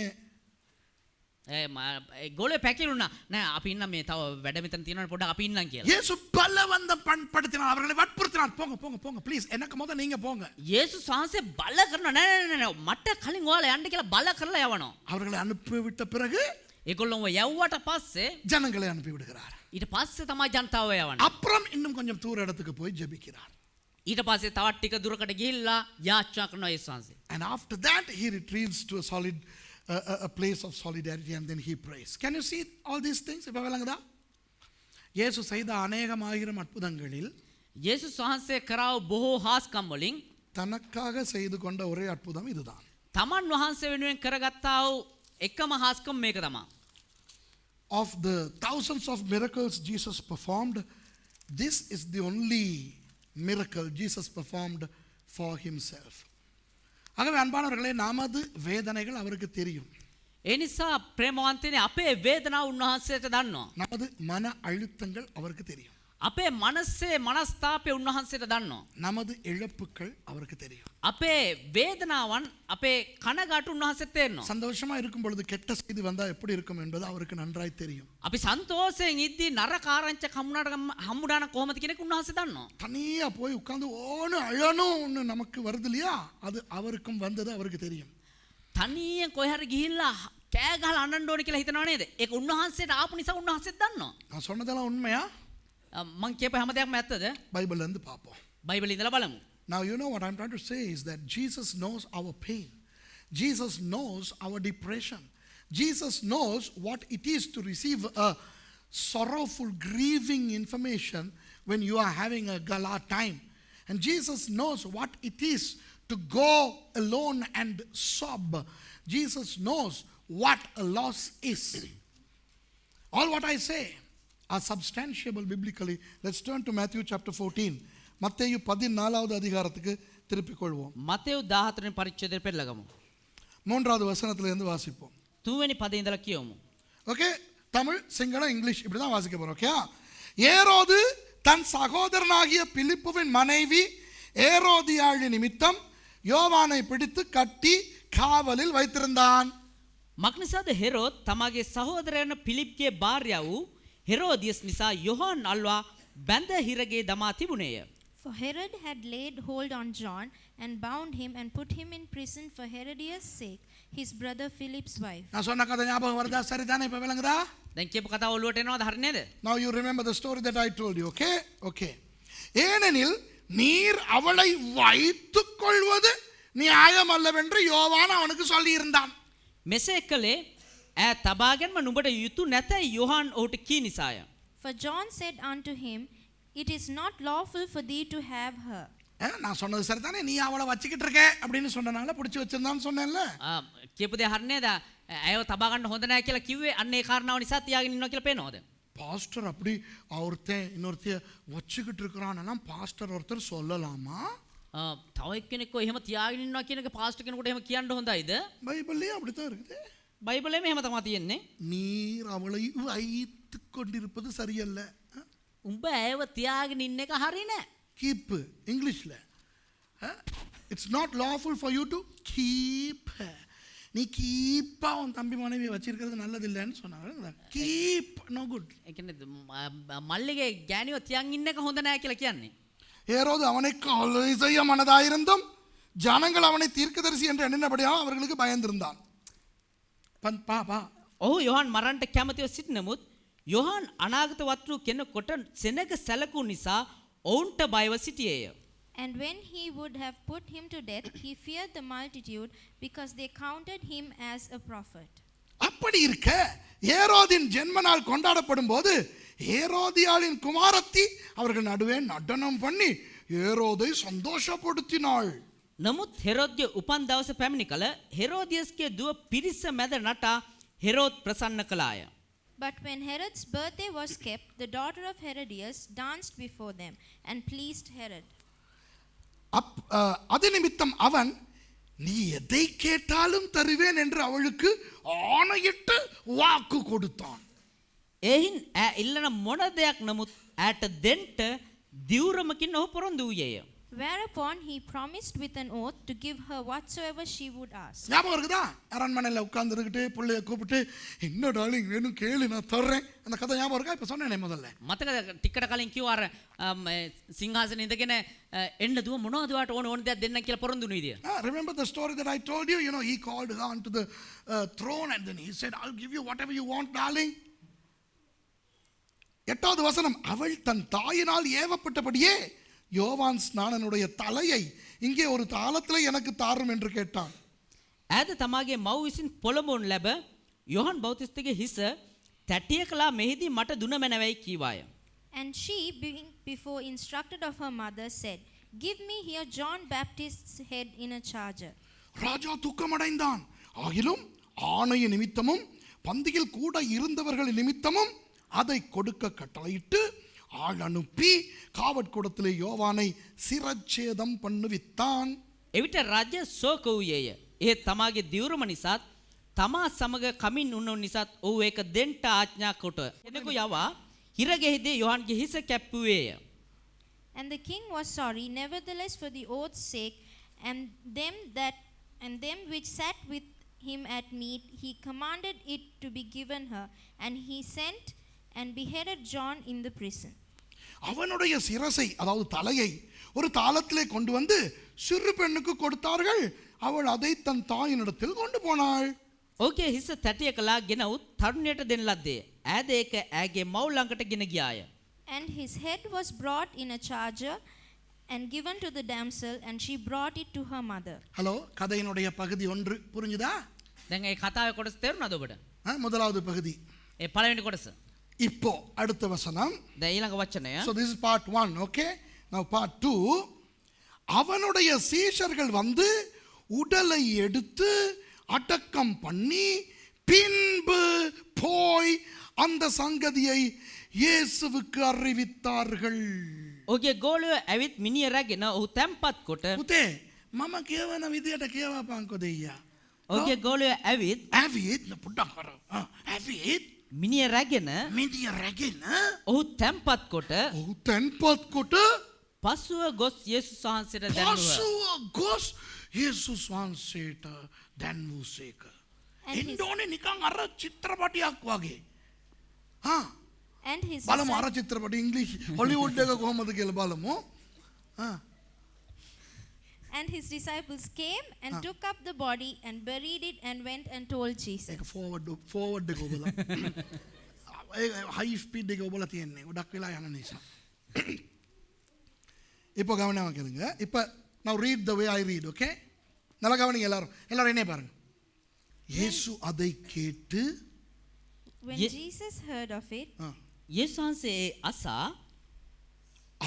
ගෝලියෝ පැකිලුණා. නෑ අපි ඉන්න මේ තව වැඩ මෙතන තියෙනවා පොඩ්ඩක් අපි ඉන්නම් කියලා. இயேசு பலவந்தம் படுத்தினார், அவர்களை வற்புறுத்தினார், போங்க போங்க போங்க ப்ளீஸ், எனக்கு முதல்ல நீங்க போங்க. යේසුස් වහන්සේ බල කරනවා නෑ මට කලින් ඔයාලා යන්න කියලා බල කරලා යවනවා. அவர்களை அனுப்பி விட்ட பிறகு ඒගොල්ලෝ යවුවට පස්සේ ஜனங்களை அனுப்பி விடுகிறார். ඊට පස්සේ තමයි ජනතාව යවන්නේ. அப்புறம் இன்னும் கொஞ்சம் தூர இடத்துக்கு போய் ஜெபிக்கிறார். ඊට පස්සේ තවත් ටික දුරකට ගිහිල්ලා යාච්ඡා කරනවා යේසුස් වහන්සේ. And after that he retreats to a place of solidarity and then he prays. Can you see all these things? இப்ப விளங்குதா? இயேசு செய்த அநேகமாயிரம் அற்புதங்களில் යේසුස් වහන්සේ කරාව බොහෝ හාස්කම් වලින් தனக்காக செய்து கொண்ட ஒரே அற்புதம் இதுதான். තමන් වහන්සේ වෙනුවෙන් කරගත්තා වූ එකම හාස්කම් මේක තමයි. Of the thousands of miracles Jesus performed, this is the only miracle Jesus performed for himself. ஆகவே அன்பானவர்களே, நமது வேதனைகள் அவருக்கு தெரியும். ඒ නිසා ප්‍රේමවන්තයනි අපේ වේදනාව උන්වහන්සේට දන්නවා. நமது மன அழுத்தங்கள் அவருக்கு தெரியும். අපේ මනසේ මනස්තාපය උන්වහන්සේට දන්නවා. நமது இழப்புகள் அவருக்கு தெரியும். අපේ වේදනාවන් අපේ කනගාටු උන්වහන්සේට තේරෙනවා. சந்தோஷமா இருக்கும் பொழுது கெட்ட செய்தி வந்தா எப்படி இருக்கும் என்பது அவருக்கு நன்றாய் தெரியும். අපි සන්තෝෂයෙන් ඉද්දී නරක ආරංචියක් හම්බුනාන කොහොමද කියන එක උන්වහන්සේ දන්නවා. தனியா போய் உட்கார்ந்து ஓன்னு அழணும்னு நமக்கு வருது இல்லையா, அது அவருக்கும் வந்தது அவருக்கு தெரியும். තනියෙන් කොහේ හරි ගිහිල්ලා කෑ ගහලා අඬන්න ඕනේ කියලා හිතනව නේද? ඒක උන්වහන්සේට ආපු නිසා උන්වහන්සේත් දන්නවා. நான் சொன்னதெல்லாம் உண்மையா? මං කියපු හැම දෙයක්ම ඇත්තද? பைபிள்ல இருந்து பார்ப்போம். බයිබලේ ඉඳලා බලමු. Now, you know what I'm trying to say is that Jesus knows our pain. Jesus knows our depression. Jesus knows what it is to receive a sorrowful, grieving information when you are having a gala time. And Jesus knows what it is to go alone and sob. Jesus knows what a loss is. All what I say are substantiable biblically. Let's turn to Matthew chapter 14. மத்தேயு 14வது அதிகாரத்துக்கு திருப்பிக் கொள்வோம். Matthew 14 වෙනි පරිච්ඡේදයට පෙරලගමු. 3வது வசனத்திலிருந்து வாசிப்போம். 3 වෙනි පදේ ඉඳලා කියවමු. ஓகே, தமிழ், சிங்களம், இங்கிலீஷ் இப்படி தான் வாசிக்க போறோம். ஓகே. ஏரோது தன் சகோதரனாகிய பிலிப்புவின் மனைவி ஏரோதியாள் நிமித்தம் யோவானை பிடித்து கட்டி காவலில் வைத்திருந்தான். මක්නිසාද හෙරෝද් තමාගේ සහෝදරයන පිලිප්ගේ භාර්යාව වූ හෙරෝදියස් නිසා යොහාන් අල්වා බැඳ හිරගේ දමා තිබුණේය. For Herod had laid hold on John and bound him and put him in prison for Herodias' sake, his brother Philip's wife. நான் சொன்ன கதை ஞாபகம் வருதா? சரிதானே? இப்ப விளங்குதா? දැන් කියපු කතාව ඔළුවට එනවද? හරි නේද? Now you remember the story that I told you. Okay? Okay. ஏனெனில் நீர் அவளை வைத்துக் கொள்வது நியாயம் அல்லவென்று யோவான் அவனுக்கு சொல்லி இருந்தான். මෙසේ කළේ ඈ තබාගෙන්ම නුඹට යුතු නැතයි යොහාන් ඔහුට කී නිසාය. For John said unto him, it is not lawful for thee to have her. நான் சொன்னது சரிதானே? நீ அவளை வச்சுக்கிட்டு இருக்க அப்படின்னு சொன்னனால பிடிச்சி வச்சிருந்தான்னு சொன்னேன்ல. කියපු දේ හරි නේද? ඇයව තබා ගන්න හොඳ නැහැ කියලා කිව්වේ අන්න ඒ කාරණාව නිසා තියාගෙන ඉන්නවා කියලා පේනවද? பாஸ்டர் அப்படி ஒருத்தன் இன்னொருத்தைய வச்சுக்கிட்டு இருக்கிறான்னா பாஸ்டர் ஒருத்தர் சொல்லலாமா? තව එක්කෙනෙක්ව එහෙම තියාගෙන ඉන්නවා කියන එක පාස්ටර් කෙනෙකුට එහෙම කියන්න හොඳයිද? பைபிள்லயே அப்படித்தான் இருக்குது. බයිබලෙම එහෙම තමයි තියෙන්නේ. நீர் அவளை வைத்துக் கொண்டிருப்பது சரியல்ல. උඹ ඇයව තියාගෙන ඉන්න එක හරි නෑ. keep இங்கிலீஷ்ல it's not lawful for you to keep her. நீ கீப்பா உன் தம்பி மனைவியை வச்சிருக்கிறது நல்லது இல்லைன்னு சொன்னாங்க. Keep no good. ඒ කියන්නේ මල්ලිගේ ගෑණිව තියන් ඉන්න එක හොඳ නෑ කියලා කියන්නේ. ஏரோது அவனை கொலை செய்ய மனதாயிருந்தும் ஜனங்கள் அவனை தீர்க்கதரிசி என்று எண்ணினபடியால் அவர்களுக்கு பயந்திருந்தான். ඔහු යොහාන් මරන්නට කැමතිව සිටිනමුත් යොහාන් අනාගත වත්රු කෙනෙකුට සෙනග සැලකු නිසා ඔවුන්ට බයව සිටියේය. And when he would have put him to death, he feared the multitude because they counted him as a prophet. அப்படி இருக்க ஏரோதின் ஜென்ம நாள் கொண்டாடப்படும் போது ஏரோதியாளின் குமாரத்தி அவர்கள் நடுவே நடனம் பண்ணி ஏரோதை சந்தோஷப்படுத்தினாள். නමුත් හෙරෝද්ගේ උපන් දවස පැමිණි කල හෙරෝදියස්ගේ දුව පිරිස මැද නටා හෙරෝද් ප්‍රසන්න කළාය. But when Herod's birthday was kept, the daughter of Herodias danced before them and pleased Herod. அது நிமித்தம் அவன் நீ எதை கேட்டாலும் தருவேன் என்று அவளுக்கு ஆணையிட்டு வாக்கு கொடுத்தான். එහින් ඈ ඉල්ලන මොන දෙයක් නමුත් ඈට දෙන්ට දිවුරමකින් ඔහු පොරොන්දු වූයේය. Whereupon he promised with an oath to give her whatsoever she would ask. ஞாபகம் இருக்குதா? அரண்மனையில் உட்கார்ந்துக்கிட்டு பிள்ளைய கூப்பிட்டு என்ன டார்லிங் வேணும் கேளு நான் தர்றேன். அந்த கதை ஞாபகம் இருக்கா? இப்போ சொன்னேனே முதல்ல. මතකද ටිකට කලින් කිව්වා අර සිංහාසනේ ඉඳගෙන එන්න දුව මොනවද වාට ඕන දෙයක් දෙන්න කියලා පොරොන්දු වුණ විදිය. Remember the story that I told you? You know, he called her onto the throne and then he said, I'll give you whatever you want, darling. 8வது வசனம், அவள் தன் தாயினால் ஏவப்பட்டபடியே யோவான் ஸ்நானனுடைய தலையை இங்கே ஒரு தாளத்தில் எனக்கு தாரும் என்று கேட்டான். ඈද තමාගේ මව් විසින් පොළඹවනු ලැබ යොහන් බෞතිස්තගේ හිස තැටිය කලා මෙහිදී මට දුන මැනවයි කීවාය. And she, being before instructed of her mother, said, give me here John Baptist's head in a charger. ராஜா துக்கமடைந்தான். ஆகிலும் ஆணைய நிமித்தமும் பந்தியில் கூட இருந்தவர்கள் நிமித்தமும் அதை கொடுக்க கட்டளையிட்டு ஆள் அனுப்பி காவற்கூடத்திலே யோவானை சிரச்சேதம் பண்ணுவித்தான். එවිට රජ ශෝක වූයේය. ඒ තමාගේ දිවුරම නිසාත් තමා සමග කමින් උන්නු නිසාත් ඔහු ඒක දෙන්ට ආඥා කොට කෙනෙකු යවා හිරගෙහිදී යොහන්ගේ හිස කැප්පුවේය. And the king was sorry, nevertheless for the oath's sake, and them which sat with him at meat, he commanded it to be given her, and he sent and beheaded John in the prison. அவனுடைய சிரசை அதாவது தலையை ஒரு தாளத்திலே கொண்டு வந்து சிறு பெண்ணுக்கு கொடுத்தார்கள். அவள் அதை தன் தாயினிடத்தில் கொண்டு போனாள். ඔහුගේ හිස තැටිය කලා ගෙනවුත් තරුණියට දෙන ලද්දේ. ඈද ඒක ඇගේ මව් ළඟට ගෙන ගියාය. And his head was brought in a charger and given to the damsel, and she brought it to her mother. Hello, கதையினுடைய பகுதி 1 புரிஞ்சுதா? දැන් ඒ කතාවේ කොටස තේරුණාද ඔබට? முதலாவது பகுதி. ඒ පළවෙනි කොටස. இப்போ அடுத்த வசனம். දැන් ඊළඟ වචනය. So this is part 1, okay? Now part 2. அவனுடைய சீஷர்கள் வந்து உடலை எடுத்து அடக்கம் பண்ணி பின்பு போய் அந்த சங்கதியை இயேசுவுக்கு அறிவித்தார்கள். ඔහුගේ ගෝලයෝ ඇවිත් මිනිහ රැගෙන ඔහු තැම්පත් කොට පුතේ මම කියවන විදියට කියවපන්කෝ දෙයියා. ඔහුගේ ගෝලයෝ ඇවිත් ඇවිත් පුඩක් කර. ඇවිත් මිනිහ රැගෙන මිනිහ රැගෙන ඔහු තැම්පත් කොට ඔහු තැන්පත් කොට පසුව ගොස් යේසුස් වහන්සේට දැන්වුවා. පසුව ගොස් යේසුස් වහන්සේට දැන්වූසේක. එන්නෝනේ නිකන් අර චිත්‍රපටයක් වගේ. And his බලමු අර චිත්‍රපට ඉංග්‍රීසි හොලිවුඩ් එක කොහොමද කියලා බලමු. And his disciples came and took up the body and buried it and went and told Jesus. ඒක ෆෝවර්ඩ් එක ඔබලා. ඒ හයි ස්පීඩ් එක ඔබලා තියන්නේ. ගොඩක් වෙලා යන නිසා. இப்போ கவனமா கேளுங்க. இப்போ now read the way I read, okay? நல்லா கவனிங்க எல்லாரும் என்ன பாருங்க. இயேசு அதை கேட்டு When Jesus heard of it, යේසුස් වහන්සේ අසා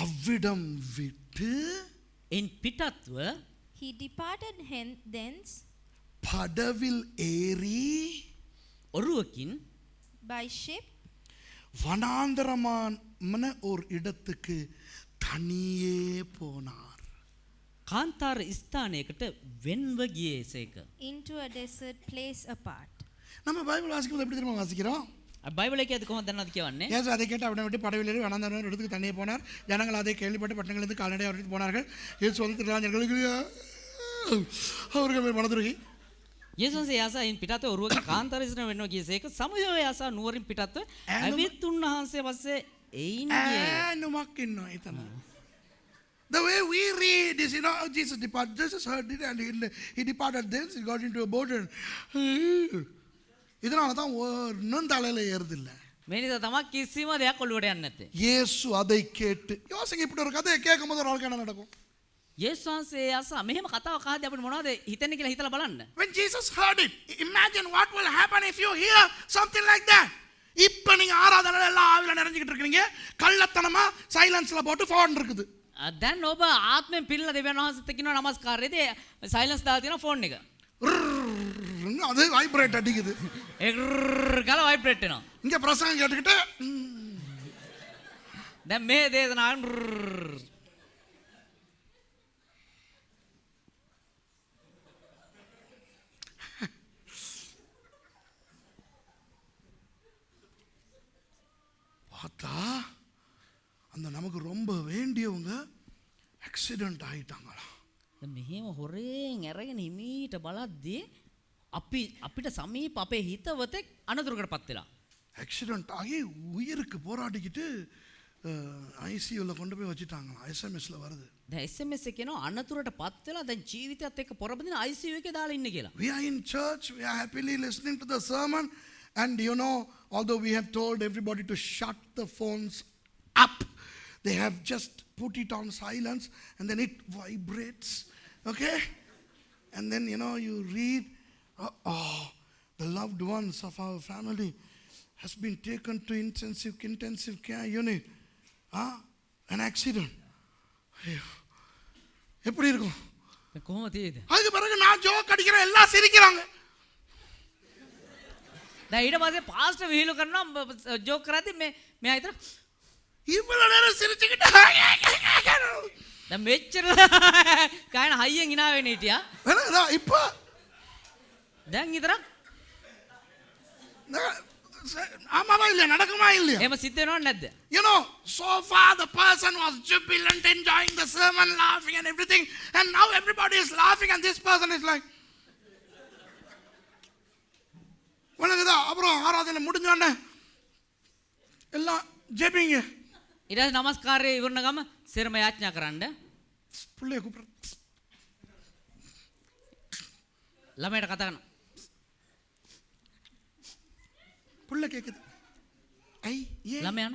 அவ்விடம் விட்டு එන් පිටත්ව he departed thence படவில் ஏறி ඔරුවකින් by ship வனாந்தரமான ஒரு இடத்துக்கு தனியே போனார். කාන්තාර ස්ථානයකට වෙන්ව ගියේසේක. into a desert place apart. நம்ம பைபிள் வாசிக்கும்போது எப்படி தெரியுமா வாசிக்கிறோம்? බයිබලයේ කියද කොහොමද දන්නවද කියවන්නේ? இயேசு அதை கேட்டு அவனை விட்டு படவில் ஏறி வனாந்தரமான ஒரு இடத்துக்கு தனியே போனார். ஜனங்கள் அதை கேள்விப்பட்டு பட்டணங்களிலிருந்து கால்நடையாக அவருக்கு போனார்கள். இயேசு வந்து திரளாஞ்சர்களுக்கு அவர்கள் மனதுருகி යේසුස් වහන්සේ ආසා එන් පිටත්ව ඔරුවකින් කාන්තාර ස්ථානයට වෙන්ව ගියේසේක. සමුදය ආසා නුවරින් පිටත්ව ඇවිත් උන්වහන්සේ පස්සේ එයින් ගියේ. නුමක් ඉන්නවා එතන. The way we read is, Jesus departed. Jesus heard it and he departed. Then he got into a boat and இதனால தான் ஒன்றும் தலையில் ஏறுதில்லை. මේ නිසා තමයි කිසිම දෙයක් ඔළුවට යන්නේ නැත්තේ. இயேசு அதை கேட்டு யோசிங்க, இப்படி ஒரு கதையை கேட்கும் போது ஒரு ஆளுக்கு என்ன நடக்கும்? යේසුස් වහන්සේ ආසා මෙහෙම කතාවක් අහද්දී අපිට මොනවද හිතෙන්නේ කියලා හිතලා බලන්න. When Jesus heard it, imagine what will happen if you hear something like that. இப்போ நீங்க ஆராதனையில எல்லாம் ஆவில நிறைஞ்சிக்கிட்டு இருக்கீங்க, கள்ளத்தனமா சைலன்ஸ்ல போட்டு ஃபோன் இருக்குது. දැන් ඔබ ආත්මෙන් පිළිලා දෙවියන් වහන්සේට කියනවා නමස්කාරයේදී සයිලන්ස් දාලා තියෙනවා ෆෝන් එක. அது வைப்ரேட் அடிக்குது. ගාලා වයිබ්‍රේට් වෙනවා. இங்க பிரசங்கம் கேட்டுக்கிட்டு දැන් මේ දේශනාවෙන් பார்த்தா அந்த நமக்கு ரொம்ப வேண்டியவங்க ஆக்சிடென்ட் ஆயிட்டாங்களா. මෙහෙම හොරෙන් අරගෙන හිමීට බලද්දී අපිට සමීප අපේ හිතවතෙක් අනතුරකට පත් වෙලා. ஆக்சிடென்ட் ஆகி உயிருக்கு போராடிக்கிட்டு ஐசியூவில் கொண்டு போய் வச்சுட்டாங்களா. எஸ்எம்எஸ்ல வருது. දැන් SMS එකේ කියනවා අනතුරට පත් වෙලා දැන් ජීවිතයත් එක්ක පොරබදින ICU එකේ දාලා ඉන්නේ කියලා. We are in church, we are happily listening to the sermon, and although we have told everybody to shut the phones up, they have just put it on silence and then it vibrates, okay? And then you read, the loved ones of our family has been taken to intensive care unit. An accident. எப்படி இருக்கும்? කොහොමද තියෙද? அதுக்கு பிறகு நான் joke அடிக்கிறேன், எல்லாம் சிரிக்கிறாங்க. දැන් ඊට පස්සේ පාස්ටර් විහිළු කරනවා ජෝක් කරද්දී මෙයා හිතන இவ்வளவு நேரம் சிரிச்சுக்கிட்டு දැන් මෙච්චර කයන හයියෙන් hina වෙන්න හිටියා. இப்போ දැන් විතරක් ஆமாவா இல்லையா, நடக்குமா இல்லையா? එහෙම සිද්ධ වෙනවද නැද්ද? So far the person was jubilant, enjoying the sermon, laughing and everything, and now everybody is laughing and this person is like, வணங்குதா. அப்புறம் ஆராதனை முடிஞ்சோடனே எல்லாம் ஜெபிங்க. ඊට පස්සේ නමස්කාරය ඉවරන ගම සෙරම යාඥා කරන්න. பிள்ளைய கூப்பிடுற ළමයට කතා කරනවා. பிள்ளை கேக்குது. ஐ ஏ ළමයාන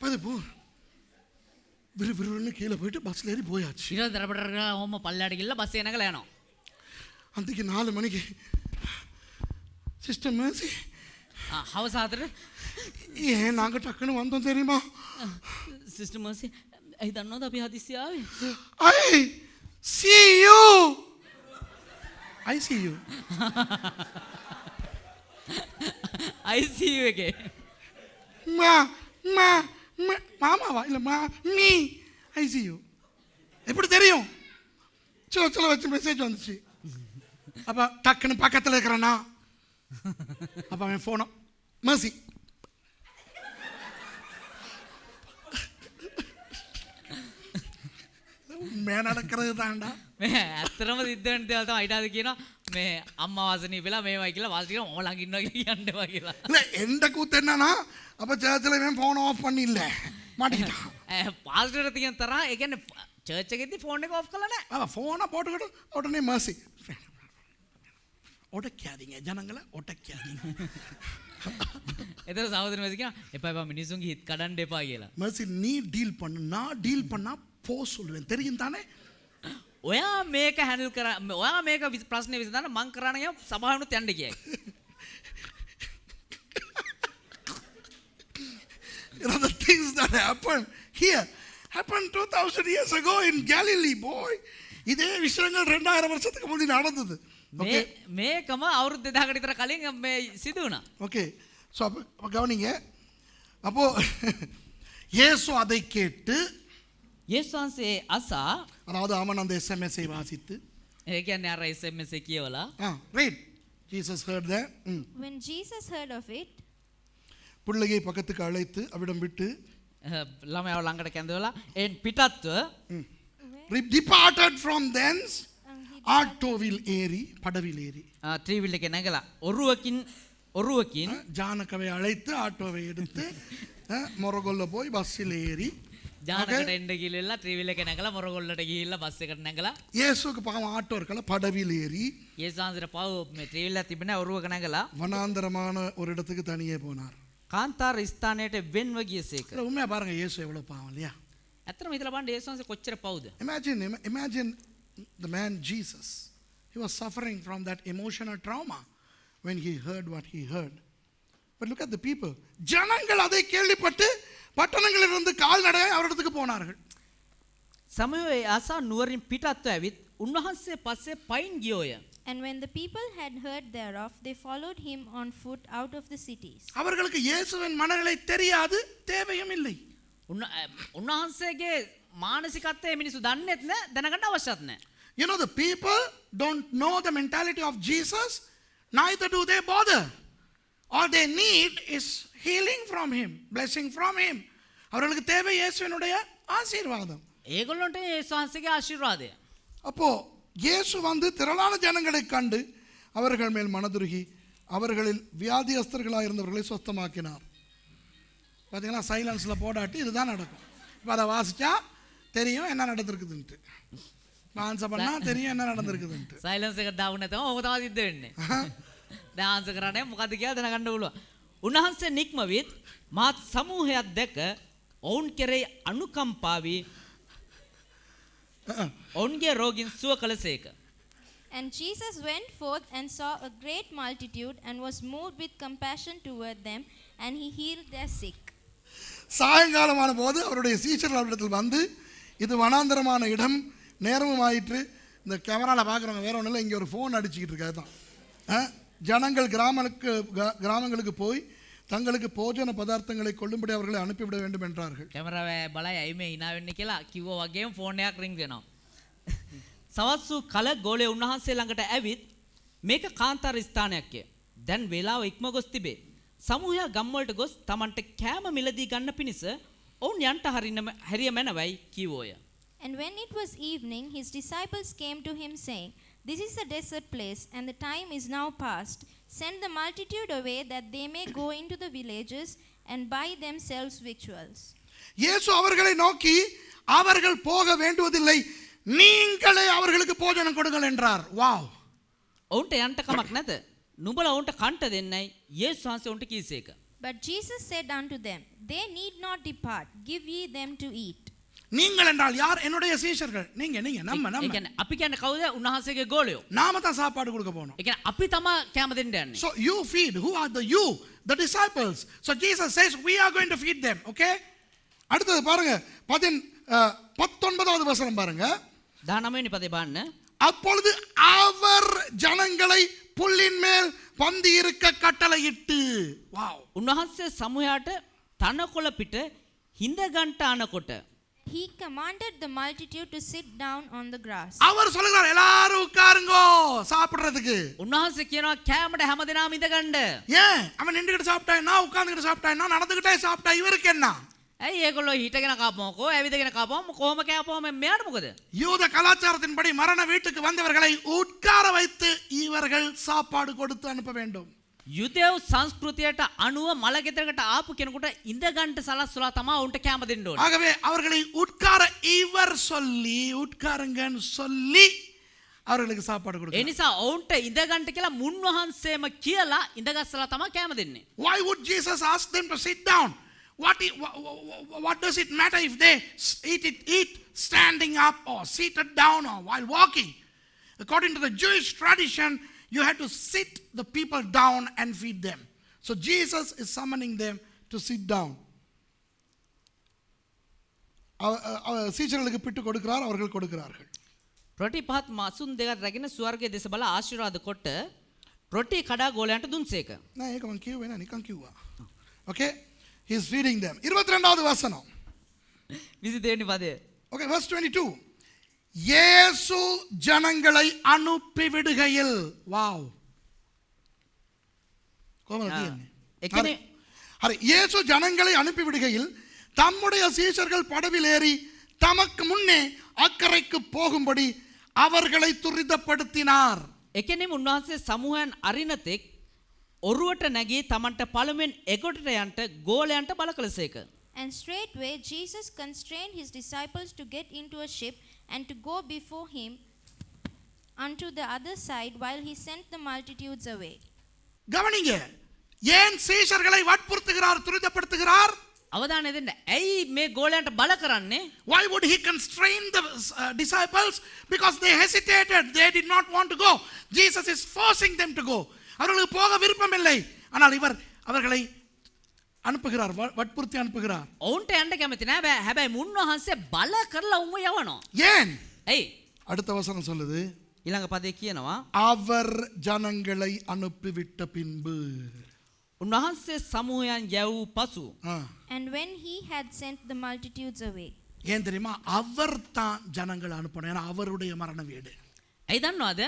அது போ விறுவிறுன்னு கீழே போயிட்டு பஸ்ல ஏறி போயாச்சு. ඉර දරබඩ හොම පල්ලයට ගිල්ල බස් එකනකලා යනවා. அன்றைக்கு 4 மணிக்கு சிஸ்டர் மேசி හවස 4 ஏன் நாங்க டக்குன்னு வந்தோம் தெரியுமா? සිස්ටර් මර්සි ඇයි දන්නවද අපි හදිස්සි ආවේ? I see you. I see you. ICU එකේ மாமாவா இல்ல நீ I see you. எப்படி தெரியும்? சோச்சல வச்சு மெசேஜ் வந்துச்சு. அப்ப டக்குன்னு பக்கத்துல இருக்கிறனா அப்ப அவன் போனோ மர்சி මේ நடக்கிறது தான்டா. මේ ඇත්තටම සිද්ධ වෙන දේවල් තමයි ඊට අද කියනවා මේ අම්මා වාසනීය වෙලා මේවයි කියලා වාසික ඔම ළඟ ඉන්නවා කියලා කියන්නවා කියලා. இல்ல எந்த கூத்து என்னன்னா அப்ப சர்ச்சில் இவன் ஃபோன் ஆஃப் பண்ணி இல்ல மாட்டிக்கிட்டான். பாஸ்டர் තියෙන තරහ ඒ කියන්නේ චර්ච් එකේදී ෆෝන් එක ඔෆ් කළා නෑ. அவன் ஃபோனை போட்டுக்கிட்டு உடனே மர்சி ஒட்டக்காதீங்க ஜனங்களை ஒட்டக்காதீங்க. එතන සහෝදර මර්සි කියනවා එපා එපා මිනිස්සුන්ගේ හිත කඩන්න එපා කියලා. மர்சி நீ டீல் பண்ணு, நான் டீல் பண்ணா போ சொல்லுவேன் தெரியும் தானே. ඔයා මේක හැන්ඩල් කරා ඔයා මේක ප්‍රශ්නේ විසඳන්න මං කරන්න ගියා සභාවනුත් යන්න කියයි. You know the things that happened here happened 2000 years ago in Galilee, boy. இதே விஷயங்கள் 2000 வருஷத்துக்கு முன்னாடி நடந்தது. මේකම අවුරුදු 2000කට විතර කලින් මේ සිදු වුණා. ஓகே ஸோ அப்போ கவனிங்க. அப்போ இயேசு அதை கேட்டு යේසුස් වහන්සේ අසා அதாவது அவன் அந்த எஸ்எம்எஸ்ஐ வாசித்து ඒ කියන්නේ අර SMS එක කියවලා right Jesus heard that. When Jesus heard of it, பிள்ளையை பக்கத்துக்கு அழைத்து அவிடம் விட்டு ළමයාව ළඟට කැඳවලා එන් පිටත්ව departed from thence ஆட்டோவில் ஏறி படவில் ஏறி ත්‍රිවිල් එකේ නැගලා ඔරුවකින් ஜானகவை அழைத்து ஆட்டோவை எடுத்து மொரகொல்ல போய் பஸ்ஸில் ஏறி ජානකට එන්න ගිහිල්ලා ත්‍රිවිල් එකේ නැගලා මොරගොල්ලට ගිහිල්ලා බස් එකට නැගලා இயேசுக்கு பாவம் ஆட்டோ இருக்கல படவில் ஏறி යේසුස් වහන්සේට පව මේ ත්‍රිවිල් එක තිබුණා ඔරුවක නැගලා வனாந்தரமான ஒரு இடத்துக்கு தனியே போனார். කාන්තාර ස්ථානයට වෙන්ව ගියසේක. உண்மையா பாருங்க இயேசு எவ்வளவு பாவம் இல்லையா? ඇත්තටම හිතලා බලන්න යේසුස් වහන්සේ කොච්චර පවුද? Imagine the man Jesus. He was suffering from that emotional trauma when he heard what he heard. But look at the people. ஜனங்கள் அதை கேள்விப்பட்டு பட்டணங்களிலிருந்து கால்நடையாய் அவரிடத்துக்கு போனார்கள். සමයේ ආසා නුවරින් පිටත්ව ඇවිත් උන්වහන්සේ පස්සේ පයින් ගියෝය. and when the people had heard thereof, they followed him on foot out of the cities. அவர்களுக்கு இயேசுவின் மனநிலை தெரியாது, தேவையும் இல்லை. උන්වහන්සේගේ මානසිකත්වය මිනිස්සු දන්නේත් නැහැ, දැනගන්න අවශ්‍යත් නැහැ. You know, the people don't know the mentality of Jesus, neither do they bother. All they need is healing from him, blessing from him. அவர்களுக்கு தேவை இயேசுவினுடைய ஆசீர்வாதம். ඒගොල්ලන්ට යේසුස් වහන්සේගේ ආශිර්වාදය. அப்போ இயேசு வந்து திரளான ஜனங்களை கண்டு அவர்கள் மேல் மனதுருகி அவர்களில் வியாதியஸ்தர்களாக இருந்தவர்களை சுத்தமாக்கினார். பார்த்தீங்கன்னா சைலன்ஸில் போடாட்டி இதுதான் நடக்கும். இப்போ அதை வாசிச்சா தெரியும் என்ன நடந்திருக்குதுன்ட்டு, ஆன்சர் பண்ணால் தெரியும் என்ன நடந்திருக்குதுன்ட்டு. සයිලන්ස් එක දාන්න නැතම ඔබ තමයි සිද්ධ වෙන්නේ. දැන් ආන්සර් කරන්නේ මොකද්ද කියලා දැනගන්න පුළුවන්. උන්වහන්සේ නික්මවිත් මාත් සමූහයක් දැක ඔවුන් කෙරෙහි අනුකම්පාවී ඔවුන්ගේ රෝගීන් සුව කළසේක. And Jesus went forth and saw a great multitude and was moved with compassion toward them, and he healed their sick. சாயங்காலமான போது அவருடைய சீஷர்கள் அவரிடத்தில் வந்து, இது வனாந்தரமான இடம், நேரமும் ஆயிற்று. இந்த கேமராவில் பார்க்குறவங்க வேற ஒன்றும் இல்லை, இங்கே ஒரு ஃபோன் அடிச்சுக்கிட்டு இருக்காது தான். ஜனங்கள் கிராமங்களுக்கு போய் தங்களுக்கு போஜன பதார்த்தங்களை கொள்ளும்படி அவர்களை அனுப்பிவிட வேண்டும் என்றார்கள். කැමරාව බලයි ඇයි මේ hina වෙන්නේ කියලා කිව්වා වගේම ෆෝන් එකක් රින්ග් වෙනවා. සවස් වූ කල ගෝලේ උන්වහන්සේ ළඟට ඇවිත් මේක කාන්තාර ස්ථානයක්ය. දැන් වේලාව ඉක්ම ගොස් තිබේ. සමූහය ගම්වලට ගොස් Tamanට කෑම මිලදී ගන්න පිණිස ඔවුන් යන්ට හරිය මැනවයි කිව්වෝය. And when it was evening, his disciples came to him, saying, This is a desert place, and the time is now past. Send the multitude away, that they may go into the villages and buy themselves victuals. இயேசு அவர்களை நோக்கி, அவர்கள் போக வேண்டுவதில்லை, நீங்களே அவர்களுக்கு போஜனம் கொடுங்கள் என்றார். வாவ்! ඔවුන්ට යන්ට කමක් නැත. නුඹලා ඔවුන්ට කන්ට දෙන්නයි යේසුස් වහන්සේ ඔවුන්ට කීසේක. But Jesus said unto them, They need not depart, give ye them to eat. நீங்கள் என்றால் யார்? என்னுடைய சீஷர்கள். நீங்க நம்ம ඒ කියන්නේ අපි කියන්නේ කවුද? උන්වහන්සේගේ ගෝලයෝ. நாம தான் சாப்பாடு கொடுக்க போறோம். ඒ කියන්නේ අපි තමයි කැම දෙන්න යන්නේ. So you feed. Who are the you? The disciples. So Jesus says we are going to feed them. Okay? அடுத்தது பாருங்க 19வது வசனம் பாருங்க. 19 වෙනි පදේ බලන්න. அப்பொழுது அவர் ஜனங்களை புல்லின் மேல் பந்தி இருக்க கட்டளையிட்டு. வாவ். උන්වහන්සේ සමුහයාට තනකොළ පිට හිඳ ගන්ට අනකොට He commanded the multitude to sit down on the grass. அவர் சொல்றார் எல்லாரும் உட்காருங்கோ சாப்பிடுறதுக்கு. උන්වහන්සේ කියනවා කෑමට හැමදෙනාම ඉඳ ගන්න. ஏன் அவன் நின்னுக்கிட்டு சாப்பிட்டா என்ன, உட்கார்ந்துக்கிட்டு சாப்பிட்டா என்ன, நடந்துக்கிட்டே சாப்பிட்டா இவருக்கு என்ன? ඇයි ඒගොල්ලෝ හිටගෙන කාපමකෝ ඇවිදගෙන කාපම කොහොම කෑපුවම මෙයාට මොකද? யூத கலாச்சாரத்தின்படி மரண வீட்டுக்கு வந்தவர்களை உட்கார வைத்து இவர்கள் சாப்பாடு கொடுத்து அனுப்ப வேண்டும். යුදෙව් සංස්කෘතියට අනුව මලගෙදරකට ආපු කෙනෙකුට ඉඳ ගන්න සලස්සලා තමයි උන්ට කැම දෙන්න ඕනේ. ஆகவே அவர்களை உட்கார இவர் சொல்லி உட்காருங்கன்னு சொல்லி அவர்களுக்கு சாப்பாடு ඒ கொடுக்கிறார். නිසා ඔවුන්ට ඉඳ ගන්න කියලා මුන්වහන්සේම කියලා ඉඳගස්සලා තමයි කැම දෙන්නේ. Why would Jesus ask them to sit down? What does it matter if they eat standing up or seated down or while walking? According to the Jewish tradition, you had to sit the people down and feed them. So Jesus is summoning them to sit down. சீஷர்களுக்கு பிட்டு கொடுக்கிறார், அவர்கள் கொடுக்கிறார்கள். රොටි පහත් මාසුන් දෙකක් රැගෙන ස්වර්ගයේ දෙස බල ආශිර්වාද කොට රොටි කඩා ගෝලයන්ට දුන්සේක. நான் ஏகம் கியூவேனா Nigam கியூவா. Okay, he is feeding them. 22வது வசனம். 22 වෙනි පදය. Okay, verse 22. இயேசு ஜனங்களை அனுப்பி விடுகையில். வாவ். එකනේ ஹரி இயேசு ஜனங்களை அனுப்பி விடுகையில் தம்முடைய சீஷர்கள் படவில் ஏறி தமக்கு முன்னே அக்கறைக்கு போகும்படி அவர்களை துரிதப்படுத்தினார். එකෙනෙම උන්වහන්සේ සමූහයන් අරිනතෙක් ඔරුවට නැගී තමන්ට පළමුවෙන් එගොඩට යන්ට ගෝලයන්ට බල කළසේක. And straightway Jesus constrained his disciples to get into a ship and to go before him unto the other side while he sent the multitudes away. கவனிங்க, ஏன் சீஷர்களை வற்புறுத்துகிறார், துரிதப்படுத்துகிறார்? අවධානය දෙන්න. ඇයි මේ ගෝලයන්ට බල කරන්නේ? Why would he constrain the disciples? Because they hesitated, they did not want to go. Jesus is forcing them to go. அவர்களுக்கு போக விருப்பமில்லை, ஆனால் இவர் அவர்களை அனுப்புகிறார், வற்புறுத்தி அனுப்புகிறார். ඔවුන්ට යන්න කැමති නෑ. හැබැයි මුන්වහන්සේ බල කරලා උන්ව යවනවා. ஏன்? ඇයි? அடுத்த வசனம் சொல்லுது, ඊළඟ පදේ කියනවා அவர் ஜனங்களை அனுப்பிவிட்ட பின்பு. උන්වහන්සේ සමූහයන් යැවූ පසු And when he had sent the multitudes away. ஏன் தெரியுமா? அவர் தான் ஜனங்களை அனுப்பணும், ஏன்னா அவருடைய மரண வீடு. ඇයි දන්නවද?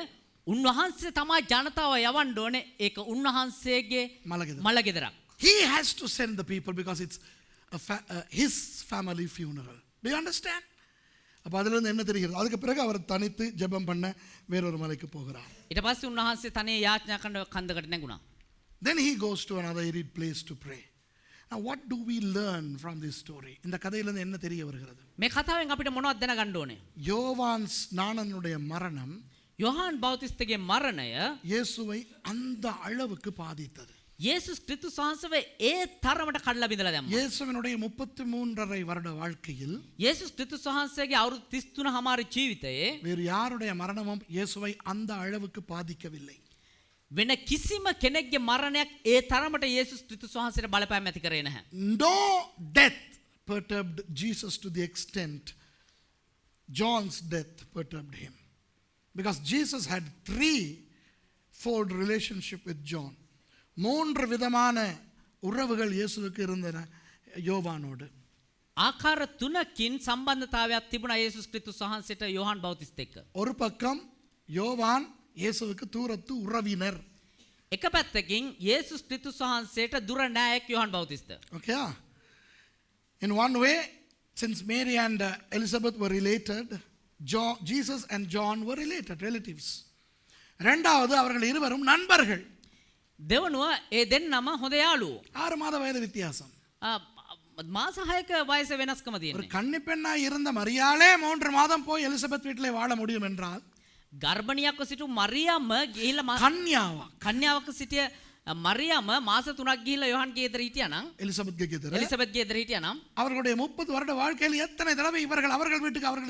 උන්වහන්සේ තමයි ජනතාව යවන්න ඕනේ. ඒක උන්වහන්සේගේ මල ගෙදරක්. He has to send the people because it's his family funeral. Do you understand? அப்ப அதுல இருந்து என்ன தெரிகிறது? அதுக்கு பிறகு அவர் தனித்து ஜெபம் பண்ண வேறொரு மலைக்கு போகிறார். ඊට පස්සේ උන්වහන්සේ තනිය යාඥා කරන කන්දකට නැගුණා. Then he goes to another arid place to pray. Now what do we learn from this story? இந்த கதையில இருந்து என்ன தெரிய வருகிறது? මේ කතාවෙන් අපිට මොනවද දැනගන්න ඕනේ? யோவான் ஸ்நானனுடைய மரணம் යොහාන් බෞතිස්තගේ මරණය இயேசுவை அந்த அளவுக்கு பாதித்தது. යේසුස් ක්‍රිස්තුස් වහන්සේව ඒ තරමට කඩලා බිඳලා දැම්මා. இயேசுவினுடைய 33.5 வருட வாழ்க்கையில் යේසුස් ක්‍රිස්තුස් වහන්සේගේ අවුරුදු 33 හමාරි ජීවිතයේ வேறு யாருடைய மரணமும் இயேசுவை அந்த அளவுக்கு பாதிக்கவில்லை. වෙන කිසිම කෙනෙක්ගේ මරණයක් ඒ තරමට යේසුස් ක්‍රිස්තුස් වහන්සේට බලපෑම් ඇති කරේ නැහැ. No death perturbed Jesus to the extent John's death perturbed him. Because Jesus had threefold relationship with John. 3 விதமான உறவுகள் இயேசுவுக்கு இருந்தன யோவானோடு. ආකාර 3කින් සම්බන්ධතාවයක් තිබුණා යේසුස් ක්‍රිස්තුස් වහන්සේට යොහාන් බෞතිස්ත එක්ක. ஒரு பக்கம் யோவான் இயேசுவுக்கு தூரத்து உறவினர். එක පැත්තකින් යේසුස් ක්‍රිස්තුස් වහන්සේට දුර නෑයෙක් Yohan බෞතිස්ත. Okay? In one way, since Mary and Elizabeth were related, Jesus and John were related, relatives. ரெண்டாவது அவர்கள் இருவரும் நண்பர்கள். දෙවනුව ඒ දෙන්නම හොඳ යාළුවෝ. 6 மாத வயது வித்தியாசம். මාස 6ක වයස වෙනස්කම ஒரு තියෙනවා. கன்னிப்பெண்ணா இருந்த மரியாளே 3 மாதம் போய் எலிசபெத் வீட்டிலே வாழ முடியும் என்றால் ගර්භණියක්ව සිටු මරියම්ම ගිහිල්ලා கன்யாவா කන්‍යාවක සිටිය මරියම මාස 3ක් ගිහිල්ලා යොහන්ගේ ගෙදර හිටියා නම් எலிசபெத் கேக்குறாரு එලිසබෙත්ගේ ගෙදර හිටියා නම් அவர்களுடைய 30 வருட வாழ்க்கையில் எத்தனை தடவை அவர்கள்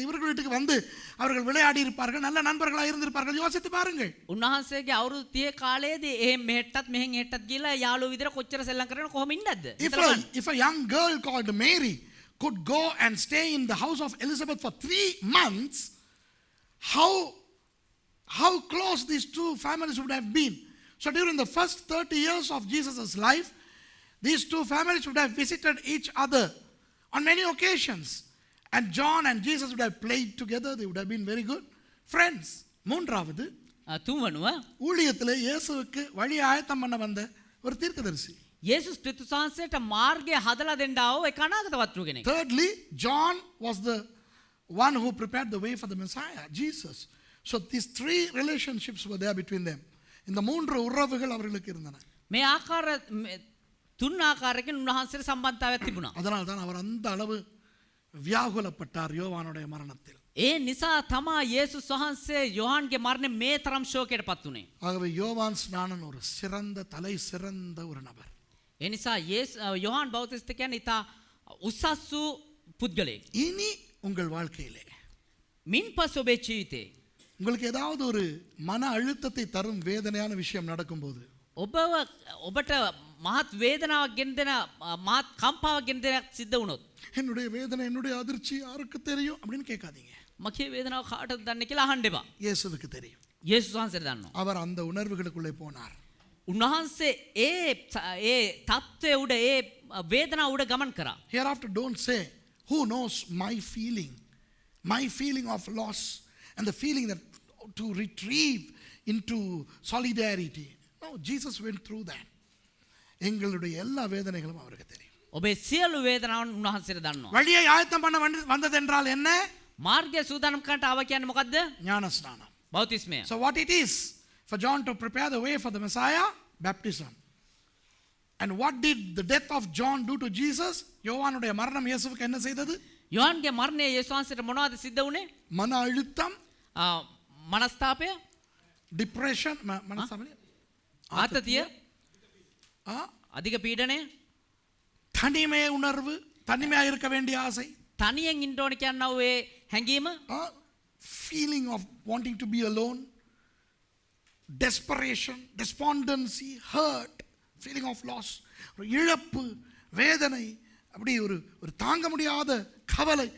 இவர்கள் வீட்டுக்கு வந்து அவர்கள் விளையாடி இருப்பார்கள் நல்ல நண்பர்களாக இருந்திருப்பார்கள் யோசித்து பாருங்கள் උන්වහන්සේගේ අවුරුදු 30 කාලයේදී ඒ මෙහෙට්ටත් මෙහෙන් හෙට්ටත් ගිහිල්ලා යාළුවෝ විතර කොච්චර සෙල්ලම් කරන කොහොම ඉන්නද if a young girl called Mary could go and stay in the house of Elizabeth for 3 months, how close these two families would have been. So during the first 30 years of Jesus' life, these two families would have visited each other on many occasions. And John and Jesus would have played together. They would have been very good friends. மூன்றாவது තුන්වනුව ஊழியத்திலே இயேசுவுக்கு வழி ஆயத்தம் பண்ண வந்த ஒரு தீர்க்கதரிசி. යේසුස් ක්‍රිස්තුස් වහන්සේට මාර්ගය හදලා දෙන්න ආව ඒ අනාගත වත්රු කෙනෙක්. Thirdly, John was the one who prepared the way for the Messiah, Jesus. So these 3 relationships were there between them. இந்த 3 உறவுகள் அவர்களுக்கு இருந்தன. මේ ආකාර තුන් ආකාරයකින් උන්වහන්සේට සම්බන්ධතාවයක් තිබුණා. அதனால் தான் அவர் அந்த அளவு வியாகுலப்பட்டார் யோவானுடைய மரணத்தில். ඒ නිසා තමා යේසුස් වහන්සේ යොහන්ගේ මරණය මේ තරම් ශෝකයටපත් උනේ. ஆகவே யோவான் ஸ்நானன் ஒரு சிறந்த தலை சிறந்த ஒரு நபர். ඒ නිසා යොහන් බෞතිස්ත කියන්නේ ඉතා උසස් වූ පුද්ගලයෙක්. இனி உங்கள் வாழ்க்கையிலே මින් පසු ඔබේ ජීවිතේ உங்களுக்கு ஏதாவது ஒரு மன அழுத்தத்தை தரும் வேதனையான விஷயம் நடக்கும்போது ඔබට මහත් වේදනාවක් ගෙන දෙන මහත් කම්පාවක් ගෙන දෙයක් සිද්ධ වුණොත් என்னுடைய வேதனை என்னுடைய அதிர்ச்சி யாருக்கு தெரியும் அப்படின்னு கேட்காதீங்க. මගේ වේදනාව කාටද දන්නේ කියලා අහන්න එපා. இயேசுவுக்கு தெரியும். යේසුස් වහන්සේට දන්නවා. அவர் அந்த உணர்வுகளுக்குள்ளே போனார். උන්වහන්සේ ඒ තත්ත්වය උඩ ඒ වේදනාව උඩ ගමන් කරා. Hereafter don't say who knows my feeling of loss and the feeling that to retrieve into solidarity. No, Jesus went through that. எங்களுடைய எல்லா வேதனைகளும் அவருக்கு தெரியும். ඔබේ සියලු වේදනාවන් උන්වහන්සේට දන්නවා. வழியை ஆயத்தம் பண்ண வந்தது என்றால் என்ன? මාර්ගය සූදානම් කරන්නට ආව කියන්නේ මොකද්ද? ஞானஸ்நானம். බෞතිස්මය. So what it is for John to prepare the way for the Messiah? Baptism. And what did the death of John do to Jesus? யோவானுடைய மரணம் இயேசுவுக்கு என்ன செய்தது? යොහන්ගේ මරණය යේසුස් වහන්සේට මොනවද සිද්ධ වුනේ? மன அழுத்தம், මනස්තාපය, டிப்ரெஷன், ආතතිය, අධික පීඩනය, தனிமை உணர்வு, தனிமையாக இருக்க வேண்டிய ஆசை, තනියෙන් ඉන්න ඕන කියනවා ඒ හැඟීම, feeling of wanting to be alone, desperation, despondency, hurt, feeling of loss, இழப்பு, வேதனை, அப்படி ஒரு தாங்க முடியாத கவலை,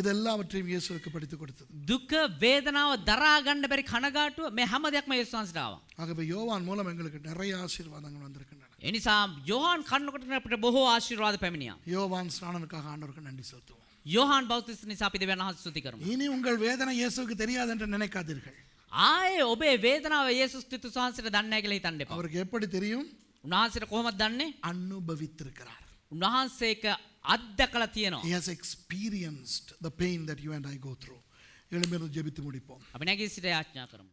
இதெல்லாவற்றையும் இயேசுவுக்கு படித்து கொடுத்தது. දුක වේදනාව දරා ගන්න බැරි කනගාටුව මේ හැම දෙයක්ම යේසුස් වහන්සේට ආවා. ஆகவே யோவான் மூலம் எங்களுக்கு நிறைய ஆசீர்வாதங்கள் வந்திருக்கின்றன. ඒ නිසා යොහන් කන්නකොට අපිට බොහෝ ආශිර්වාද පැමිණියා. யோவான் ஸ்நானனுக்காக ஆண்டவருக்கு நன்றி செலுத்துவோம். යොහන් බෞතිස්ත නිසා අපි දෙවියන් වහන්සේ ස්තුති කරමු. இனி உங்கள் வேதனை இயேசுவுக்கு தெரியாது என்று நினைக்காதீர்கள். ආයේ ඔබේ වේදනාව යේසුස් ක්‍රිස්තුස් වහන්සේට දන්නේ නැහැ කියලා හිතන්න එපා. அவருக்கு எப்படி தெரியும்? උන්වහන්සේට කොහොමද දන්නේ? அனுபவித்திருக்கிறார். උන්වහන්සේ ඒක අත්දකලා තියෙනවා. He has experienced the pain that you and I go through. எழும்பி ஜெபித்து முடிப்போம். අපි නැගී සිට යාඥා කරමු.